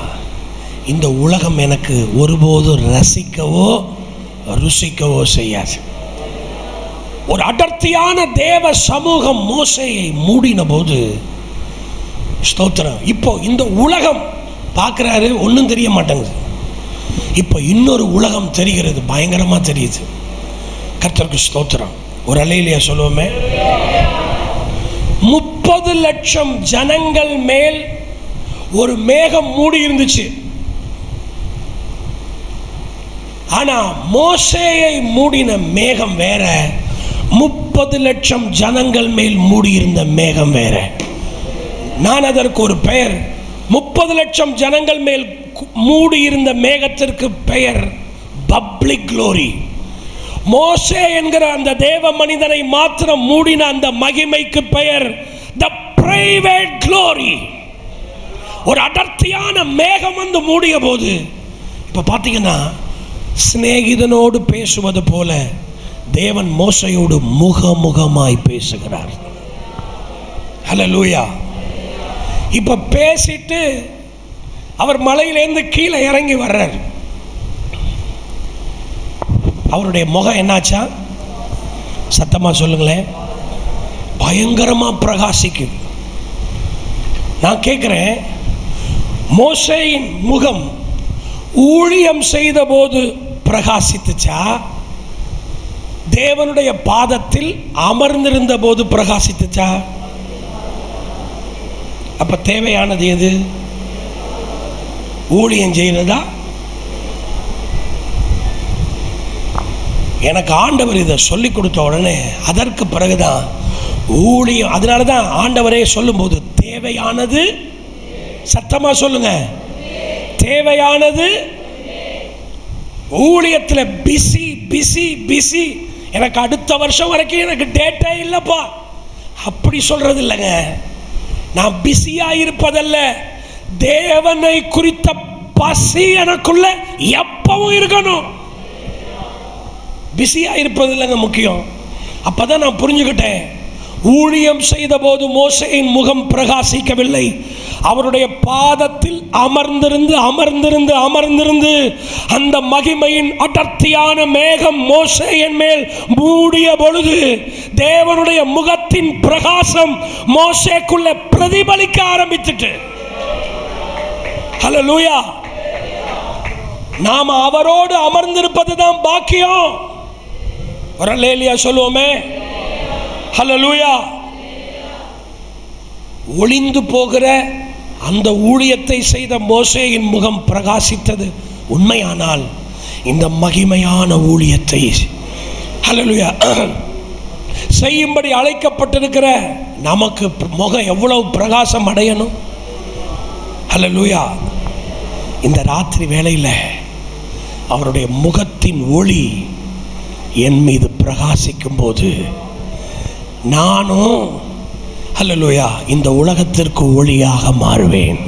இந்த உலகம் எனக்கு ஒருபோதும் ரசிக்கவோ ருசிக்கவோ செய்யாது. ஒரு அடர்த்தியான தேவ சமூகம் மோசேயை மூடின போது ஸ்தோத்திரம், இப்போ இந்த உலகம் பார்க்குறாரு, ஒன்றும் தெரிய மாட்டேங்குது. இப்போ இன்னொரு உலகம் தெரிகிறது, பயங்கரமாக தெரியுது. கர்த்தருக்கு ஸ்தோத்திரம். ஒரு அல்லேலூயா சொல்லுவோமே. 30 லட்சம் ஜனங்கள் மேல் ஒரு மேகம் மூடி இருந்துச்சு. ஆனா மோசேயை மூடின மேகம் வேற, 30 லட்சம் ஜனங்கள் மேல் மூடியிருந்த மேகம் வேற. நான் அதற்கு ஒரு பெயர், 30 லட்சம் ஜனங்கள் மேல் மூடியிருந்த மேகத்திற்கு பெயர் பப்ளிக் க்ளோரி. மோசே என்கிற அந்த தேவ மனிதனை மாத்திரம் மூடின அந்த மகிமைக்கு பெயர் த பிரைவேட் க்ளோரி. ஒரு அடர்த்தியான மேகம் வந்து மூடிய போது, இப்ப பாத்தீங்கன்னா சிநேகிதனோடு பேசுவது போல தேவன் மோசையோடு முகமுகமாய் பேசுகிறார். ஹல்லேலூயா. இப்ப பேசிட்டு அவர் மலையிலேருந்து கீழே இறங்கி வர்றார். அவருடைய முகம் என்னாச்சா? சத்தமா சொல்லுங்களேன். பயங்கரமா பிரகாசிக்கும். நான் கேட்கிறேன், மோசேயின் முகம் ஊழியம் செய்த போது பிரகாசித்துச்சா, தேவனுடைய பாதத்தில் அமர்ந்திருந்த போது பிரகாசித்துச்சா? அப்ப தேவையானது எது? ஊழியம் செய்யறதா? எனக்கு ஆண்டவர் இதை சொல்லி கொடுத்த உடனே அதற்கு பிறகுதான் ஊழியம். அதனால தான் ஆண்டவரே சொல்லும்போது தேவையானது, சத்தமா சொல்லுங்க, தேவையானது. ஊழியத்தில் பிஸி பிஸி பிஸி. எனக்கு அடுத்த வருஷம் வரைக்கும் எனக்கு டேட்டே இல்லைப்பா அப்படி சொல்றது இல்லைங்க. நான் பிஸியா இருப்பதல்ல, தேவனை குறித்த பசி எனக்குள்ள எப்பவும் இருக்கணும். பிஸியா இருப்பது இல்லைங்க முக்கியம். அப்பதான் நான் புரிஞ்சுக்கிட்டேன், ஊழியம் செய்த போது மோசேயின் முகம் பிரகாசிக்கவில்லை. அவருடைய பாதத்தில் அமர்ந்திருந்து அமர்ந்திருந்து அமர்ந்திருந்து அந்த மகிமையின் அடர்த்தியான மேகம் மோசேயின் மேல் மூடிய பொழுது தேவனுடைய முகத்தின் பிரகாசம் மோசேக்குள்ள பிரதிபலிக்க ஆரம்பிச்சிட்டு. ஹல்லேலூயா. நாம அவரோடு அமர்ந்திருப்பதுதான் பாக்கியம். ஒரு அல்லேலூயா சொல்லுவோமே. ஹல்லேலூயா. ஒளிந்து போகிற அந்த ஊழியத்தை செய்த மோசேயின் முகம் பிரகாசித்தது உண்மையானால், இந்த மகிமையான ஊழியத்தை ஹல்லேலூயா செய்யும்படி அழைக்கப்பட்டிருக்கிற நமக்கு முகம் எவ்வளவு பிரகாசம் அடையணும். ஹல்லேலூயா. இந்த ராத்திரி வேளையில் அவருடைய முகத்தின் ஒளி என் மீது பிரகாசிக்கும் போது நானும் ஹல்லேலூயா இந்த உலகத்திற்கு ஒளியாக மாறுவேன்.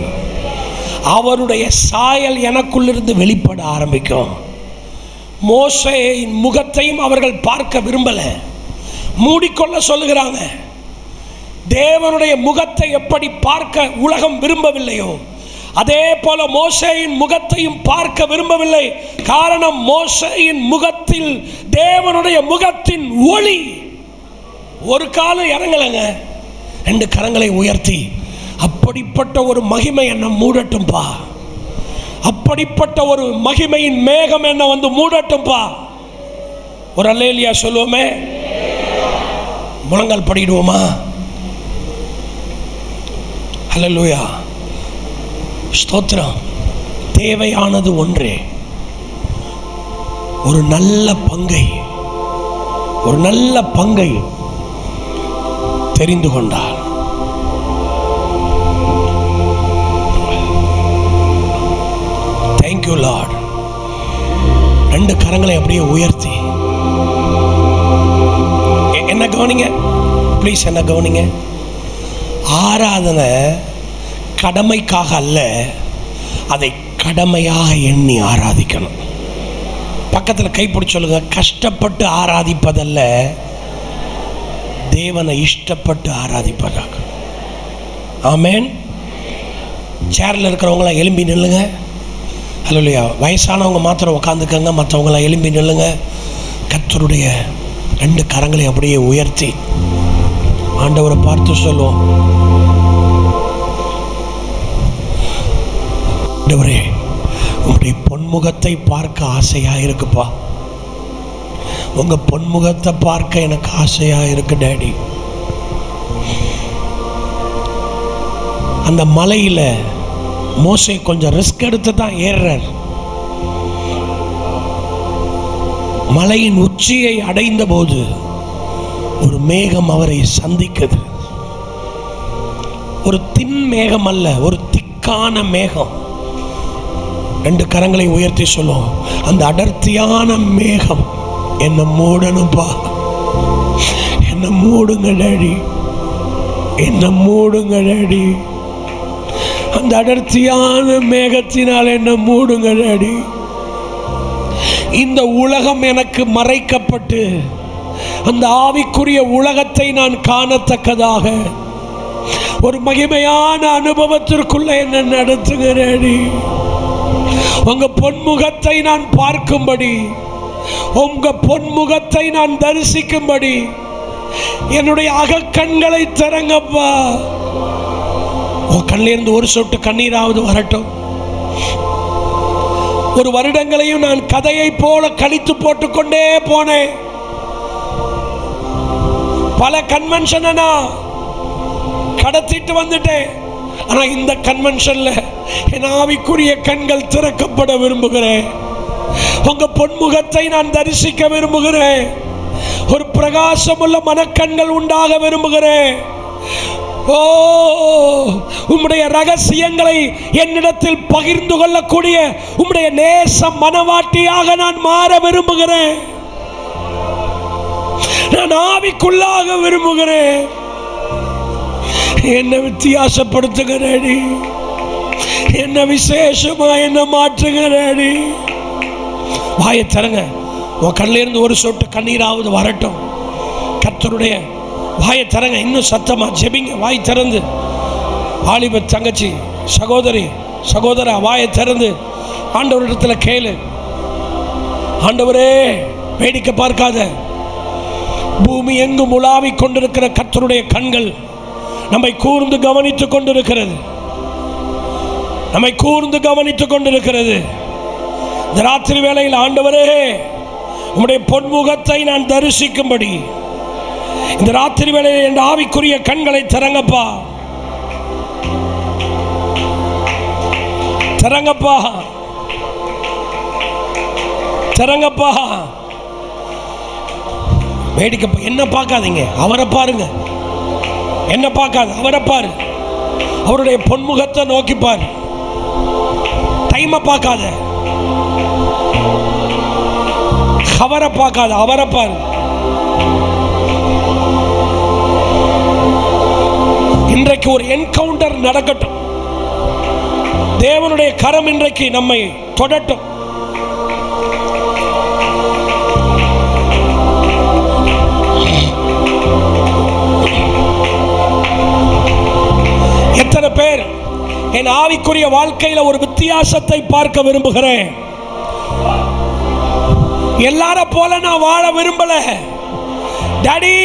அவருடைய சாயல் எனக்குள்ளிருந்து வெளிப்பட ஆரம்பிக்கும். மோசேயின் முகத்தையும் அவர்கள் பார்க்க விரும்பல, மூடிக்கொள்ள சொல்லுகிறாங்க. தேவனுடைய முகத்தை எப்படி பார்க்க உலகம் விரும்பவில்லையோ அதே போல மோசேயின் முகத்தையும் பார்க்க விரும்பவில்லை. காரணம், மோசேயின் முகத்தில் தேவனுடைய முகத்தின் ஒளி ஒரு காலம் இறங்கலைங்க. 2 கரங்களை உயர்த்தி, அப்படிப்பட்ட ஒரு மகிமை என்ன மூடட்டும்பா, அப்படிப்பட்ட ஒரு மகிமையின் மேகம் என்ன வந்து மூடட்டும்பா. ஒரு அல்லேலூயா சொல்லுவோமே. முழங்கால் படிடுவோமா? ஹல்லேலூயா. ஸ்தோத்திரம். தேவையானது ஒன்றே, ஒரு நல்ல பங்கை தெரிந்து கொண்டார். Thank you Lord. 2 கரங்களை அப்படியே உயர்த்தி என்ன கவனிங்க ப்ளீஸ், என்ன கவனிங்க. ஆராதனை கடமைக்காக அல்ல, அதை கடமையாக எண்ணி ஆராதிக்கணும். பக்கத்தில் கைப்பிடிச்சு சொல்லுங்க, கஷ்டப்பட்டு ஆராதிப்பதல்ல, தேவனை இஷ்டப்பட்டு ஆராதிப்பதாக. ஆமேன். சேரில் இருக்கிறவங்களாம் எழும்பி நில்லுங்க. ஹல்லேலூயா. வயசானவங்க மாத்திரம் உட்காந்துக்கங்க, மற்றவங்களாம் எழும்பி நில்லுங்க. கர்த்தருடைய 2 கரங்களை அப்படியே உயர்த்தி ஆண்டவரை பார்த்து சொல்லுவோம், ஆண்டவரே உங்களுடைய பொன்முகத்தை பார்க்க ஆசையா இருக்குப்பா. உங்க பொன்முகத்தை பார்க்க எனக்கு ஆசையா இருக்கு டாடி. அந்த மலையில மோசே கொஞ்சம் ரிஸ்க் எடுத்து தான் ஏறுறார். மலையின் உச்சியை அடைந்த போது ஒரு மேகம் அவரை சந்திக்குது. ஒரு தின் மேகம் அல்ல, ஒரு திக்கான மேகம். 2 கரங்களை உயர்த்தி சொல்லும், அந்த அடர்த்தியான மேகம் என்னை மூடணும்பா, என்னை மூடுங்கடி, என்னை மூடுங்கடி. அந்த அடர்த்தியான மேகத்தினால் என்னை மூடுங்கடி. இந்த உலகம் எனக்கு மறைக்கப்பட்டு அந்த ஆவிக்குரிய உலகத்தை நான் காணத்தக்கதாக ஒரு மகிமையான அனுபவத்திற்குள்ள என்ன நடத்துகிறேடி. உங்க பொன்முகத்தை நான் பார்க்கும்படி, உங்க பொன்முகத்தை நான் தரிசிக்கும்படி என்னுடைய அகக்கண்களை திறங்கப்பா. உன் கண்ணிலிருந்து ஒரு சொட்டு கண்ணீராவது வரட்டும். ஒரு வருடங்களையும் நான் கதையை போல கழித்து போட்டுக்கொண்டே போனேன். பல கன்வென்ஷனை கடத்திட்டு வந்துட்டேன். ஆனா இந்த கன்வென்ஷன்ல என் ஆவிக்குரிய கண்கள் திறக்கப்பட விரும்புகிறேன். உங்க பொன்முகத்தை நான் தரிசிக்க விரும்புகிறேன். ஒரு பிரகாசமுள்ள மனக்கண்கள் உண்டாக விரும்புகிறேன். ஓ, உம்முடைய ரகசியங்களை என்னிடத்தில் பகிர்ந்து கொள்ளக்கூடிய உம்முடைய நேச மனவாட்டியாக நான் மாற விரும்புகிறேன். நான் ஆவிக்குள்ளாக விரும்புகிறேன். என்ன வித்தியாசப்படுத்துகிறேடி, என்ன விசேஷமா என்ன மாற்றுகிறேடி. வாயை தரங்க. உன் கண்ணில இருந்து ஒரு சொட்டு கண்ணீராவது வரட்டும். கர்த்தருடைய வாயை தரங்க. இன்னும் சத்தமா ஜெபிங்க. வாய் திறந்து, வாலிப தங்கச்சி, சகோதரி, சகோதரா, வாயை திறந்து ஆண்டவரிடத்துல கேளு. ஆண்டவரே, வேடிக்கை பார்க்காத. பூமி எங்கும் உலாவிக் கொண்டிருக்கிற கர்த்தருடைய கண்கள் நம்மை கூர்ந்து கவனித்துக் கொண்டிருக்கிறது. நம்மை கூர்ந்து கவனித்துக் கொண்டிருக்கிறது. இந்த ராத்திரி வேளையில் ஆண்டவரே, உம்முடைய பொன்முகத்தை நான் தரிசிக்கும்படி இந்த ராத்திரி வேளையில் என் ஆவிக்குரிய கண்களை திறங்கப்பா, திறங்கப்பா, திறங்கப்பா. வேடிக்கை என்ன பார்க்காதீங்க, அவரை பாருங்க. என்ன பார்க்காது, அவரை பாரு. அவருடைய பொன்முகத்தை நோக்கி பாரு. டைமை பார்க்காத, அவரை பார்க்காத, அவரை பாரு. இன்றைக்கு ஒரு என்கவுண்டர் நடக்கட்டும். தேவனுடைய கரம் இன்றைக்கு நம்மை தொடட்டும். எத்தனை பேர் என் ஆவிக்குரிய வாழ்க்கையில ஒரு வித்தியாசத்தை பார்க்க விரும்புகிறேன். எல்லார போல நான் வாழ விரும்பல. டாடி,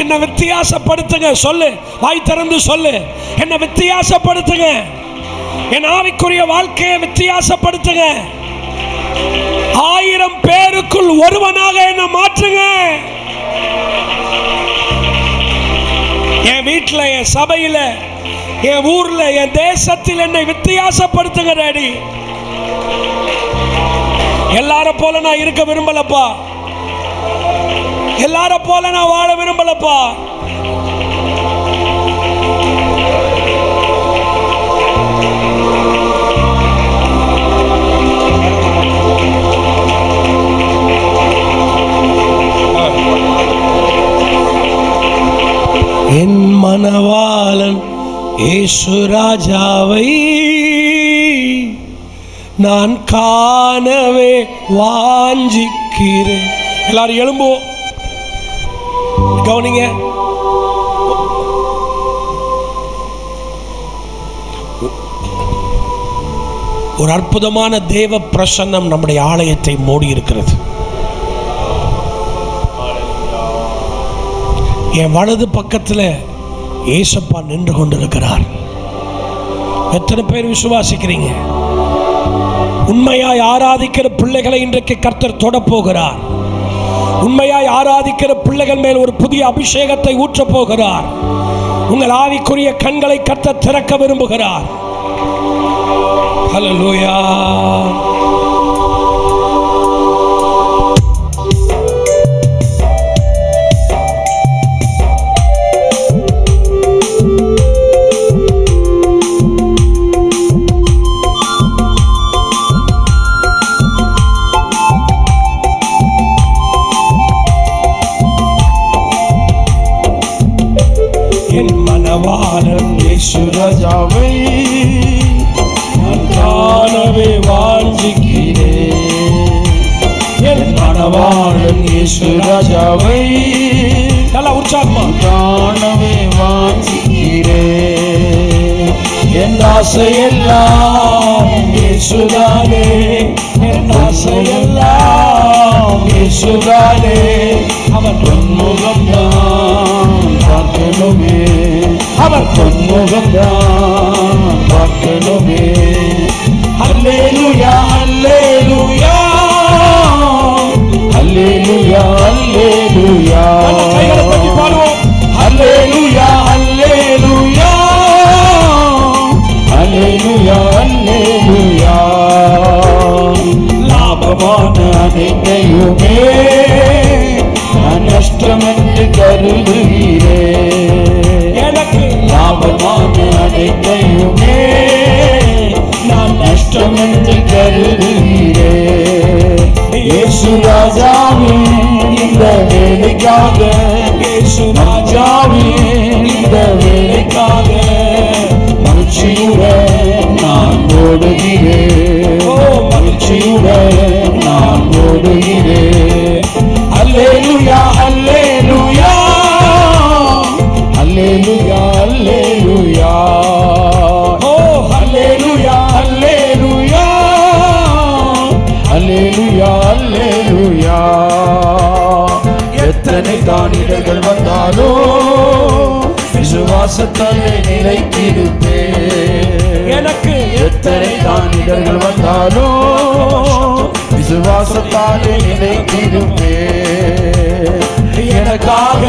என்ன வித்தியாசப்படுத்துங்க. சொல்லு, வாய் திறந்து சொல்லு. என்ன வித்தியாசப்படுத்துங்க. என் ஆவிக்குரிய வாழ்க்கையை வித்தியாசப்படுத்துங்க. 1000 பேருக்குள் ஒருவனாக என்ன மாற்றுங்க. என் வீட்டில், என் சபையில், என் ஊர்ல, என் தேசத்தில் என்னை வித்தியாசப்படுத்துங்க டாடி. எல்லார போல நான் இருக்க விரும்பலப்பா. எல்லார போல நான் வாழ விரும்பலப்பா. என் மனவாளன் இயேசு ராஜாவை நான் காணவே வாஞ்சிக்கிறேன். எல்லாரும் எழும்புவோம், கவனிங்க. ஒரு அற்புதமான தேவ பிரசன்னம் நம்முடைய ஆலயத்தை மூடி இருக்கிறது. என் வலது பக்கத்தில் ஏசப்பா நின்று கொண்டிருக்கிறார். எத்தனை பேர் விசுவாசிக்கிறீங்க? உண்மையாய் ஆராதிக்கிற பிள்ளைகளை இன்றைக்கு கர்த்தர் தொட போகிறார். உண்மையாய் ஆராதிக்கிற பிள்ளைகள் மேல் ஒரு புதிய அபிஷேகத்தை ஊற்ற போகிறார். உங்கள் ஆவிக்குரிய கண்களை கர்த்தர் திறக்க விரும்புகிறார். ஹல்லேலூயா. என் மணவாளன் இயேசு ராஜாவை நான் காணவே வாஞ்சிக்கிறேன். என் மணவாளன் இயேசு ராஜாவை நல்லா உற்சாகமா காணவே வாஞ்சிக்கிறேன். என் ஆசையெல்லாம் இயேசுதானே, என் ஆசையெல்லாம் இயேசுதானே. அவர் பொன்முகம்தான் பார்க்கணுமே, அவர் பொன்முகம்தான் பார்க்கணுமே. அல்லேலூயா அல்லேலூயா அல்லேலூயா அல்லேலூயா. கைகளை தட்டி பாடுவோம். அல்லேலூயா அல்லேலூயா அல்லேலூயா அல்லேலூயா. லாபமான அனைத்தையுமே நான் நஷ்டம் என்று கருதுகிறேன். எனக்கு லாபமான அனைத்தையுமே நான் நஷ்டம் என்று கருதுகிறேன். இயேசு ராஜாவின் இந்த வேலைக்காக, இயேசு ராஜாவின் இந்த வேலைக்காக மகிழ்ச்சியுடன் நான் ஓடுகிறேன். ஓ மகிழ்ச்சியுடன் நான் ஓடுகிறேன். அல்லேலூயா அல்லேலூயா அல்லேலூயா அல்லேலூயா. ஓ அல்லேலூயா அல்லேலூயா அல்லேலூயா அல்லேலூயா. எத்தனை தான் இடர்கள் வந்தாலும் விசுவாசத்தாலே நிலைத்திருப்பேன். எனக்கு எத்தனை தான் இடர்கள் வந்தாலும் விசுவாசத்தாலே நிலைத்திருப்பேன். எனக்காக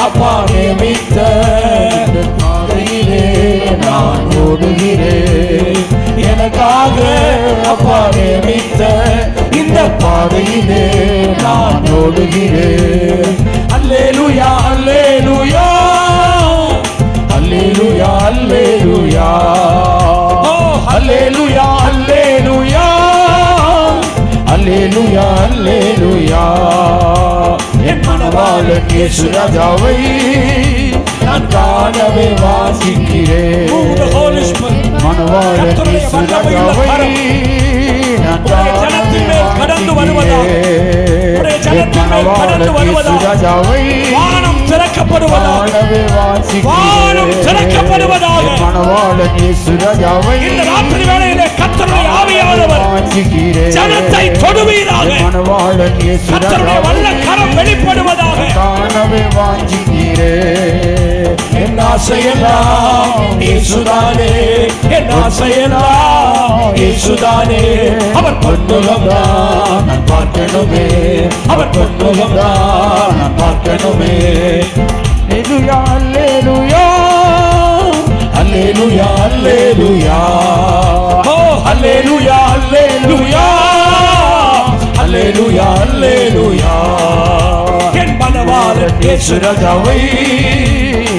அப்பா நியமித்த பாதையிலே நான் ஓடுகிறேன். எனக்காக அப்பா நியமித்த இந்த பாதையிலே நான் ஓடுகிறேன். அல்லேலூயா அல்லேலூயா அல்லேலூயா அல்லேலூயா. ஓ அல்லேலூயா அல்லேலூயா அல்லேலூயா அல்லேலூயா. என் மணவாளன் இயேசு ராஜாவை நான் காணவே வாஞ்சிக்கிறேன். மணவாளன் இயேசு ராஜாவை நான் காணவே வாஞ்சிக்கிறேன். என் மணவாளன் இயேசு ராஜாவை வானம் திறக்கப்படுவதாக, வானம் திறக்கப்படுவதாக. என் மணவாளன் இயேசு ராஜாவை இந்த ராத்திரி வேளையிலே கர்த்தருடைய ஆவியானவர் ஜனத்தை தொடுவீராக. மணவாளன் இயேசு ராஜாவை வல்ல கரம் வெளிப்படுவதாக காணவே வாஞ்சிக்கிறேன். என் ஆசையெல்லாம் இயேசுதானே, என் ஆசையெல்லாம் இயேசுதானே. அவர் பொன்முகம்தான் நான் பார்க்கணுமே, அவர் பொன்முகம்தான் நான் பார்க்கணுமே. அல்லேலூயா அல்லேலூயா அல்லேலூயா அல்லேலூயா. ஓ அல்லேலூயா அல்லேலூயா அல்லேலூயா அல்லேலூயா. என் மணவாளன் இயேசு ராஜாவை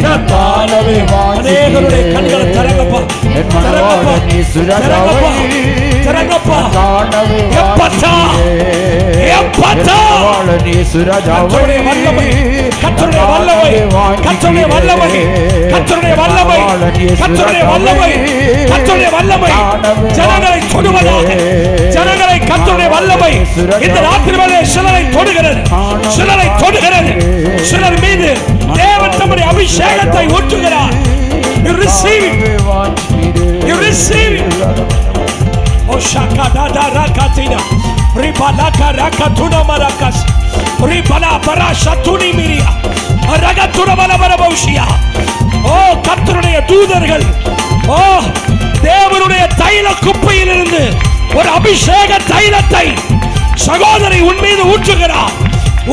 நான் காணவே வாஞ்சிக்கிறேன். கண்களை திறங்கப்பா, என் மணவாளன் இயேசு ராஜாவை திறங்கப்பா காணவே வாஞ்சிக்கிறேன். மணவாளன் இயேசு ராஜாவை கர்த்தருடைய வல்லமை, கர்த்தருடைய வல்லமை, கர்த்தருடைய வல்லமை, கர்த்தருடைய வல்லமை, கர்த்தருடைய வல்லமை ஜனங்களை தொடுவதாக, ஜனங்களை கர்த்தருடைய வல்லமை இந்த ராத்திரி வேளையிலே சிலரை தொடுகிறது, சிலரை தொடுகிறது. சிலர் மீது தேவன் தம்முடைய அபிஷேகத்தை ஊற்றுகிறார். You receive it. You receive it. O shakada da rakatina. Ribalaka rakatuna marakas. Ribala barashatuni miria. Ragatuna malabarabaushia. ஓ கர்த்தருடைய தூதர்கள், ஓ தேவனுடைய தைல குப்பையிலிருந்து ஒரு அபிஷேக தைலத்தை சகோதரி உன் மீது ஊற்றுகிறார்,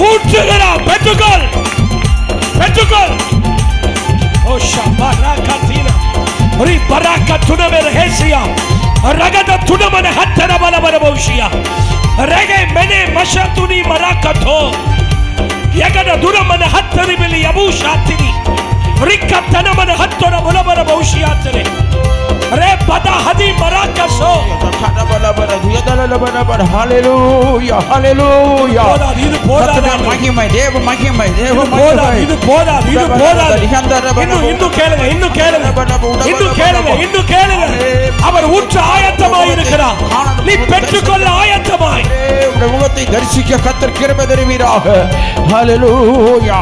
ஊற்றுகிறார். பெற்றுக்கொள், பெற்றுக்கொள். ஓ ஷபரகதினா ரிபரகதுன மெர்ஹெசியா ரகத துனமன ஹத்தன பலபரபௌஷியா ரகை மெனே மஷதுனி மரகதோ யகத துனமன ஹத்தரி பிலி யபூஷாத்தினி ரிக்கத்தனமன ஹத்தன பலபரபௌஷியாத்தரே. ரே பதா ஹதி மராகஷோ. ஹalleluya ஹalleluya. இது போதாது. மகிமை தேவ மகிமை தேவ மகிமை. இது போதாது. இது போதாது. இன்னும் கேளுங்க, இன்னும் கேளுங்க, இன்னும் கேளுங்க, இன்னும் கேளுங்க. அவர் ஊற்ற ஆயத்தமாய் இருக்கிறார். நீ பெற்றுக்கொள்ள ஆயத்தமாய் முகத்தை தரிசிக்க கர்த்தர் கிருபை தருவீராக. ஹalleluya.